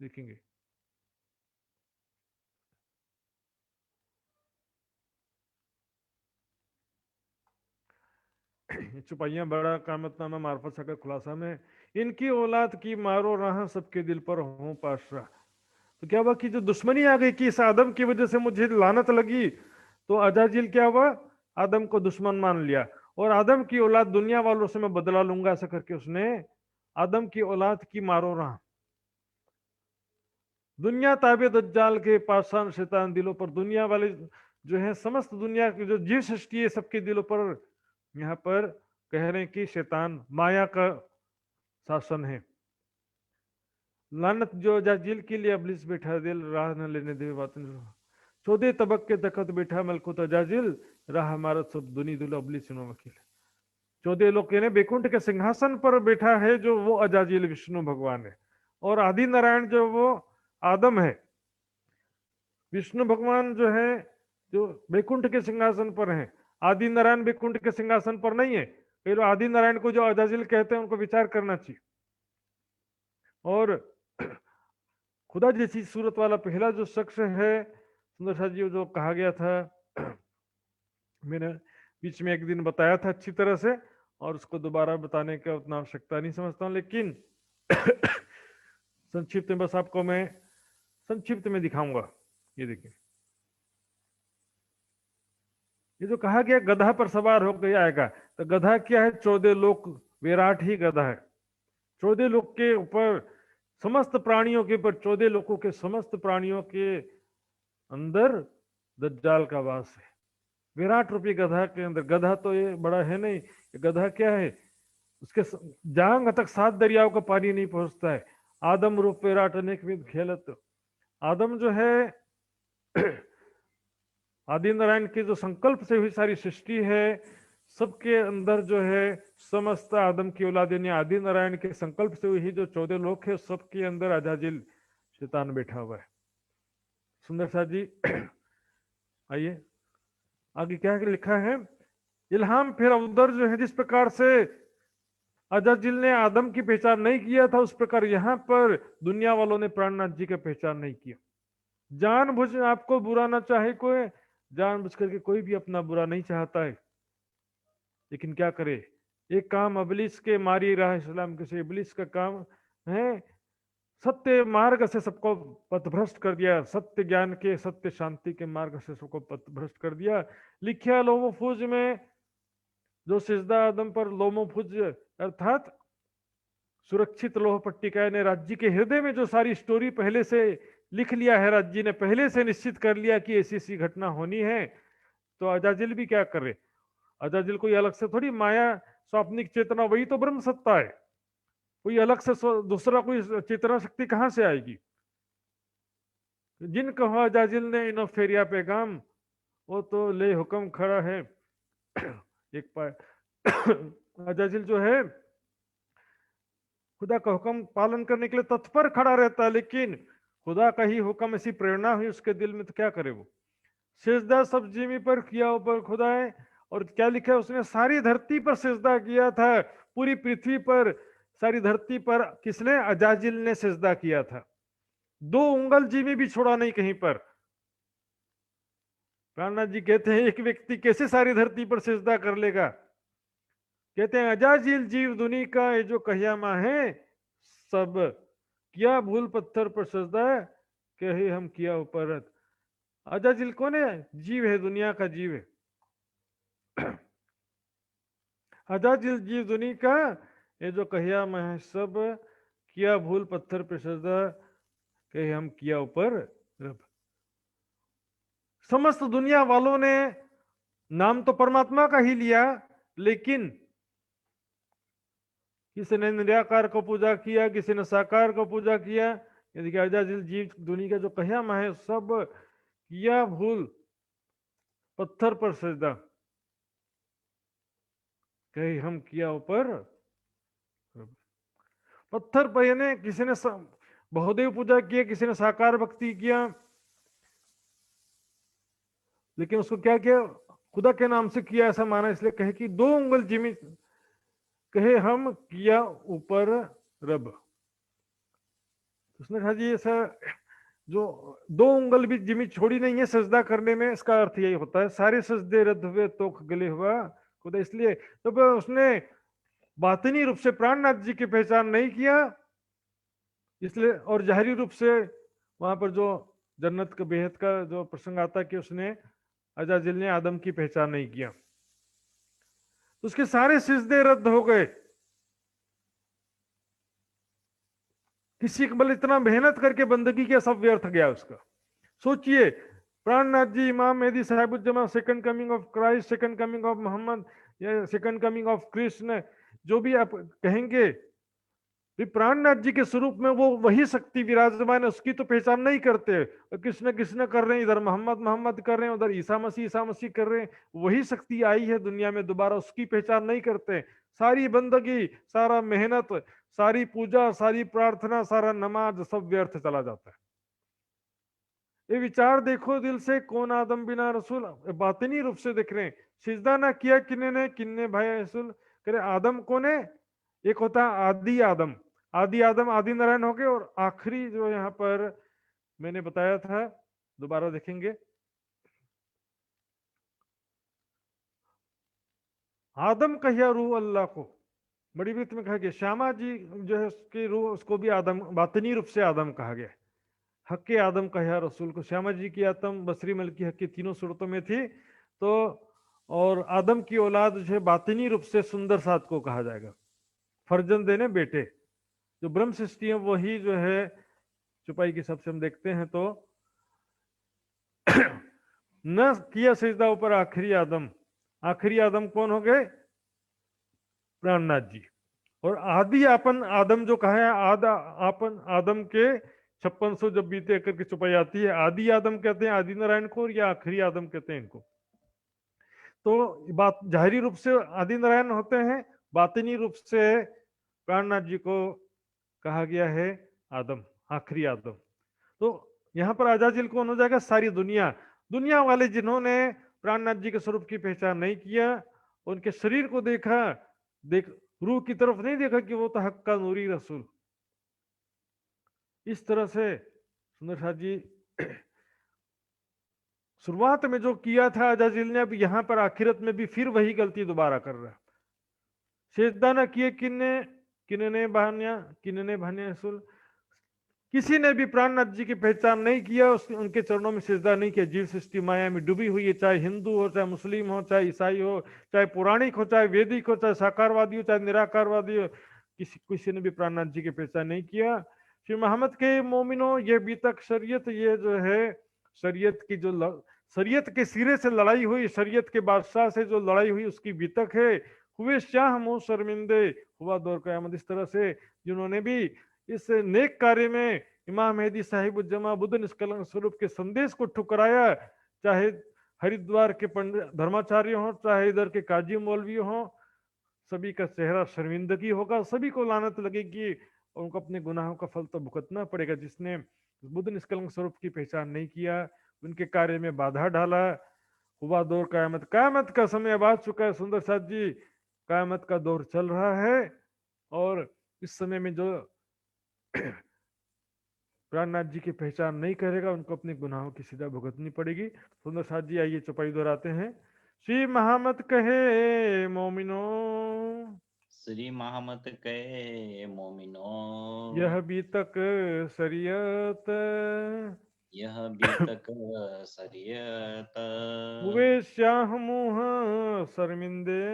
देखेंगे। चुपाइयां बड़ा कामतनामा मार्फत सकर खुलासा में, इनकी औलाद की मारो राह सबके दिल पर हो पाशा। तो क्या हुआ कि जो दुश्मनी आ गई कि इस आदम की वजह से मुझे लानत लगी, तो अजाजिल क्या हुआ, आदम को दुश्मन मान लिया और आदम की औलाद दुनिया वालों से मैं बदला लूंगा ऐसा करके उसने आदम की औलाद की मारो राह। दुनिया ताबे दज्जाल के पाषाण शैतान दिलों पर, दुनिया वाले जो है समस्त दुनिया की जो जीव सृष्टि है सबके दिलों पर यहाँ पर कह रहे हैं कि शैतान माया का शासन है। लानत जो अजाजिल के लिए अबलिस बैठा दिल राह न लेने दे बात। 14 तबक के तकत बैठा मलकुत अजाजिल राह हमारा सब दुनी दुल अबलिस वकील। 14 लोग कहने बैकुंठ के सिंहासन पर बैठा है जो वो अजाजिल विष्णु भगवान है, और आदि नारायण जो वो आदम है। विष्णु भगवान जो है जो बैकुंठ के सिंहासन पर है, आदि नारायण बैकुंठ के सिंहासन पर नहीं है। कई लोग आदि नारायण को जो अजाजिल कहते हैं उनको विचार करना चाहिए। और खुदा जैसी सूरत वाला पहला जो शख्स है सुंदर शाह जी, जो कहा गया था, मैंने बीच में एक दिन बताया था अच्छी तरह से, और उसको दोबारा बताने का उतना आवश्यकता नहीं समझता हूं, लेकिन संक्षिप्त में बस आपको मैं संक्षिप्त में दिखाऊंगा। ये देखिए, ये जो कहा गया गधा पर सवार होकर आएगा, तो गधा क्या है, 14 लोक विराट ही गधा है। 14 लोक के ऊपर, समस्त प्राणियों के ऊपर, 14 लोकों के समस्त प्राणियों के अंदर दज्जाल का वास है। विराट रूपी गधा के अंदर, गधा तो ये बड़ा है नहीं, गधा क्या है, उसके जांग तक 7 दरियाओं का पानी नहीं पहुंचता है। आदम रूप विराट अनेक विध खेलत, आदम जो है आदि नारायण के जो संकल्प से हुई सारी सृष्टि है, सबके अंदर जो है समस्त आदम की औलाद यानी आदि नारायण के संकल्प से हुई जो 14 लोक है, सबके अंदर अजाजिल शैतान बैठा हुआ है। सुंदर शाह जी आइए आगे क्या लिखा है, इल्हाम फिर उधर जो है जिस प्रकार से अजाजिल ने आदम की पहचान नहीं किया था, उस प्रकार यहाँ पर दुनिया वालों ने प्राणनाथ जी का पहचान नहीं किया। जानबूझ आपको बुरा ना चाहे कोई, जानबूझ करके कोई भी अपना बुरा नहीं चाहता है, लेकिन क्या करे, एक काम अबलिस के मारी राह इस्लाम के से इबलिस का काम है सत्य मार्ग से सबको पथभ्रष्ट कर दिया, सत्य ज्ञान के सत्य शांति के मार्ग से सबको पथभ्रष्ट कर दिया। लिखिया लोमोफुज में जो सिजदा आदम पर लोमोफुज अर्थात सुरक्षित लोह पट्टिका ने राज्य के हृदय में जो सारी स्टोरी पहले से लिख लिया है, राज्य ने पहले से निश्चित कर लिया कि ऐसी ऐसी घटना होनी है। तो अजाजिल भी क्या कर रहे, अजाजिल कोई अलग से थोड़ी माया स्वाप्निक चेतना, वही तो ब्रह्म सत्ता है, कोई अलग से दूसरा कोई चेतना शक्ति कहां से आएगी। जिन कहा अजाजिल ने इनो फेरिया पैगाम, वो तो ले हुक्म खड़ा है एक पाए अजाजिल जो है खुदा का हुक्म पालन करने के लिए तत्पर खड़ा रहता है, लेकिन खुदा का ही हुक्म ऐसी प्रेरणा हुई उसके दिल में, तो क्या करे वो। सिजदा सब जिमी पर किया ऊपर खुदा है, और क्या लिखा है उसने, सारी धरती पर सिजदा किया था, पूरी पृथ्वी पर सारी धरती पर किसने, अजाजिल ने सिजदा किया था। 2 उंगल जिमी भी छोड़ा नहीं कहीं पर। प्राणनाथ जी कहते हैं एक व्यक्ति कैसे सारी धरती पर सिजदा कर लेगा, कहते हैं अजाजिल जीव दुनी का ये जो कहियामा है सब, किया भूल पत्थर पर सजदा कहे हम किया ऊपर। अजाजिल कौन है? जीव है, दुनिया का जीव है। अजाजिल जीव दुनी का ये जो कहियामा है सब, किया भूल पत्थर पर सजदा कहे हम किया ऊपर रब। समस्त दुनिया वालों ने नाम तो परमात्मा का ही लिया, लेकिन किसी ने निराकार को पूजा किया, किसी ने साकार को पूजा किया। यदि अजाजिल जीव दुनिया का जो कहियामा है सब किया भूल पत्थर पर सजदा कहे हम किया ऊपर। पत्थर पर यानी किसी ने बहुदेव पूजा किया, किसी ने साकार भक्ति किया, लेकिन उसको क्या किया? खुदा के नाम से किया ऐसा माना, इसलिए कहे कि 2 उंगल जिमी कहे हम किया ऊपर रब। उसने कहा जी ऐसा जो 2 उंगल भी जिमी छोड़ी नहीं है सजदा करने में, इसका अर्थ यही होता है सारे सजदे रद्द हुए तो गले हुआ खुदा। इसलिए जब तो उसने बातिनी रूप से प्राणनाथ जी की पहचान नहीं किया, इसलिए और जाहिरी रूप से वहां पर जो जन्नत का बेहद का जो प्रसंग आता है कि उसने अजाजिल ने आदम की पहचान नहीं किया, तो उसके सारे सिजदे रद्द हो गए। किसी कबल इतना मेहनत करके बंदगी किया, सब व्यर्थ गया उसका। सोचिए प्राणनाथ जी, इमाम मेहदी साहिबुज्जमा, second coming of Christ, second coming of Muhammad या सेकंड कमिंग ऑफ कृष्ण, जो भी आप कहेंगे, प्राणनाथ जी के स्वरूप में वो वही शक्ति विराजमान है, उसकी तो पहचान नहीं करते। कृष्ण कृष्ण कर रहे हैं, इधर मोहम्मद मोहम्मद कर रहे हैं, उधर ईसा मसीह कर रहे हैं। वही शक्ति आई है दुनिया में दोबारा, उसकी पहचान नहीं करते। सारी बंदगी, सारा मेहनत, सारी पूजा, सारी प्रार्थना, सारा नमाज सब व्यर्थ चला जाता है। ये विचार देखो दिल से, कौन आदम बिना रसूल, बातिनी रूप से देख रहे हैं। सिजदा ना किया किन्ने किन्ने भाई रसूल करे। आदम कौन है? एक होता है आदि आदम, आदि आदम आदि नारायण हो गए, और आखिरी जो यहाँ पर मैंने बताया था, दोबारा देखेंगे, आदम कहिया रूह अल्लाह को, बड़ी वृत्त में कहा गया। श्यामा जी जो है उसकी रूह, उसको भी आदम, बातिनी रूप से आदम कहा गया। हक के आदम कहा रसूल को। श्यामा जी की आत्म बसरी मल की हक की तीनों सूरतों में थी, तो और आदम की औलाद जो है बातिनी रूप से सुंदर साथ को कहा जाएगा, फर्जंद देने बेटे। जो ब्रह्म सृष्टि है वही जो है चुपाई के सबसे हम देखते हैं तो न किया सजदा ऊपर आखिरी आदम कौन हो गए? प्राणनाथ जी। और आदि आपन आदम जो कहा है, आदा आपन आदम के 5600 जब बीते करके चुपाई आती है, आदि आदम कहते हैं आदि नारायण को, या आखिरी आदम कहते हैं इनको। तो बात जाहिरी रूप से आदि नारायण होते हैं, बातिनी रूप से प्राणनाथ जी को कहा गया है आदम, आखिरी आदम। तो यहाँ पर अजाजिल कौन हो जाएगा? सारी दुनिया, दुनिया वाले जिन्होंने प्राणनाथ जी के स्वरूप की पहचान नहीं किया, उनके शरीर को देखा, रूह की तरफ नहीं देखा कि वो तो हक का नूरी रसूल। इस तरह से सुंदर साथ जी शुरुआत में जो किया था अजाजिल ने, अब यहां पर आखिरत में भी फिर वही गलती दोबारा कर रहा है। सेजदा न किए किन्ने भान्या रसूल, किसी ने भी प्राणनाथ जी की पहचान नहीं किया, उनके चरणों में सिजदा नहीं किया। जीव सृष्टि माया में डूबी हुई है, चाहे हिंदू हो, चाहे मुस्लिम हो, चाहे ईसाई हो, चाहे पौराणिक हो, चाहे वैदिक हो, चाहे साकारवादी हो, चाहे निराकारवादी हो, किसी ने भी प्राणनाथ जी की पहचान नहीं किया। श्री मोहम्मद के मोमिनो, ये बीतक शरीयत, ये जो है शरीयत की जो शरीयत के सिरे से लड़ाई हुई, शरीयत के बादशाह से जो लड़ाई हुई उसकी बीतक है। हुए शाह मुंह शर्मिंदे, हुआ दौर कयामत। इस तरह से जिन्होंने भी इस नेक कार्य में इमाम मेहदी साहिबुज्जमा बुद्ध निष्कलंक स्वरूप के संदेश को ठुकराया, चाहे हरिद्वार के पंडित धर्माचार्य हो, चाहे इधर के काजी मौलवी हो, सभी का चेहरा शर्मिंदगी होगा, सभी को लानत लगेगी, और उनको अपने गुनाहों का फल तो भुगतना पड़ेगा। जिसने बुद्ध निष्कलंक स्वरूप की पहचान नहीं किया, उनके कार्य में बाधा डाला, हुआ दौर कयामत। कयामत का समय अब आ चुका है सुंदर साथ जी, कयामत का दौर चल रहा है, और इस समय में जो प्राणनाथ जी की पहचान नहीं करेगा, उनको अपने गुनाहों की सजा भुगतनी पड़ेगी। सुंदर साथ जी आइए चौपाई दोहराते हैं। श्री महामत कहे मोमिनो, श्री महामत कहे मोमिनो, यह भी तक शरीयत, यह भी तक शरीयत, वे श्याह मुँह शर्मिंदे,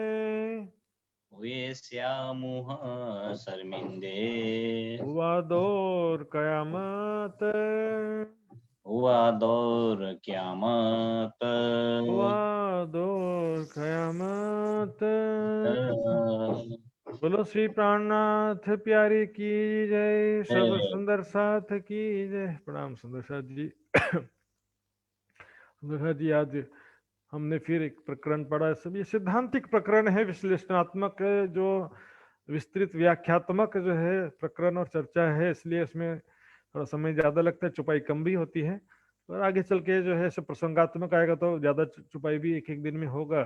वे श्यामुह शर्मिंदे, हुआ दौर कयामत, हुआ दौर क्यामत, हुआ दौर कयामत। बोलो श्री प्राणनाथ प्यारे की जय, सब सुंदर साथ की जय। प्रणाम सुंदर साथ जी। सुंदर साथ जी, आज हमने फिर एक प्रकरण पढ़ा। सब ये सिद्धांतिक प्रकरण है, विश्लेषणात्मक, जो विस्तृत व्याख्यात्मक जो है प्रकरण और चर्चा है, इसलिए इसमें थोड़ा समय ज्यादा लगता है, चुपाई कम भी होती है। और आगे चल के जो है सब प्रसंगात्मक आएगा तो ज्यादा चुपाई भी एक एक दिन में होगा।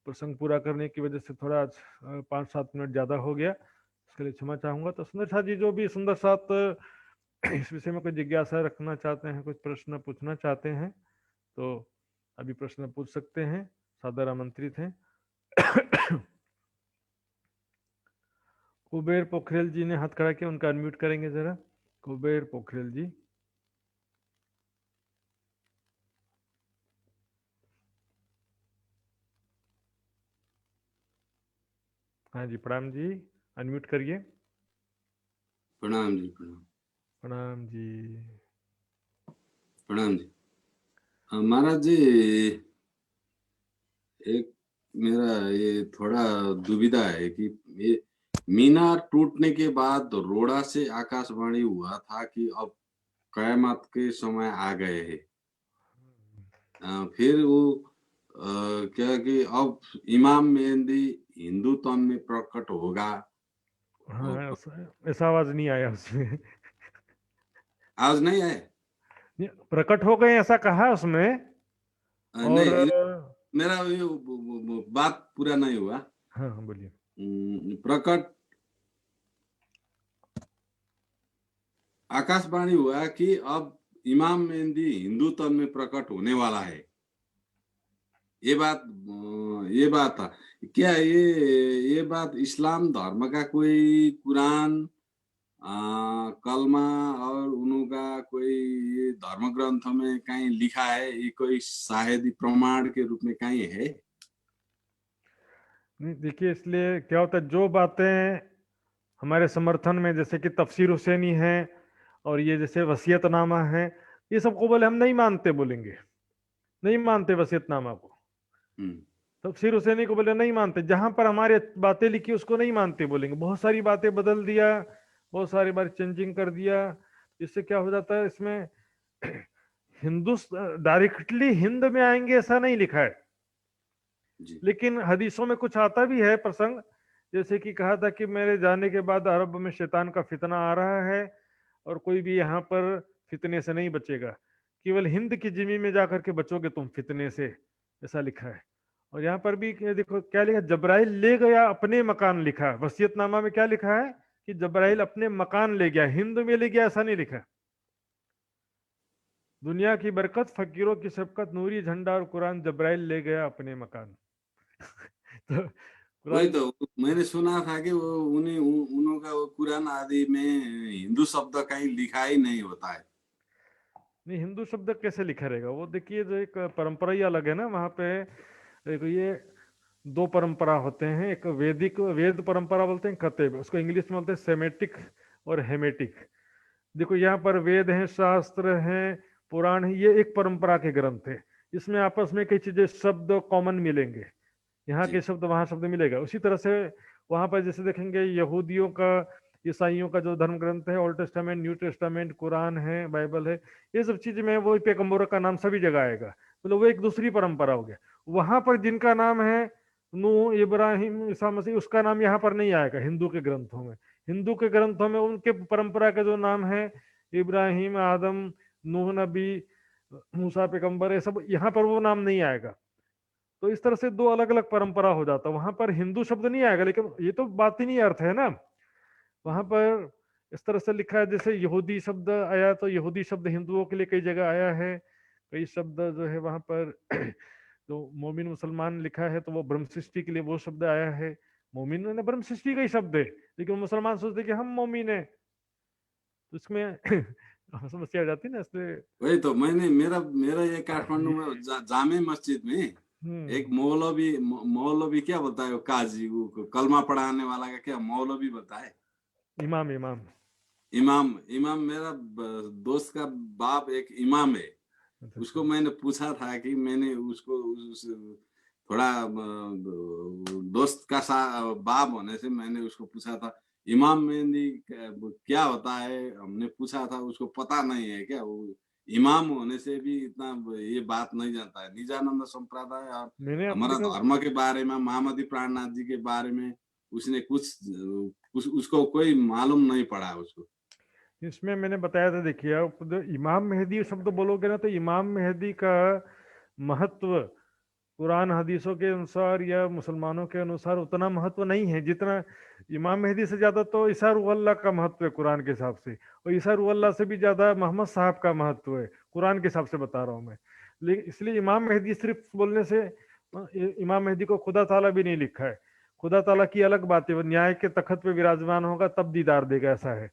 प्रसंग पूरा करने की वजह से थोड़ा आज 5-7 मिनट ज्यादा हो गया, इसके लिए क्षमा चाहूंगा। तो सुंदर साथ जी, जो भी सुंदर साथ इस विषय में कोई जिज्ञासा रखना चाहते हैं, कुछ प्रश्न पूछना चाहते हैं, तो अभी प्रश्न पूछ सकते हैं, सादर आमंत्रित हैं। कुबेर पोखरेल जी ने हाथ खड़ा किया, उनका अनम्यूट करेंगे जरा। कुबेर पोखरेल जी। हाँ जी, प्रणाम जी, अनम्यूट करिए। प्रणाम जी। प्रणाम। प्रणाम जी। प्रणाम जी। महाराज जी, एक मेरा ये थोड़ा दुविधा है कि ये मीनार टूटने के बाद रोड़ा से आकाशवाणी हुआ था कि अब कयामत के समय आ गए हैं। फिर वो क्या कि अब इमाम मेहंदी हिंदुत्व में प्रकट होगा। हाँ, ऐसा आवाज नहीं आया उसमें। आज नहीं आए? प्रकट हो गए ऐसा कहा उसमें। और नहीं, मेरा ये बात पूरा नहीं हुआ। हाँ हाँ, बोलिए। प्रकट आकाशवाणी हुआ कि अब इमाम मेहंदी हिंदुत्व में प्रकट होने वाला है। ये बात था क्या? ये बात इस्लाम धर्म का कोई कुरान, कलमा और उनका कोई ये धर्म ग्रंथ में कहीं लिखा है? ये कोई शायद प्रमाण के रूप में कहीं है? नहीं, देखिए, इसलिए क्या होता है, जो बातें हमारे समर्थन में, जैसे कि तफसीर हुसैनी है और ये जैसे वसीयतनामा है, ये सबको बोले हम नहीं मानते, बोलेंगे नहीं मानते वसीयतनामा को। तफसीर हुसैनी को बोले नहीं मानते, जहां पर हमारे बातें लिखी उसको नहीं मानते, बोलेंगे बहुत सारी बातें बदल दिया, बहुत सारी बार चेंजिंग कर दिया। इससे क्या हो जाता है, इसमें हिंदू डायरेक्टली हिंद में आएंगे ऐसा नहीं लिखा है, लेकिन हदीसों में कुछ आता भी है प्रसंग, जैसे कि कहा था कि मेरे जाने के बाद अरब में शैतान का फितना आ रहा है और कोई भी यहाँ पर फितने से नहीं बचेगा, केवल हिंद की जमीन में जाकर के बचोगे तुम फितने से, ऐसा लिखा है। और यहाँ पर भी देखो क्या लिखा, जब्राइल ले गया अपने मकान, लिखा है वसीयतनामा में। क्या लिखा है कि जब्राइल अपने मकान ले गया, हिंद में ले गया ऐसा नहीं लिखा है। दुनिया की बरकत, फकीरों की शफकत, नूरी झंडा और कुरान, जब्राइल ले गया अपने मकान। तो वही तो मैंने सुना था कि वो उनका वो कुरान आदि में हिंदू शब्द कहीं लिखा ही नहीं होता है। नहीं, हिंदू शब्द कैसे लिखा रहेगा? वो देखिए, जो एक परंपरा ही अलग है ना वहाँ पे। देखो, ये दो परंपरा होते हैं, एक वैदिक वेद परंपरा बोलते हैं, कतेब, उसको इंग्लिश में बोलते हैं सेमेटिक और हेमेटिक। देखो, यहाँ पर वेद हैं, शास्त्र हैं, पुराण है, ये एक परंपरा के ग्रंथ है। इसमें आपस में कई चीजें, शब्द कॉमन मिलेंगे, यहाँ के शब्द वहाँ शब्द मिलेगा। उसी तरह से वहाँ पर जैसे देखेंगे, यहूदियों का, ईसाइयों का जो धर्म ग्रंथ है, old testament, new testament, Quran है, बाइबल है, ये सब चीज में वो पैगंबरों का नाम सभी जगह आएगा, मतलब वो एक दूसरी परंपरा हो गया। वहां पर जिनका नाम है नूह, इब्राहिम, ईसा मसीह, उसका नाम यहाँ पर नहीं आएगा हिंदू के ग्रंथों में। हिंदू के ग्रंथों में उनके परंपरा का जो नाम है, इब्राहिम, आदम, नूह नबी, मूसा पैगंबर, ये सब, यहाँ पर वो नाम नहीं आएगा। तो इस तरह से दो अलग अलग परंपरा हो जाता, वहां पर हिंदू शब्द नहीं आएगा, लेकिन ये तो बात ही नहीं अर्थ है ना। वहां पर इस तरह से लिखा है, जैसे यहूदी शब्द आया तो यहूदी शब्द हिंदुओं के लिए कई जगह आया है, कई शब्द जो है वहां पर तो मोमिन मुसलमान लिखा है तो वो ब्रह्म सृष्टि के लिए वो शब्द आया है। मोमिन ने ब्रह्म सृष्टि का ही शब्द है, लेकिन मुसलमान सोचते कि हम मोमिन है, तो इसमें समस्या आ जाती है ना, इसलिए। वही तो मैंने मेरा मेरा ये काठमांडू में जामे मस्जिद में एक मौलवी क्या बोलता है, काजी, वो कलमा पढ़ाने वाला का क्या मौलवी बताए, इमाम इमाम मेरा दोस्त का बाप एक इमाम है। उसको मैंने पूछा था कि मैंने उसको थोड़ा दोस्त का बाप होने से मैंने उसको पूछा था इमाम मेहंदी क्या होता है, हमने पूछा था, उसको पता नहीं है क्या, वो इमाम होने से भी इतना ये बात नहीं जानता है। निजानंद संप्रदाय और हमारा धर्म के बारे में, महामती प्राणनाथ जी के बारे में उसने कुछ उसको कोई मालूम नहीं पड़ा उसको। इसमें मैंने बताया था, देखिए आप इमाम मेहदी शब्द बोलोगे ना, तो इमाम मेहदी का महत्व कुरान हदीसों के अनुसार या मुसलमानों के अनुसार उतना महत्व नहीं है जितना इमाम मेहदी से ज्यादा तो ईसा रूह अल्लाह का महत्व है कुरान के हिसाब से, और ईसा रूह अल्लाह से भी ज्यादा मोहम्मद साहब का महत्व है कुरान के हिसाब से बता रहा हूँ मैं। लेकिन इसलिए इमाम मेहदी सिर्फ बोलने से, इमाम मेहदी को खुदा ताला भी नहीं लिखा है, खुदा ताला की अलग बात है, वो न्याय के तखत पे विराजमान होगा तब दीदार देगा, ऐसा है।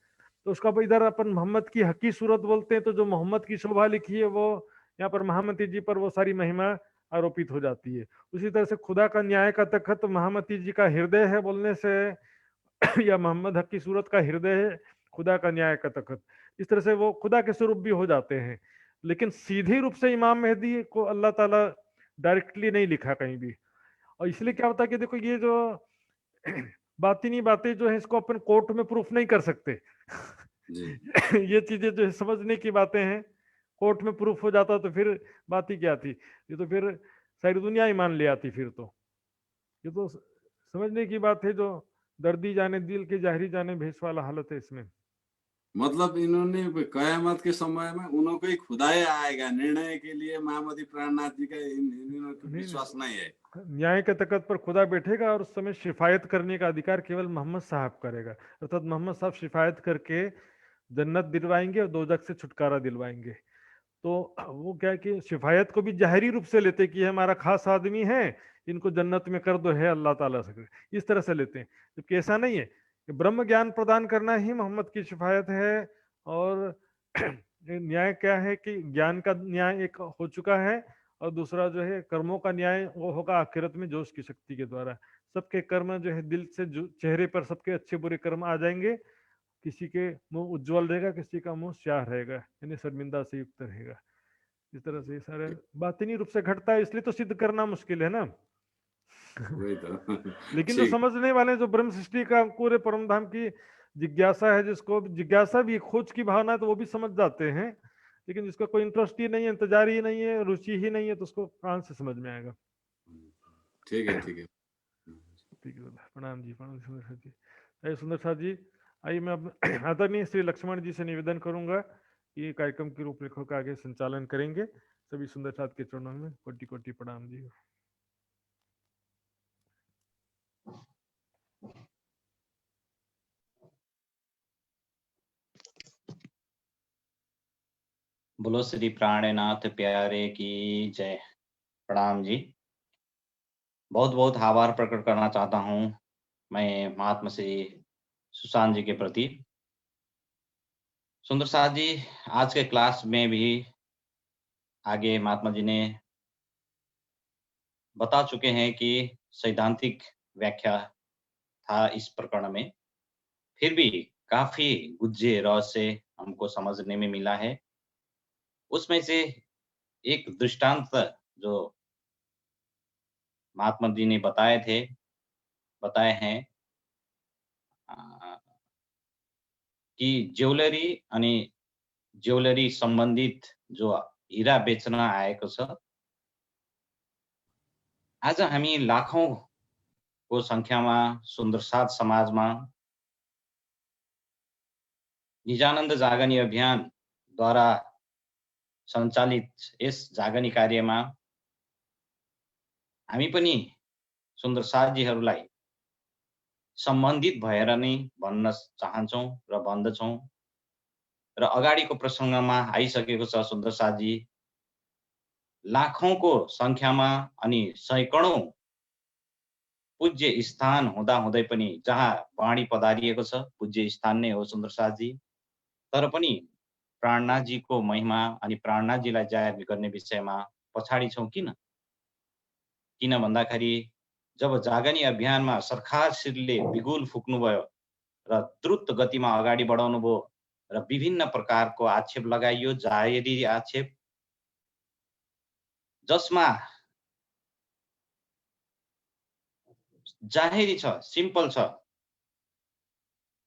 तो उसका इधर अपन मोहम्मद की हकी सूरत बोलते हैं, तो जो मोहम्मद की शोभा लिखी है वो यहाँ पर महामती जी पर वो सारी महिमा आरोपित हो जाती है। उसी तरह से खुदा का न्याय का तखत महामती जी का हृदय है बोलने से या मोहम्मद हक की सूरत का हृदय है खुदा का न्याय का तखत, इस तरह से वो खुदा के स्वरूप भी हो जाते हैं। लेकिन सीधे रूप से इमाम मेहदी को अल्लाह ताला डायरेक्टली नहीं लिखा कहीं भी। और इसलिए क्या होता है कि देखो ये जो बातिनी बातें जो है इसको अपन कोर्ट में प्रूफ नहीं कर सकते। ये चीजें जो है समझने की बातें हैं, कोर्ट में प्रूफ हो जाता तो फिर बात ही क्या थी, ये तो फिर सारी दुनिया ही मान ले आती फिर तो। ये तो समझने की बात है, जो दर्दी जाने दिल के जाहिरी जाने भेस वाला हालत है इसमें। मतलब इन्होंने कयामत के समय में उनको ही खुदाई आएगा निर्णय के लिए, महामती प्राणनाथ जी का इन्होंने विश्वास नहीं है। न्याय के तखत पर खुदा बैठेगा और उस समय शिफायत करने का अधिकार केवल मोहम्मद साहब करेगा, अर्थात मोहम्मद साहब शिफायत करके जन्नत दिलवाएंगे और दोजख से छुटकारा दिलवाएंगे। तो वो क्या है कि शिफायत को भी जाहिरी रूप से लेते कि हमारा खास आदमी है, इनको जन्नत में कर दो है अल्लाह ताला से, इस तरह से लेते हैं। जबकि ऐसा नहीं है कि ब्रह्म ज्ञान प्रदान करना ही मोहम्मद की शिफायत है। और न्याय क्या है कि ज्ञान का न्याय एक हो चुका है, और दूसरा जो है कर्मों का न्याय वो होगा आखिरत में जोश की शक्ति के द्वारा। सबके कर्म जो है दिल से चेहरे पर सबके अच्छे बुरे कर्म आ जाएंगे, किसी के मुंह उज्जवल रहेगा, किसी का मुंह स्याह रहेगा, यानी शर्मिंदा से युक्त रहेगा। इस तरह से सारे बातिनी रूप से घटता है, इसलिए तो सिद्ध करना मुश्किल है ना। वही तो लेकिन जो समझने वाले, जो ब्रह्म सृष्टि का पूरे परम धाम की जिज्ञासा है, जिसको जिज्ञासा भी खोज की भावना है, तो वो भी समझ जाते हैं। लेकिन जिसका कोई इंटरेस्ट ही नहीं है, इंतजार ही नहीं है, रुचि ही नहीं है, तो उसको कहां से समझ में आएगा। ठीक है ठीक है ठीक है, प्रणाम जी, प्रणाम सुंदर जी। अरे सुंदर साथ जी, आइए मैं अब आदरणीय श्री लक्ष्मण जी से निवेदन करूंगा कि कार्यक्रम की रूपरेखा का आगे संचालन करेंगे। सभी सुंदर साथ के चरणों में कोटि कोटि प्रणाम जी। बोलो श्री प्राणनाथ प्यारे की जय। प्रणाम जी। बहुत बहुत आभार प्रकट करना चाहता हूं मैं महात्मा श्री सुशांत जी के प्रति। सुंदर साथ जी, आज के क्लास में भी आगे महात्मा जी ने बता चुके हैं कि सैद्धांतिक व्याख्या था इस प्रकरण में, फिर भी काफी गुज्जे रहस्य हमको समझने में मिला है। उसमें से एक दृष्टांत जो महात्मा जी ने बताए हैं कि ज्वेलरी अनि ज्वेलरी सम्बन्धित जो हीरा बेच्न आएको छ, आज हामी लाखौं को संख्यामा सुन्दर साथ समाजमा निजानन्द जागनी अभियानद्वारा सञ्चालित यस जागनी कार्यमा हामी पनि सुन्दर साथजीहरूलाई सम्बन्धित भएर नै भन्न चाहन्छौं र भन्दछौं। र अगाडिको प्रसंगमा आइसकेको छ सुन्दर साथजी, लाखौंको संख्यामा अनि सैकडौं पूज्य स्थान हुँदा हुँदै पनि जहाँ वाणी पधारिएको छ पूज्य स्थान नै हो सुन्दर साथजी। तर पनि प्राणनाथजीको महिमा अनि प्राणनाथजीलाई जाहेर गर्ने विषयमा पछाडि छौँ किन? किन भन्दाखेरि जब जागनी अभियानमा सरकारले बिगुल फुक्नुभयो र द्रुत गतिमा अगाडि बढाउनुभयो र विभिन्न प्रकारको आक्षेप लगाइयो, जाहेरी आक्षेप, जसमा जाहेरी छ, सिम्पल छ।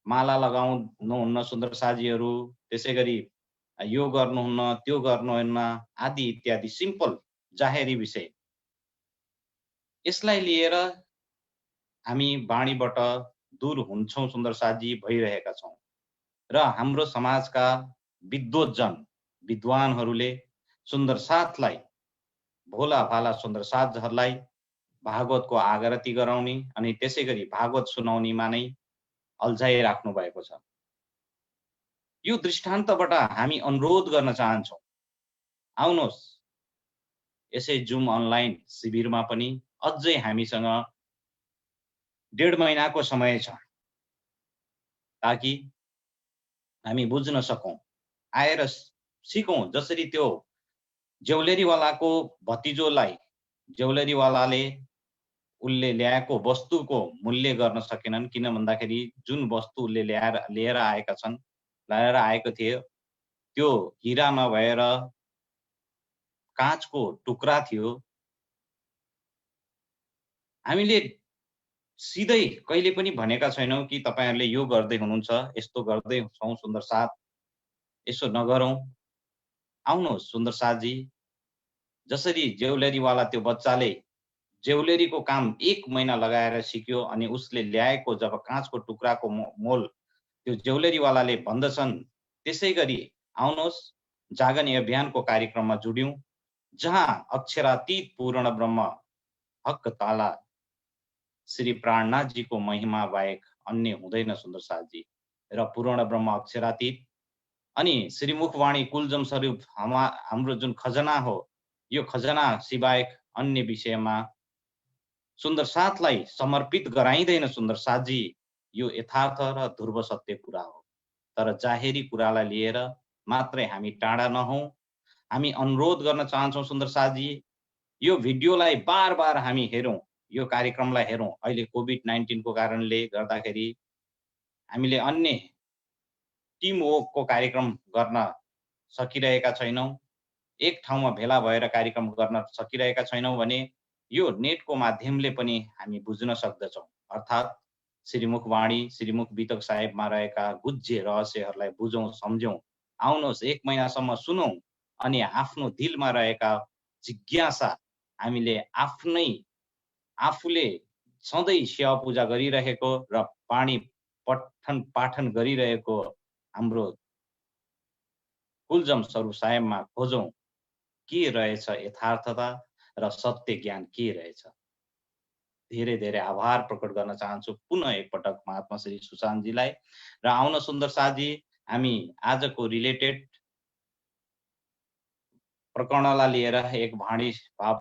माला लगाउनुहुन्न सुन्दर साथीहरू, त्यसैगरी यो गर्नुहुन्न, त्यो गर्नुहुन्न आदि इत्यादि सिम्पल जाहेरी विषय। यसलाई लिएर हामी वाणीबाट दूर हुन्छौँ सुन्दर साथी, भइरहेका छौँ र हाम्रो समाजका विद्वतजन विद्वानहरूले सुन्दर साथलाई, भोला भाला सुन्दर साथहरूलाई भागवतको आगरती गराउने अनि त्यसैगरी भागवत सुनाउनेमा नै अल्झाइराख्नु भएको छ। यो दृष्टान्तबाट हामी अनुरोध गर्न चाहन्छौँ, आउनुहोस् यसै जुम अनलाइन शिविरमा पनि अझै हामीसँग 1.5 महिनाको समय छ, ताकि हामी बुझ्न सकौँ, आएर सिकौँ। जसरी त्यो जेउलेरीवालाको भतिजोलाई जेउलेरीवालाले उसले ल्याएको वस्तुको मूल्य गर्न सकेनन्, किन भन्दाखेरि जुन वस्तु उसले लिएर आएको थियो त्यो हीरा नभएर काँचको टुक्रा थियो। हामीले सिधै कहिले पनि भनेका छैनौँ कि तपाईहरुले यो गर्दै हुनुहुन्छ, यस्तो गर्दै छौँ सुन्दर साथ, यसो नगरौँ। आउनुहोस् सुन्दर साथजी, जसरी जेउलेरीवाला त्यो बच्चाले जेउलेरीको काम 1 महिना लगाएर सिक्यो अनि उसले ल्याएको जब काँचको टुक्राको मोल त्यो जेउलेरीवालाले भन्दछन्, त्यसैगरी आउनुहोस् जागनी अभियानको कार्यक्रममा जुड्यौँ, जहाँ अक्षरातीत पूर्ण ब्रह्म हक ताला श्री प्राणनाथजीको महिमा बाहेक अन्य हुँदैन सुन्दर साथजी। र पूर्ण ब्रह्म अक्षरातीत अनि श्रीमुखवाणी कुलजम स्वरूप हाम्रो जुन खजना हो, यो खजना सिवाय अन्य विषयमा सुन्दर साथलाई समर्पित गराइँदैन सुन्दर साथजी। यो यथार्थ र ध्रुव सत्य कुरा हो। तर जाहेरी कुरालाई लिएर मात्रै हामी टाढा नहौँ। हामी अनुरोध गर्न चाहन्छौँ सुन्दर साथजी, यो भिडियोलाई बार बार हामी हेरौँ, यो कार्यक्रमलाई हेरौँ। अहिले कोभिड-19 को कारणले गर्दाखेरि हामीले अन्य टिम वर्कको कार्यक्रम गर्न सकिरहेका छैनौँ, एक ठाउँमा भेला भएर कार्यक्रम गर्न सकिरहेका छैनौँ भने यो नेटको माध्यमले पनि हामी बुझ्न सक्दछौँ। अर्थात् श्रीमुखवाणी श्रीमुख वितक साहेबमा रहेका गुज्जे रहस्यहरूलाई बुझौँ, सम्झौँ। आउनुहोस् 1 महिनासम्म सुनौँ अनि आफ्नो दिलमा रहेका जिज्ञासा हामीले आफूले सधैँ सेवा पूजा गरिरहेको र वाणी पाठन गरिरहेको हाम्रो कुलजम स्वरूप साहेबमा खोजौँ, के रहेछ यथार्थता र सत्य ज्ञान के रहेछ। धेरै धेरै आभार प्रकट गर्न चाहन्छु पुनः एकपटक महात्मा श्री सुशान्तजीलाई। र आउन सुन्दर साथजी, हामी आजको रिलेटेड प्रकरणलाई लिएर एक भाव